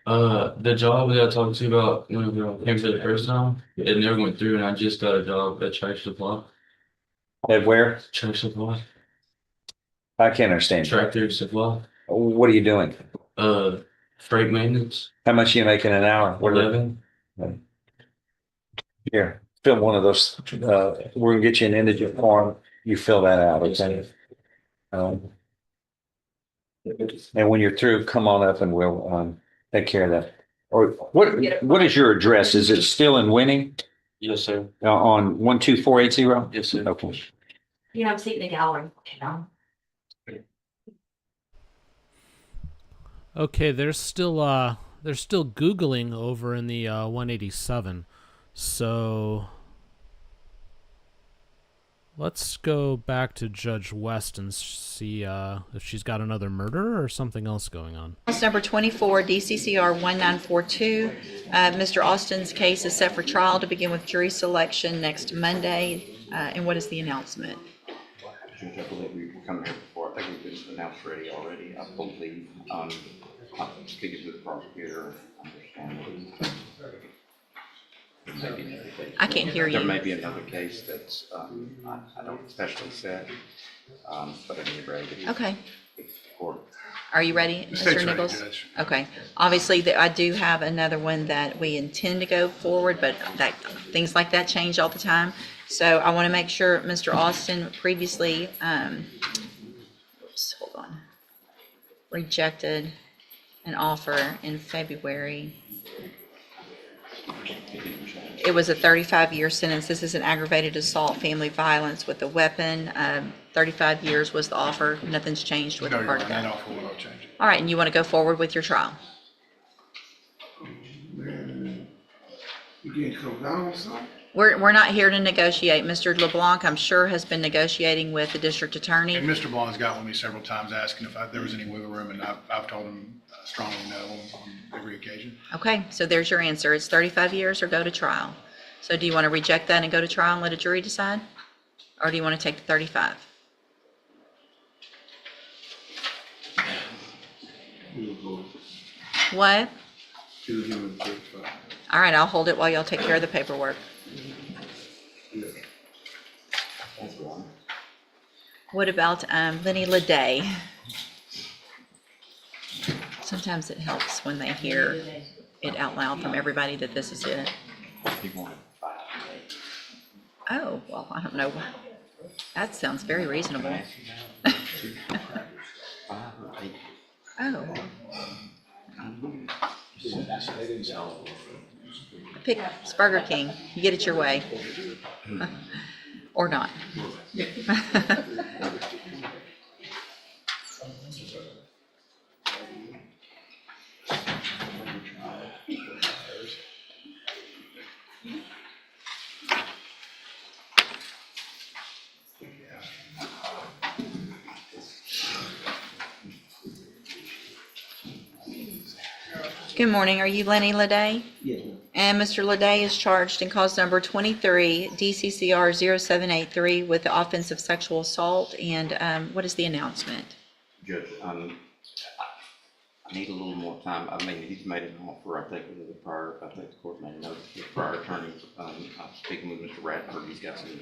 The job that I talked to you about when we came to the first time, it never went through, and I just got a job at Tractor Supply. At where? Tractor Supply. I can't understand. Tractor Supply. What are you doing? Freight maintenance. How much are you making an hour? 11. Here, fill one of those. We're gonna get you an indigent form. You fill that out, okay? And when you're through, come on up and we'll take care of that. Or what is your address? Is it still in Winning? Yes, sir. On 12480? Yes, sir. Okay. You have a seat in the gallery. Okay, they're still Googling over in the 187. So let's go back to Judge West and see if she's got another murder or something else going on. Case number 24, DCCR 1942. Mr. Austin's case is set for trial to begin with jury selection next Monday. And what is the announcement? Judge, I believe we've come here before. I think we've been announced already. I believe, I'm speaking to the prosecutor, understanding. I can't hear you. There may be another case that's, I don't especially set, but at any rate. Okay. Court. Are you ready, Mr. Nichols? Okay. Obviously, I do have another one that we intend to go forward, but things like that change all the time. So I want to make sure Mr. Austin previously, oops, hold on, rejected an offer in February. It was a 35-year sentence. This is an aggravated assault, family violence with a weapon. 35 years was the offer. Nothing's changed with No, regard Your to Honor, that. that offer will not change. All right, and you want to go forward with your trial? You getting come down or something? We're not here to negotiate. Mr. LeBlanc, I'm sure, has been negotiating with the district attorney. And Mr. Bond's got with me several times asking if there was any wiggle room, and I've told him strongly no on every occasion. Okay, so there's your answer. It's 35 years or go to trial. So do you want to reject that and go to trial and let a jury decide? Or do you want to take the 35? What? All right, I'll hold it while y'all take care of the paperwork. What about Lenny Leday? Sometimes it helps when they hear it out loud from everybody that this is it. Oh, well, I don't know. That sounds very reasonable. Oh. Pick Burger King. You get it your way. Or not. Good morning. Are you Lenny Leday? Yes. And Mr. Leday is charged in cause number 23, DCCR 0783 with the offense of sexual assault. And what is the announcement? Judge, I need a little more time. I mean, he's made an offer, I think, with the prior, I think the court made notice, the prior attorney, I'm speaking with Mr. Radford, he's got some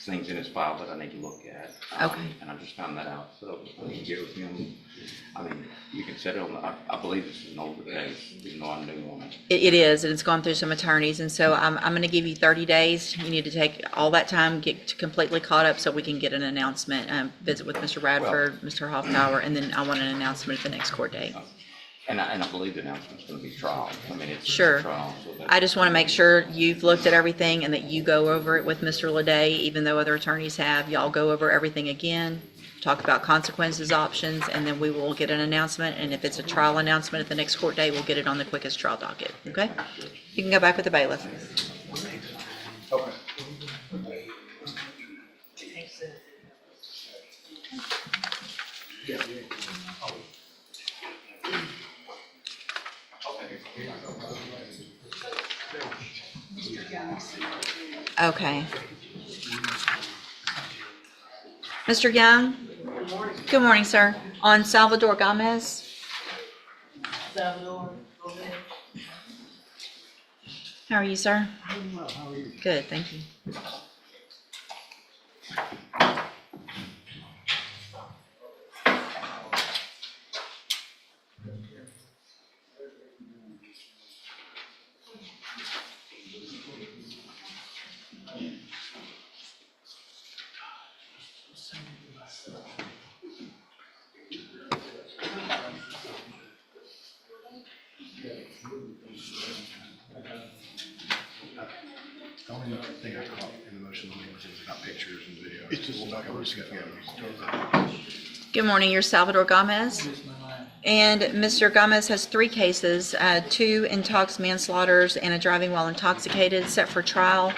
things in his file that I need to look at. Okay. And I just found that out, so I need to get with him. I mean, you can set it on, I believe this is an older case, even though I'm new on it. It is, and it's gone through some attorneys. And so I'm going to give you 30 days. You need to take all that time, get completely caught up so we can get an announcement, visit with Mr. Radford, Mr. Hofftower, and then I want an announcement at the next court date. And I believe the announcement's gonna be trial. I mean, it's Sure. a trial, so that's. I just want to make sure you've looked at everything and that you go over it with Mr. Leday, even though other attorneys have. Y'all go over everything again, talk about consequences, options, and then we will get an announcement. And if it's a trial announcement at the next court date, we'll get it on the quickest trial docket, okay? You can go back with the bailiff. Okay. Okay. Mr. Young? Good morning, sir. On Salvador Gomez? Salvador, go ahead. How are you, sir? I'm well, how are you? Good, thank you. The only thing I caught in the motion was about pictures and video. It's just like I was together. Good morning, you're Salvador Gomez. And Mr. Gomez has 3 cases, 2 intox manslaughters and a driving while intoxicated set for trial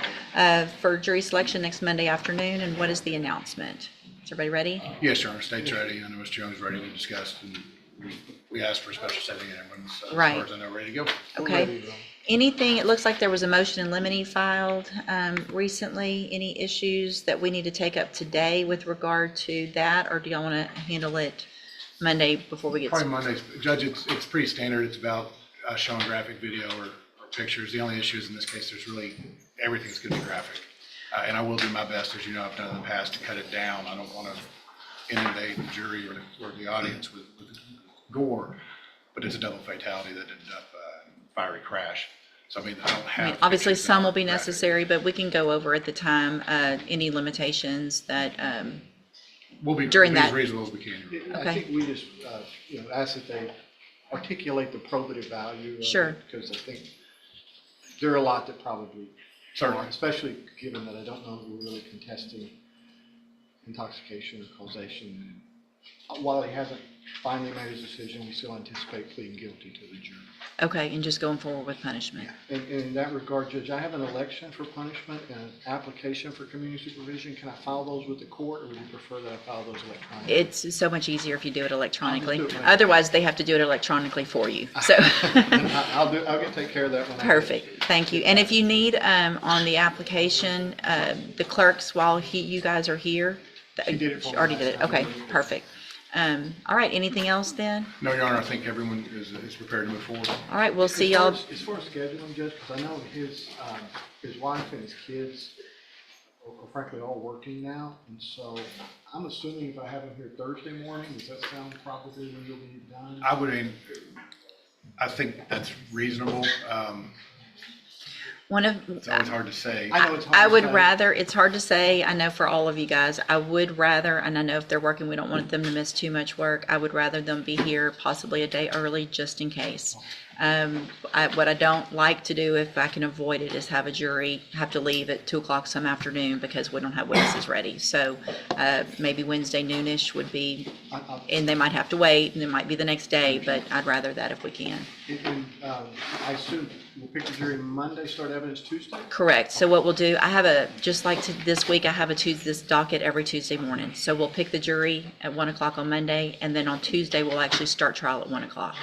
for jury selection next Monday afternoon. And what is the announcement? Is everybody ready? Yes, Your Honor, state's ready. I know Mr. Jones ready. We discussed and we asked for a special setting and everyone's, as Right. far as I know, ready to go. Okay. Anything, it looks like there was a motion in limine filed recently. Any issues that we need to take up today with regard to that? Or do y'all want to handle it Monday before we get Probably started? Mondays. Judge, it's pretty standard. It's about showing graphic video or pictures. The only issue is in this case, there's really, everything's going to be graphic. And I will do my best, as you know, I've done in the past, to cut it down. I don't want to inundate the jury or the audience with gore, but it's a double fatality that ended up fiery crash. So I mean, I don't have. Obviously, pictures some that will are be graphic. necessary, but we can go over at the time any limitations that, We'll be during as that. reasonable as we can. I think we just, ask that they articulate the probative value of it, Sure. because I think there are a lot that probably Certainly. are, especially given that I don't know if we're really contesting intoxication or causation. And while he hasn't finally made his decision, we still anticipate pleading guilty to the jury. okay, and just going forward with punishment. And in that regard, Judge, I have an election for punishment and an application for community supervision. Can I file those with the court, or would you prefer that I file those electronically? It's so much easier if you do it electronically. I'll just do it. Otherwise, they have to do it electronically for you. So. I'll take care of that one. Perfect, thank you. And if you need, on the application, the clerks while you guys are here. She did it for She me already last did it, time. okay, perfect. All right, anything else then? No, Your Honor, I think everyone is prepared to move forward. All right, we'll see y'all. As far as scheduling, Judge, because I know his wife and his kids are frankly all working now, and so I'm assuming if I have him here Thursday morning, does that sound probably when you'll be done? I think that's reasonable. It's always hard to say. I know it's hard I to would say. rather, it's hard to say, I know for all of you guys, I would rather, and I know if they're working, we don't want them to miss too much work. I would rather them be here possibly a day early, just in case. What I don't like to do, if I can avoid it, is have a jury have to leave at 2:00 some afternoon because we don't have witnesses ready. So maybe Wednesday noonish would be, and they might have to wait, and it might be the next day, but I'd rather that if we can. And I assume we'll pick the jury Monday, start evidence Tuesday? Correct. So what we'll do, I have just like this week, I have this docket every Tuesday morning. So we'll pick the jury at 1:00 on Monday, and then on Tuesday, we'll actually start trial at 1:00.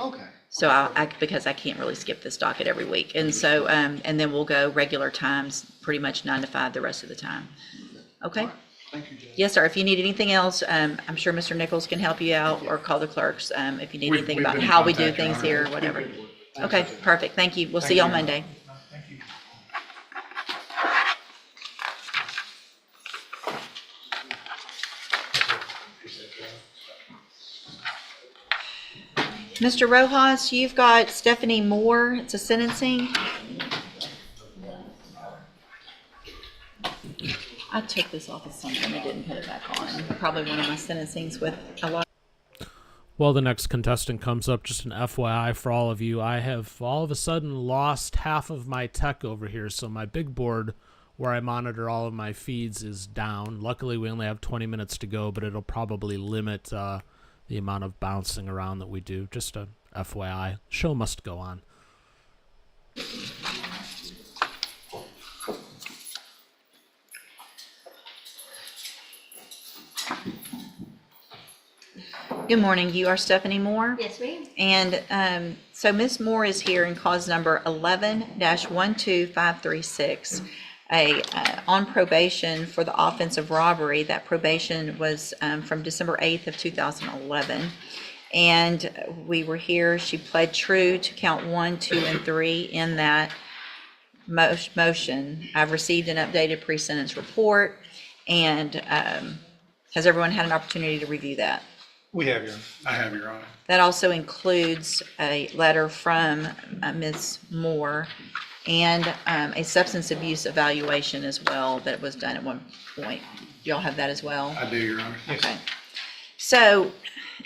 Okay. So because I can't really skip this docket every week. And so, and then we'll go regular times, pretty much 9 to 5 the rest of the time. Okay? Thank you, Judge. Yes, sir. If you need anything else, I'm sure Mr. Nichols can help you out, or call the clerks, if you need anything We've about been in how we do contact, Your things Honor. here or whatever. Okay, perfect. Thank you. We'll see you on Monday. Thank you. Mr. Rojas, you've got Stephanie Moore. It's a sentencing. I took this off of something and didn't put it back on. Probably one of my sentencings with a lot. Well, the next contestant comes up, just an FYI for all of you. I have all of a sudden lost half of my tech over here, so my big board where I monitor all of my feeds is down. Luckily, we only have 20 minutes to go, but it'll probably limit the amount of bouncing around that we do. Just a FYI. Show must go on. Good morning. You are Stephanie Moore? Yes, ma'am. And so Ms. Moore is here in cause number 11-12536, on probation for the offense of robbery. That probation was from December 8th of 2011. And we were here. She pled true to count 1, 2, and 3 in that motion. I've received an updated pre-sentence report. And has everyone had an opportunity to review that? We have, Your Honor. I have, Your Honor. That also includes a letter from Ms. Moore and a substance abuse evaluation as well that was done at one point. Y'all have that as well? I do, Your Honor. Okay. So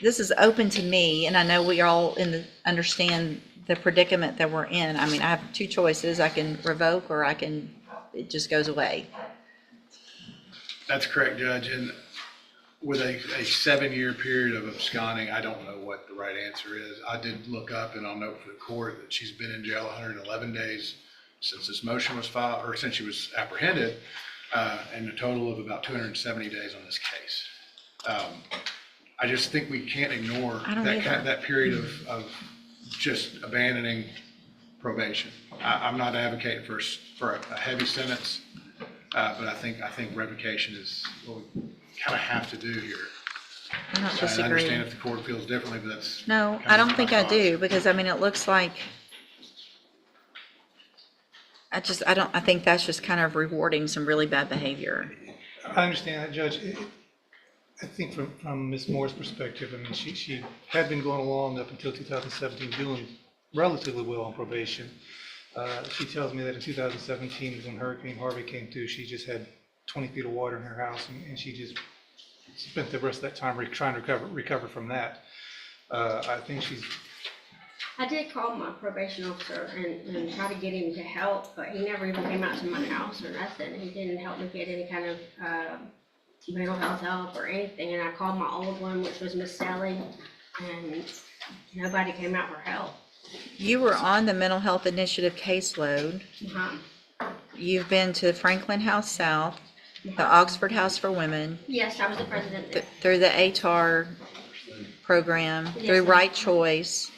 this is open to me, and I know we all understand the predicament that we're in. I mean, I have two choices. I can revoke, or it just goes away. That's correct, Judge. And with a 7-year period of absconding, I don't know what the right answer is. I did look up, and I'll note for the court that she's been in jail 111 days since this motion was filed, or since she was apprehended, and a total of about 270 days on this case. I just think we can't ignore that period of just abandoning probation. I'm not advocating for a heavy sentence, but I think revocation is what we kind of have to do here. I don't I disagree. understand if the court feels differently, but that's. No, I don't think I do, because I mean, it looks like, I think that's just kind of rewarding some really bad behavior. I understand that, Judge. I think from Ms. Moore's perspective, I mean, she had been going along up until 2017, doing relatively well on probation. She tells me that in 2017, when Hurricane Harvey came through, she just had 20 feet of water in her house, and she just spent the rest of that time trying to recover from that. I think I did call my probation officer and try to get him to help, but he never even came out to my house or nothing. He didn't help me get any kind of mental health help or anything. And I called my old one, which was Miss Sally, and nobody came out for help. You were on the mental health initiative caseload. You've been to Franklin House South, the Oxford House for Women. Yes, I was the president there. Through the ATAR program, Yes, through ma'am. Right Choice,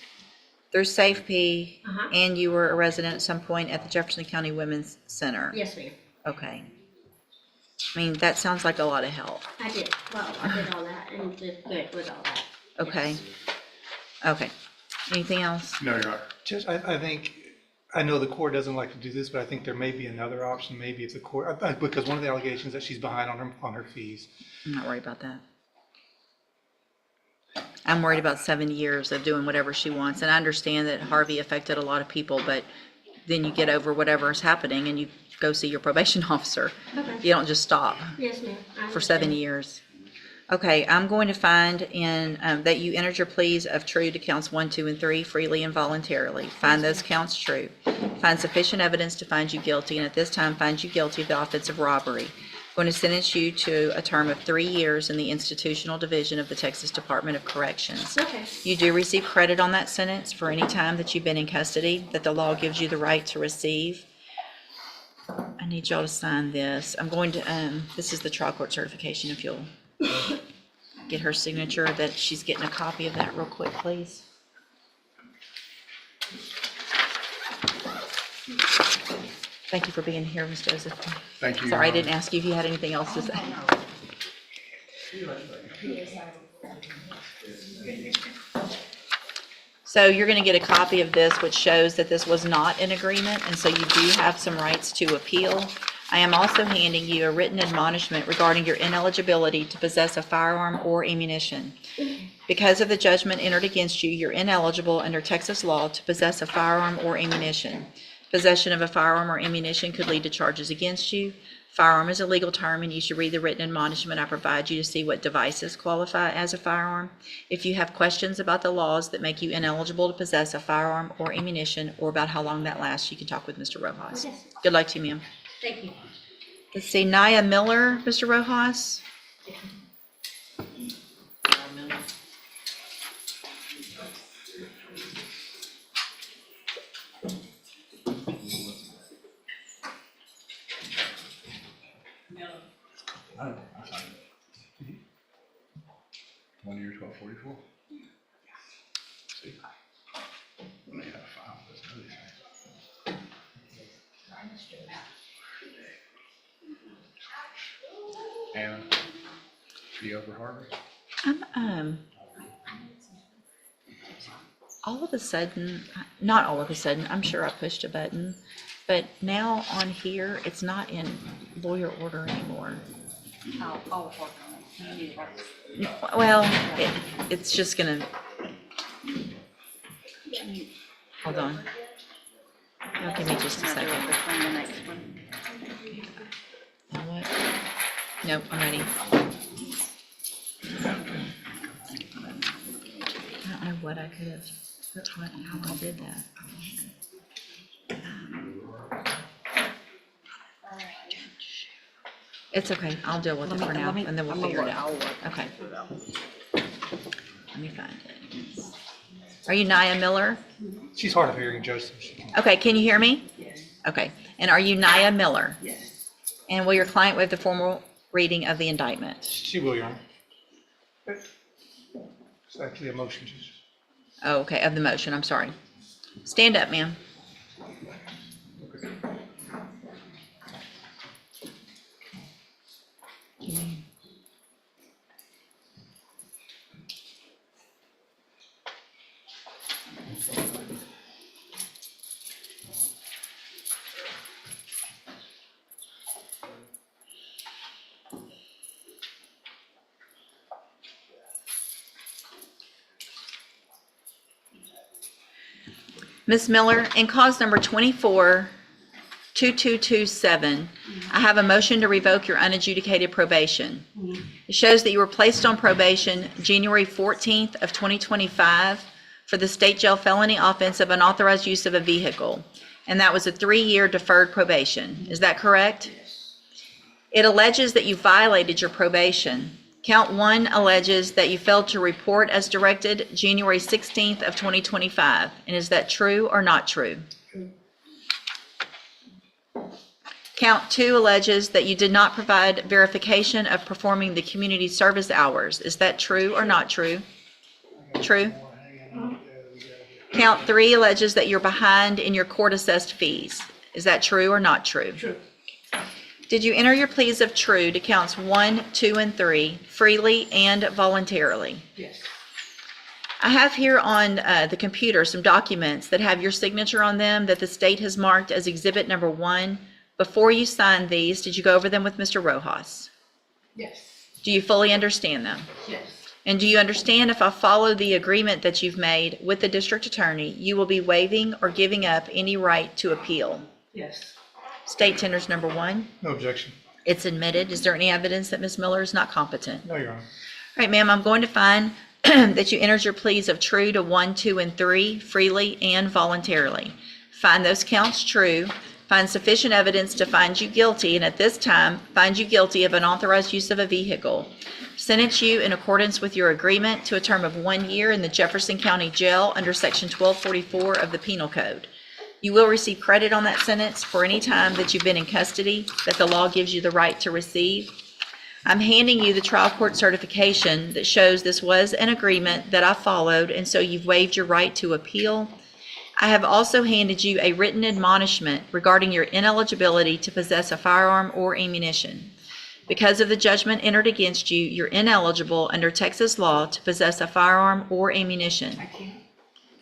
through SafeP, and you were a resident at some point at the Jefferson County Women's Center. Yes, ma'am. Okay. I mean, that sounds like a lot of help. I did. Well, I did all that and did good with all that. Okay. Okay. Anything else? No, Your Honor. Judge, I think, I know the court doesn't like to do this, but I think there may be another option. Maybe if the court, because one of the allegations is that she's behind on her fees. I'm not worried about that. I'm worried about 7 years of doing whatever she wants. And I understand that Harvey affected a lot of people, but then you get over whatever is happening and you go see your probation officer. Okay. You don't just stop Yes, ma'am. I for 7 understand. years. Okay, I'm going to find in, that you entered your pleas of true to counts 1, 2, and 3 freely and voluntarily. Find those counts true. Find sufficient evidence to find you guilty, and at this time find you guilty of the offense of robbery. Going to sentence you to a term of 3 years in the institutional division of the Texas Department of Corrections. Okay. You do receive credit on that sentence for any time that you've been in custody, that the law gives you the right to receive. I need y'all to sign this. I'm going to, this is the trial court certification, if you'll get her signature, that she's getting a copy of that real quick, please. Thank you for being here, Ms. Joseph. Thank you. Sorry, I didn't ask you if you had anything else to say. So you're going to get a copy of this, which shows that this was not an agreement, and so you do have some rights to appeal. I am also handing you a written admonishment regarding your ineligibility to possess a firearm or ammunition. Because of the judgment entered against you, you're ineligible under Texas law to possess a firearm or ammunition. Possession of a firearm or ammunition could lead to charges against you. Firearm is a legal term, and you should read the written admonishment I provide you to see what devices qualify as a firearm. If you have questions about the laws that make you ineligible to possess a firearm or ammunition, or about how long that lasts, you can talk with Mr. Rojas. Yes. Good luck to you, ma'am. Thank you. Let's see, Naya Miller, Mr. Rojas. One year, 1244. See, when they have a file, there's no these things. Anna, she over Harvard? All of a sudden, not all of a sudden, I'm sure I pushed a button, but now on here, it's not in lawyer order anymore. I'll work on it. Well, it's just gonna, hold on. Now give me just a second. Now what? Nope, I'm ready. I don't know what I could have, how I did that. It's okay, I'll deal with it for now, and then we'll figure it out. Okay. Let me find it. Are you Naya Miller? She's hard of hearing, Joseph. Okay, can you hear me? Yes. Okay, and are you Naya Miller? Yes. And will your client waive the formal reading of the indictment? She will, Your Honor. It's actually a motion, Judge. Oh, okay, of the motion, I'm sorry. Stand up, ma'am. Ms. Miller, in cause number 24-2227, I have a motion to revoke your unadjudicated probation. It shows that you were placed on probation January 14th of 2025 for the state jail felony offense of unauthorized use of a vehicle, and that was a 3-year deferred probation. Is that correct? It alleges that you violated your probation. Count 1 alleges that you failed to report as directed January 16th of 2025. And is that true or not true? True. Count 2 alleges that you did not provide verification of performing the community service hours. Is that true or not true? True. Count 3 alleges that you're behind in your court-assessed fees. Is that true or not true? True. Did you enter your pleas of true to counts 1, 2, and 3 freely and voluntarily? Yes. I have here on the computer some documents that have your signature on them that the state has marked as exhibit number 1. Before you signed these, did you go over them with Mr. Rojas? Yes. Do you fully understand them? Yes. And do you understand if I follow the agreement that you've made with the district attorney, you will be waiving or giving up any right to appeal? Yes. State tenders number 1. No objection. It's admitted. Is there any evidence that Ms. Miller is not competent? No, Your Honor. All right, ma'am, I'm going to find that you entered your pleas of true to 1, 2, and 3 freely and voluntarily. Find those counts true, find sufficient evidence to find you guilty, and at this time, find you guilty of unauthorized use of a vehicle. Sentence you in accordance with your agreement to a term of 1 year in the Jefferson County Jail under Section 1244 of the Penal Code. You will receive credit on that sentence for any time that you've been in custody that the law gives you the right to receive. I'm handing you the trial court certification that shows this was an agreement that I followed, and so you've waived your right to appeal. I have also handed you a written admonishment regarding your ineligibility to possess a firearm or ammunition. Because of the judgment entered against you, you're ineligible under Texas law to possess a firearm or ammunition.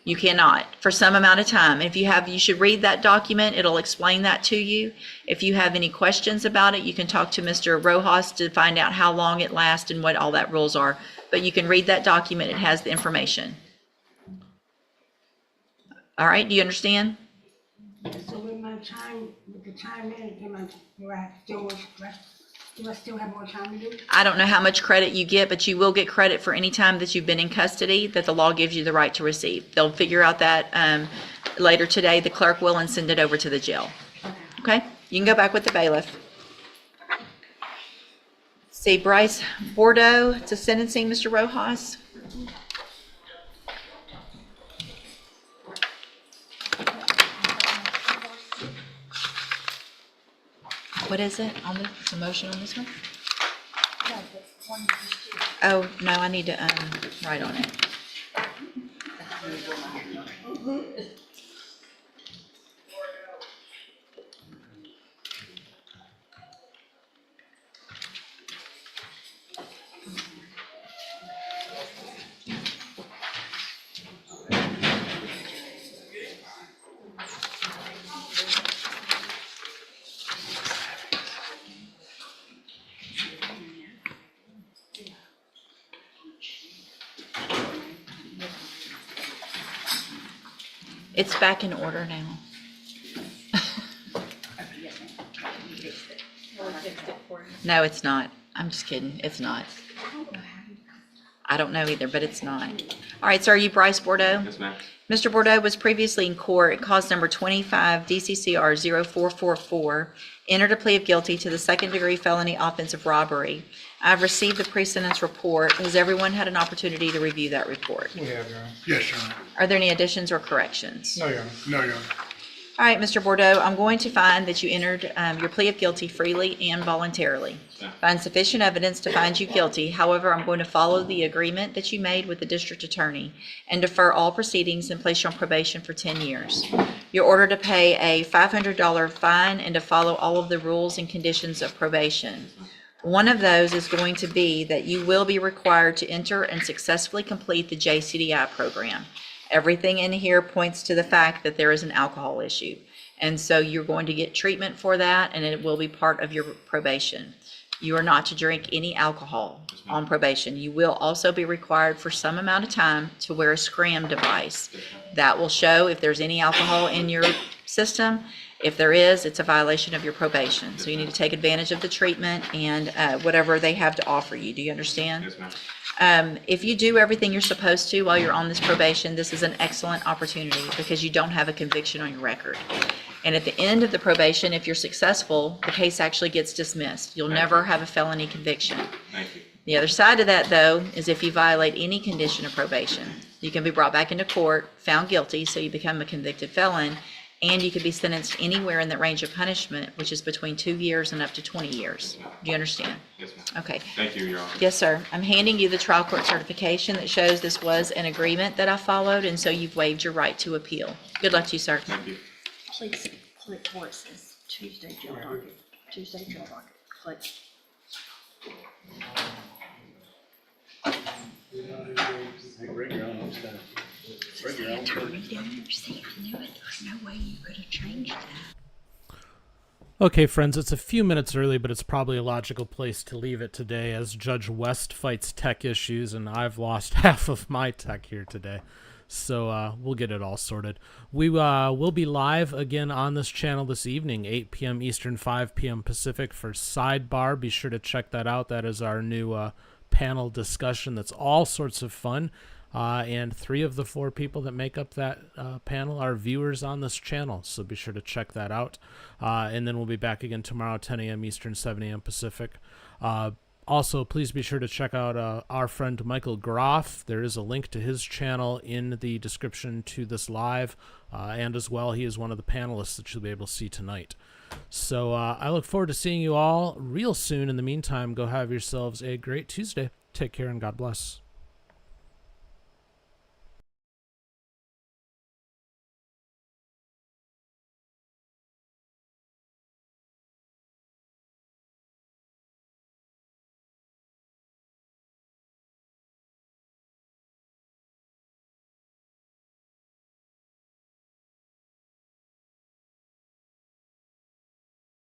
You cannot for some amount of time. If you should read that document. It'll explain that to you. If you have any questions about it, you can talk to Mr. Rojas to find out how long it lasts and what all that rules are. But you can read that document. It has the information. All right, do you understand? So with my time, with the time in, do I still have more time to do? I don't know how much credit you get, but you will get credit for any time that you've been in custody that the law gives you the right to receive. They'll figure out that later today. The clerk will and send it over to the jail. Okay? You can go back with the bailiff. See Bryce Bordeaux to sentencing, Mr. Rojas. What is it on the motion on this one? Oh, no, I need to write on it. It's back in order now. No, it's not. I'm just kidding. It's not. I don't know either, but it's not. All right, so are you Bryce Bordeaux? Yes, ma'am. Mr. Bordeaux was previously in court, cause number 25 DCCR 0444, entered a plea of guilty to the second-degree felony offense of robbery. I've received the pre-sentence report. Has everyone had an opportunity to review that report? We have, Your Honor. Yes, Your Honor. Are there any additions or corrections? No, Your Honor. No, Your Honor. All right, Mr. Bordeaux, I'm going to find that you entered your plea of guilty freely and voluntarily. Find sufficient evidence to find you guilty. However, I'm going to follow the agreement that you made with the district attorney and defer all proceedings and place you on probation for 10 years. You're ordered to pay a $500 fine and to follow all of the rules and conditions of probation. One of those is going to be that you will be required to enter and successfully complete the JCDI program. Everything in here points to the fact that there is an alcohol issue. And so you're going to get treatment for that, and it will be part of your probation. You are not to drink any alcohol on probation. You will also be required for some amount of time to wear a scram device. That will show if there's any alcohol in your system. If there is, it's a violation of your probation. So you need to take advantage of the treatment and whatever they have to offer you. Do you understand? Yes, ma'am. If you do everything you're supposed to while you're on this probation, this is an excellent opportunity because you don't have a conviction on your record. And at the end of the probation, if you're successful, the case actually gets dismissed. You'll never have a felony conviction. Thank you. The other side of that, though, is if you violate any condition of probation, you can be brought back into court, found guilty, so you become a convicted felon, and you could be sentenced anywhere in that range of punishment, which is between 2 years and up to 20 years. Do you understand? Yes, ma'am. Okay. Thank you, Your Honor. Yes, sir. I'm handing you the trial court certification that shows this was an agreement that I followed, and so you've waived your right to appeal. Good luck to you, sir. Thank you. Please click where it says Tuesday jail docket, Tuesday jail docket, click. Attorney down there, see, I knew it, there's no way you could have changed that. Okay, friends, it's a few minutes early, but it's probably a logical place to leave it today as Judge West fights tech issues, and I've lost half of my tech here today. So we'll get it all sorted. We will be live again on this channel this evening, 8 p.m. Eastern, 5 p.m. Pacific for Sidebar. Be sure to check that out. That is our new panel discussion that's all sorts of fun. And 3 of the 4 people that make up that panel are viewers on this channel, so be sure to check that out. And then we'll be back again tomorrow, 10 a.m. Eastern, 7 a.m. Pacific. Also, please be sure to check out our friend Michael Groff. There is a link to his channel in the description to this live, and as well, he is one of the panelists that you'll be able to see tonight. So I look forward to seeing you all real soon. In the meantime, go have yourselves a great Tuesday. Take care and God bless.